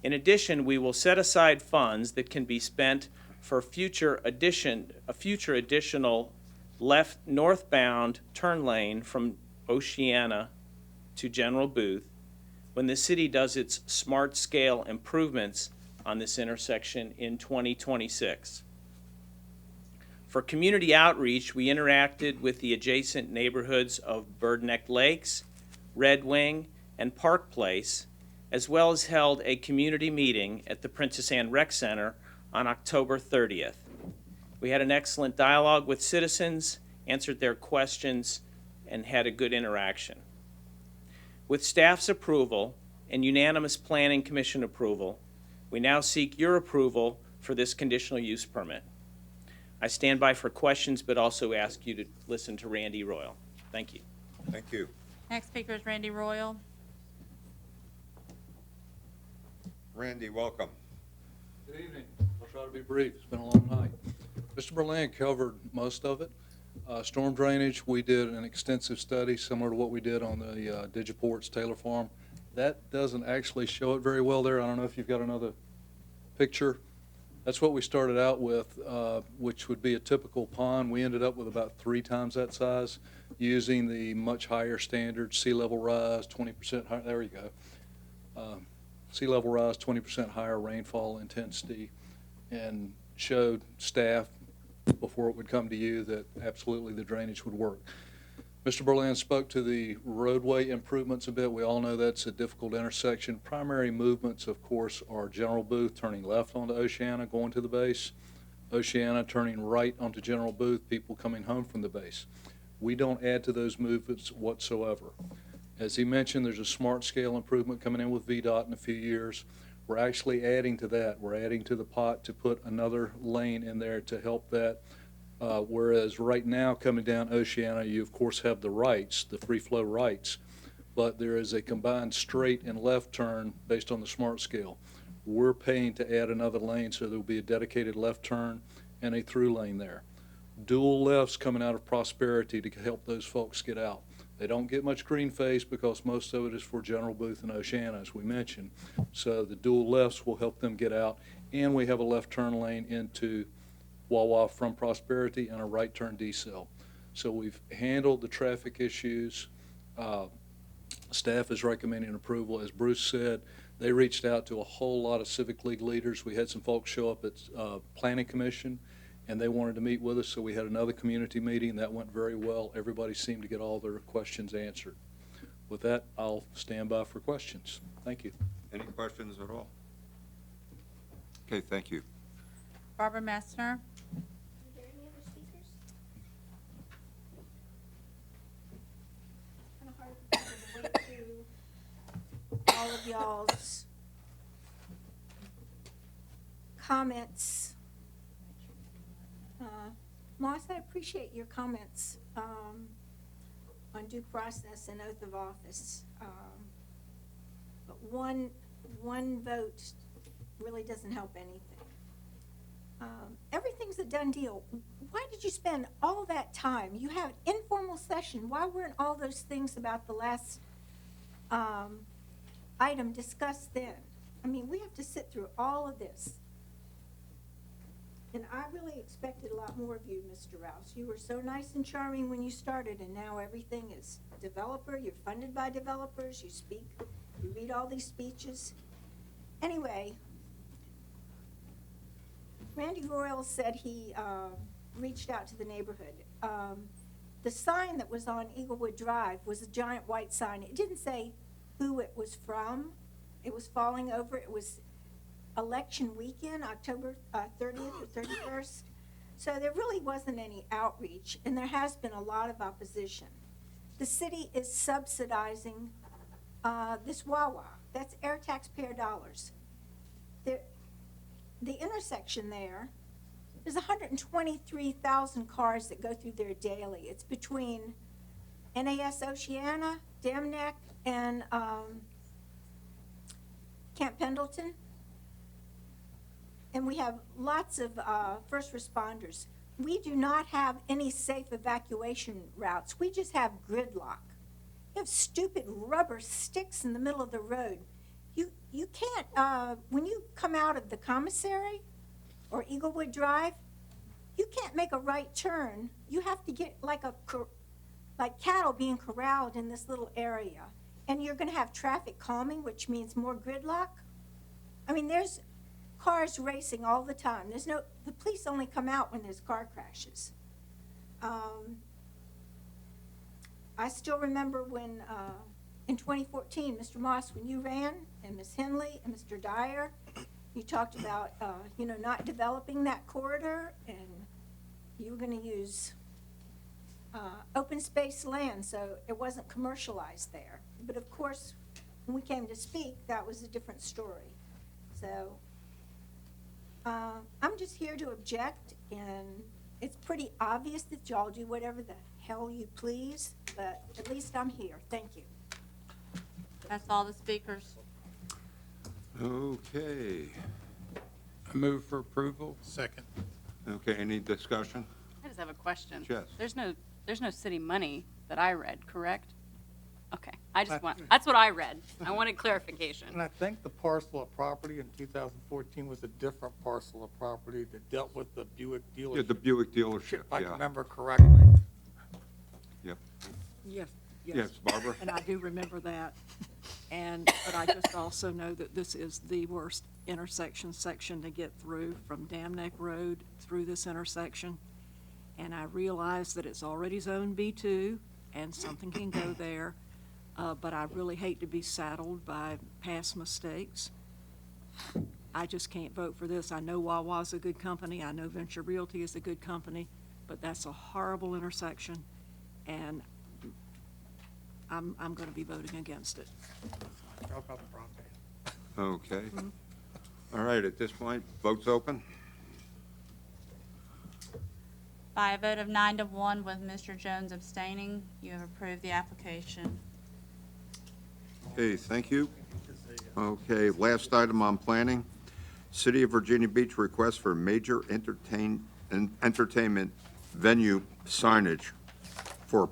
In addition, we will set aside funds that can be spent for a future additional left northbound turn lane from Oceana to General Booth when the city does its smart scale improvements on this intersection in 2026. For community outreach, we interacted with the adjacent neighborhoods of Birdneck Lakes, Red Wing, and Park Place, as well as held a community meeting at the Princess Anne Rec Center on October 30th. We had an excellent dialogue with citizens, answered their questions, and had a good interaction. With staff's approval and unanimous Planning Commission approval, we now seek your approval for this conditional use permit. I stand by for questions, but also ask you to listen to Randy Royal. Thank you. Thank you. Next speaker is Randy Royal. Randy, welcome. Good evening. I'll try to be brief. It's been a long night. Mr. Berlin covered most of it. Storm drainage, we did an extensive study similar to what we did on the Digiport's Taylor Farm. That doesn't actually show it very well there. I don't know if you've got another picture. That's what we started out with, which would be a typical pond. We ended up with about 3 times that size using the much higher standard sea level rise, 20% higher. There you go. Sea level rise, 20% higher rainfall intensity, and showed staff before it would come to you that absolutely the drainage would work. Mr. Berlin spoke to the roadway improvements a bit. We all know that's a difficult intersection. Primary movements, of course, are General Booth turning left onto Oceana, going to the base, Oceana turning right onto General Booth, people coming home from the base. We don't add to those movements whatsoever. As he mentioned, there's a smart scale improvement coming in with VDOT in a few years. We're actually adding to that. We're adding to the pot to put another lane in there to help that. Whereas right now, coming down Oceana, you of course have the rights, the free flow rights, but there is a combined straight and left turn based on the smart scale. We're paying to add another lane, so there will be a dedicated left turn and a through lane there. Dual lefts coming out of Prosperity to help those folks get out. They don't get much green face because most of it is for General Booth and Oceana, as we mentioned. So the dual lefts will help them get out, and we have a left turn lane into Wawa from Prosperity and a right turn decel. So we've handled the traffic issues. Staff is recommending approval. As Bruce said, they reached out to a whole lot of Civic League leaders. We had some folks show up at Planning Commission, and they wanted to meet with us, so we had another community meeting. That went very well. Everybody seemed to get all their questions answered. With that, I'll stand by for questions. Thank you. Any questions at all? Okay, thank you. Barbara Messner. Are there any other speakers? Kind of hard to wait through all of y'all's comments. Moss, I appreciate your comments on due process and oath of office. But one vote really doesn't help anything. Everything's a done deal. Why did you spend all that time? You have an informal session. Why weren't all those things about the last item discussed then? I mean, we have to sit through all of this. And I really expected a lot more of you, Mr. Rouse. You were so nice and charming when you started, and now everything is developer. You're funded by developers. You speak, you read all these speeches. Anyway, Randy Royal said he reached out to the neighborhood. The sign that was on Eaglewood Drive was a giant white sign. It didn't say who it was from. It was falling over. It was election weekend, October 30th or 31st. So there really wasn't any outreach, and there has been a lot of opposition. The city is subsidizing this Wawa. That's air taxpayer dollars. The intersection there's 123,000 cars that go through there daily. It's between NAS Oceana, Dam Neck, and Camp Pendleton. And we have lots of first responders. We do not have any safe evacuation routes. We just have gridlock. You have stupid rubber sticks in the middle of the road. You can't, when you come out of the commissary or Eaglewood Drive, you can't make a right turn. You have to get like cattle being corralled in this little area. And you're gonna have traffic calming, which means more gridlock. I mean, there's cars racing all the time. The police only come out when there's car crashes. I still remember when, in 2014, Mr. Moss, when you ran, and Ms. Henley and Mr. Dyer, you talked about, not developing that corridor, and you were gonna use open space land, so it wasn't commercialized there. But of course, when we came to speak, that was a different story. So, I'm just here to object, and it's pretty obvious that y'all do whatever the hell you please, but at least I'm here. Thank you. That's all the speakers. Okay. I move for approval. Second. Okay, any discussion? I just have a question. Yes. There's no city money that I read, correct? Okay, that's what I read. I wanted clarification. And I think the parcel of property in 2014 was a different parcel of property that dealt with the Buick dealership. Yeah, the Buick dealership, If I yeah. remember correctly. Yep. Yes, Yes, Barbara? And I do remember that. But I just also know that this is the worst intersection section to get through from Dam Neck Road through this intersection. And I realize that it's already zone B2 and something can go there. But I really hate to be saddled by past mistakes. I just can't vote for this. I know Wawa's a good company. I know Venture Realty is a good company, but that's a horrible intersection, and I'm going to be voting against it. Okay. All right, at this point, vote's open. By a vote of 9-1 with Mr. Jones abstaining, you have approved the application. Okay, thank you. Okay, last item on planning. City of Virginia Beach request for major entertainment venue signage for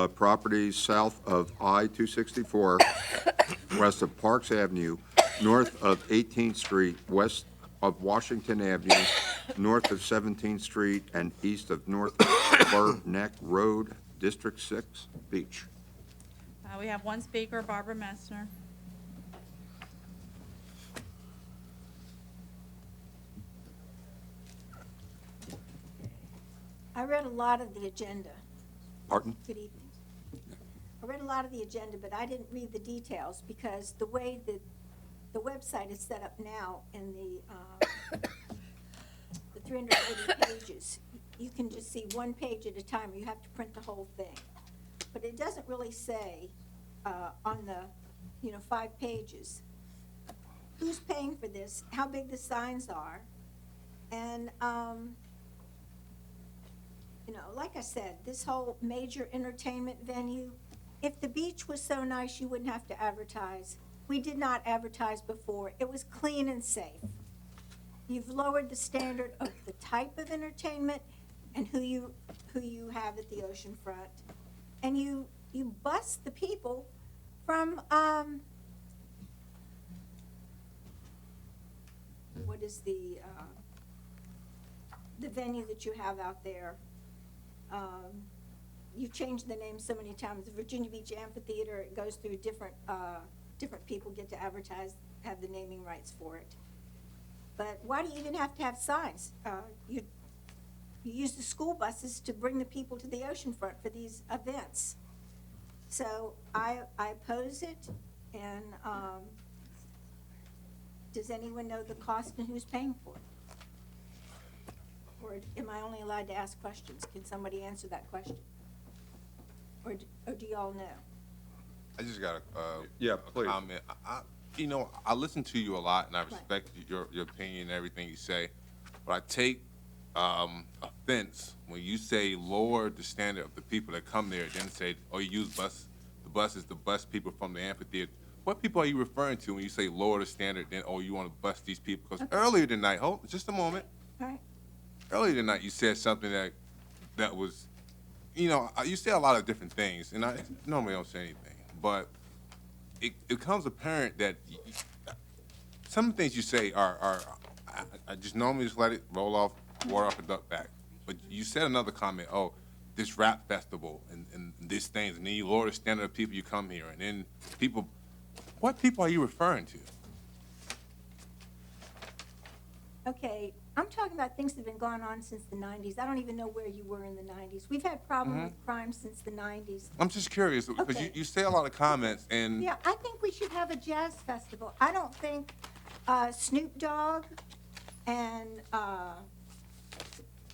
properties south of I-264, west of Parks Avenue, north of 18th Street, west of Washington Avenue, north of 17th Street, and east of North Bird Neck Road, District 6, Beach. We have one speaker, Barbara Messner. I read a lot of the agenda. Pardon? Good evening. I read a lot of the agenda, but I didn't read the details because the way that the website is set up now in the 380 pages, you can just see one page at a time, or you have to print the whole thing. But it doesn't really say on the, 5 pages, who's paying for this, how big the signs are, and, like I said, this whole major entertainment venue, if the beach was so nice, you wouldn't have to advertise. We did not advertise before. It was clean and safe. You've lowered the standard of the type of entertainment and who you have at the ocean front. And you bus the people from, what is the venue that you have out there? You've changed the name so many times. The Virginia Beach Amphitheater, it goes through different people get to advertise, have the naming rights for it. But why do you even have to have signs? You use the school buses to bring the people to the oceanfront for these events. So I oppose it, and does anyone know the cost and who's paying for it? Or am I only allowed to ask questions? Can somebody answer that question? Or do y'all know? I just got Yeah, a please. comment. I listen to you a lot, and I respect your opinion and everything you say, but I take offense when you say lower the standard of the people that come there, then say, oh, you use the buses to bus people from the amphitheater. What people are you referring to when you say lower the standard, then, oh, you want to bus these people? Because earlier tonight, just a moment. All right. Earlier tonight, you said something that was, you say a lot of different things, and I normally don't say anything, but it becomes apparent that some of the things you say are I just normally just let it roll off, water off a duck back. But you said another comment, oh, this rap festival and these things, and then you lower the standard of people you come here, and then people, what people are you referring to? Okay, I'm talking about things that have been going on since the 90s. I don't even know where you were in the 90s. We've had problems with crime since the 90s. I'm just curious, because Okay. you say a lot of comments, and Yeah, I think we should have a jazz festival. I don't think Snoop Dogg and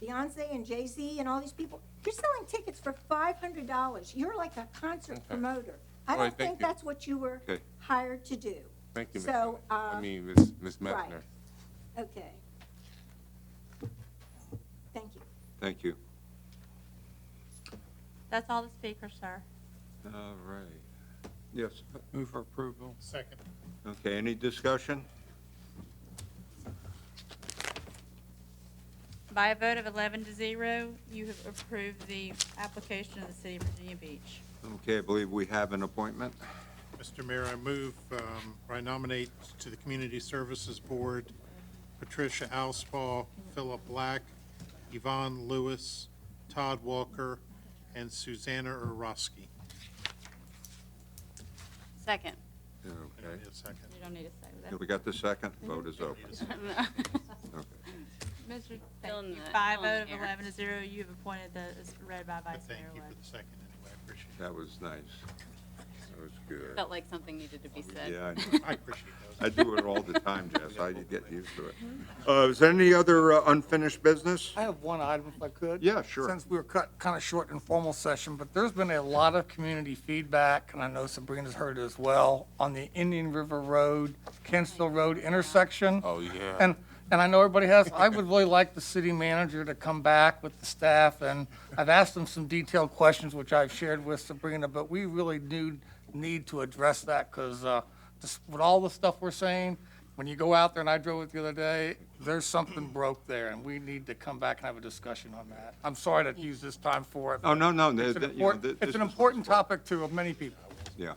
Beyonce and Jay-Z and all these people, you're selling tickets for $500. You're like a concert promoter. I All right, don't thank think you. that's what you were Okay. hired to do. Thank you, So, Ms. right. Messner. Okay. Thank you. Thank you. That's all the speakers, sir. All right. Yes. Move for approval. Second. Okay, any discussion? By a vote of 11-0, you have approved the application of the City of Virginia Beach. Okay, I believe we have an appointment. Mr. Mayor, I move, or I nominate to the Community Services Board Patricia Alspaw, Philip Black, Yvonne Lewis, Todd Walker, and Susanna Orosky. Second. Okay. Need a second. You don't need to say Yeah, that. we got the second. Vote is open. Okay. Mr. Still in Thank you. the- By a still in vote of the air. 11-0, you have appointed the, as read by But Vice thank Mayor you for Webb. the second anyway, I appreciate it. That was nice. That was good. Felt like something needed to be said. Yeah, I know. I appreciate I do it all the time, Jess. I get used to it. Is there any other unfinished business? I have one item if I could. Yeah, sure. Since we were cut kind of short in formal session, but there's been a lot of community feedback, and I know Sabrina's heard it as well, on the Indian River Road, Kensville Road intersection. Oh, yeah. And I know everybody has, I would really like the city manager to come back with the staff, and I've asked them some detailed questions, which I've shared with Sabrina, but we really do need to address that, because with all the stuff we're saying, when you go out there, and I drove it the other day, there's something broke there, and we need to come back and have a discussion on that. I'm sorry to use this time for it. Oh, no. It's an important topic to many people. Yeah.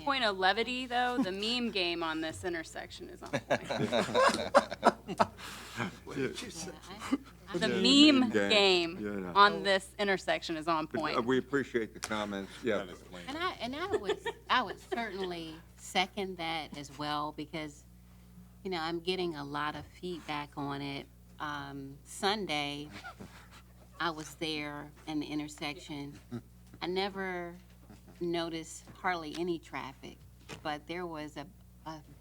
Point of levity, though, the meme game on this intersection is on point. The meme game Yeah. on this intersection is on point. We appreciate the comments. Yeah. And I would certainly second that as well, because, I'm getting a lot of feedback on it. Sunday, I was there in the intersection. I never noticed hardly any traffic, but there was a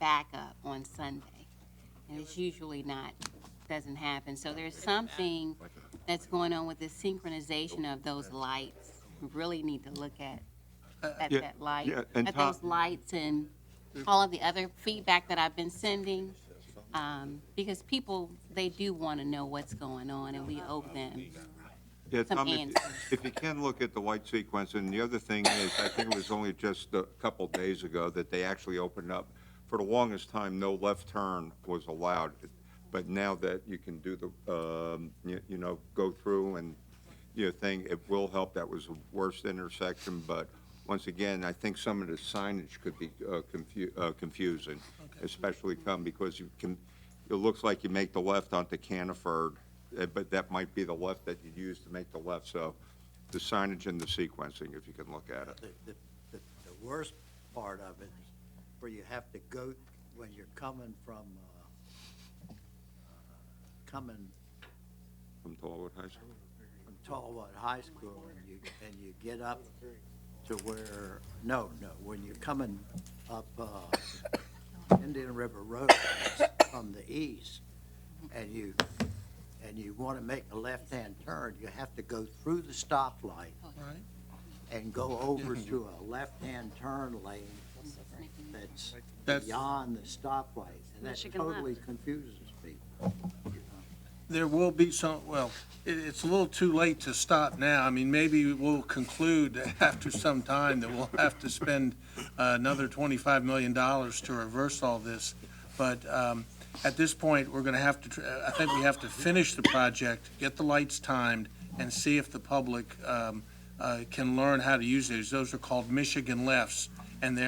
backup on Sunday. And it's usually doesn't happen. So there's something that's going on with the synchronization of those lights. We really need to look at Yeah, that light, yeah, and at Tom- those lights and all of the other feedback that I've been sending. Because people, they do want to know what's going on, and we owe them. Yeah, some Tom, answers. if you can look at the light sequence, and the other thing is, I think it was only just a couple days ago that they actually opened up. For the longest time, no left turn was allowed, but now that you can do the, go through and, thing, it will help. That was the worst intersection, but once again, I think some of the signage could be confusing, especially because it looks like you make the left onto Canaford, but that might be the left that you use to make the left, so the signage and the sequencing, if you can look at it. The worst part of it, where you have to go, when you're coming from From Tallwood High School? from Tallwood High School, and you get up to where, when you're coming up Indian River Road from the east, and you want to make a left-hand turn, you have to go through the stoplight and go over to a left-hand turn lane that's beyond the stoplight, and that Michigan totally left. confuses people. There will be some, well, it's a little too late to stop now. I mean, maybe we'll conclude after some time that we'll have to spend another $25 million to reverse all this. But at this point, we're going to have to, I think we have to finish the project, get the lights timed, and see if the public can learn how to use these. Those are called Michigan lefts. And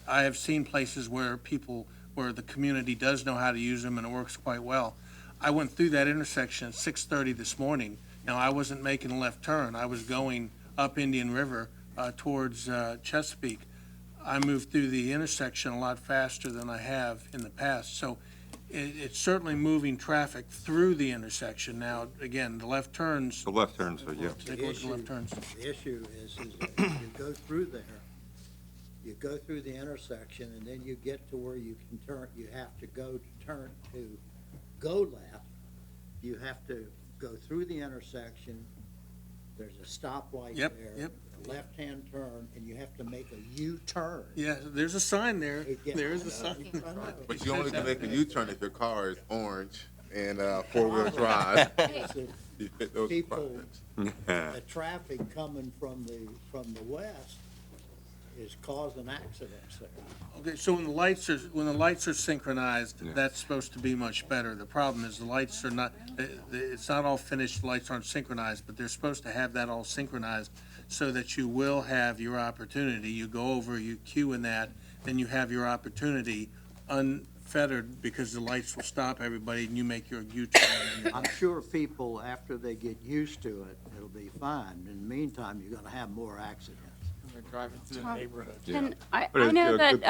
I have seen places where the community does know how to use them, and it works quite well. I went through that intersection at 6:30 this morning. Now, I wasn't making a left turn. I was going up Indian River towards Chesapeake. I moved through the intersection a lot faster than I have in the past. So it's certainly moving traffic through the intersection. Now, again, the left turns, The left turns, yeah. take a look at the left turns. The issue is that you go through there, you go through the intersection, and then you get to where you can turn, you have to go left, you have to go through the intersection, there's a stoplight there. Yep. A left-hand turn, and you have to make a U-turn. Yeah, there's a sign there. Yeah, There is I a know. sign. I know. But you only can make a U-turn if your car is orange and four-wheel drive. You fit those People, requirements. the traffic coming from the west is causing accidents there. Okay, so when the lights are synchronized, that's supposed to be much better. The problem is the lights are not, it's not all finished, the lights aren't synchronized, but they're supposed to have that all synchronized so that you will have your opportunity. You go over, you queue in that, then you have your opportunity unfettered because the lights will stop everybody and you make your U-turn. I'm sure people, after they get used to it, it'll be fine. In the meantime, you're gonna have more accidents. They're driving through the neighborhood. And I But it's, know good-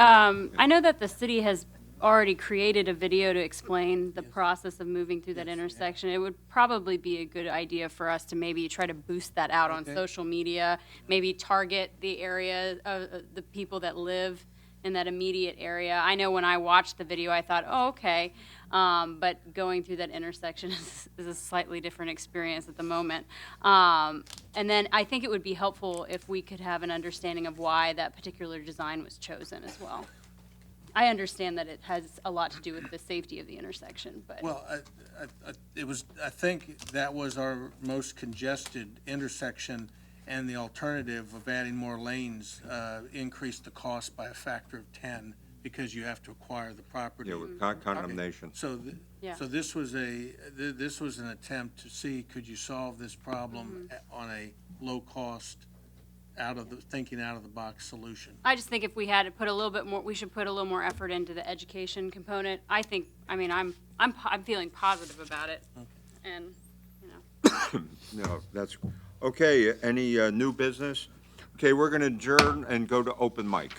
that the city has already created a video to explain the process of moving through that intersection. It would probably be a good idea for us to maybe try to boost that out on social media, maybe target the area of the people that live in that immediate area. I know when I watched the video, I thought, oh, okay. But going through that intersection is a slightly different experience at the moment. And then I think it would be helpful if we could have an understanding of why that particular design was chosen as well. I understand that it has a lot to do with the safety of the intersection, but. Well, I think that was our most congested intersection, and the alternative of adding more lanes increased the cost by a factor of 10 because you have to acquire the property. Yeah, with condemnation. So, Yeah. so this was an attempt to see, could you solve this problem on a low-cost, thinking out of the box solution? I just think if we had to put a little bit more, we should put a little more effort into the education component. I'm feeling positive about it, and, No, that's, okay, any new business? Okay, we're going to adjourn and go to open mic.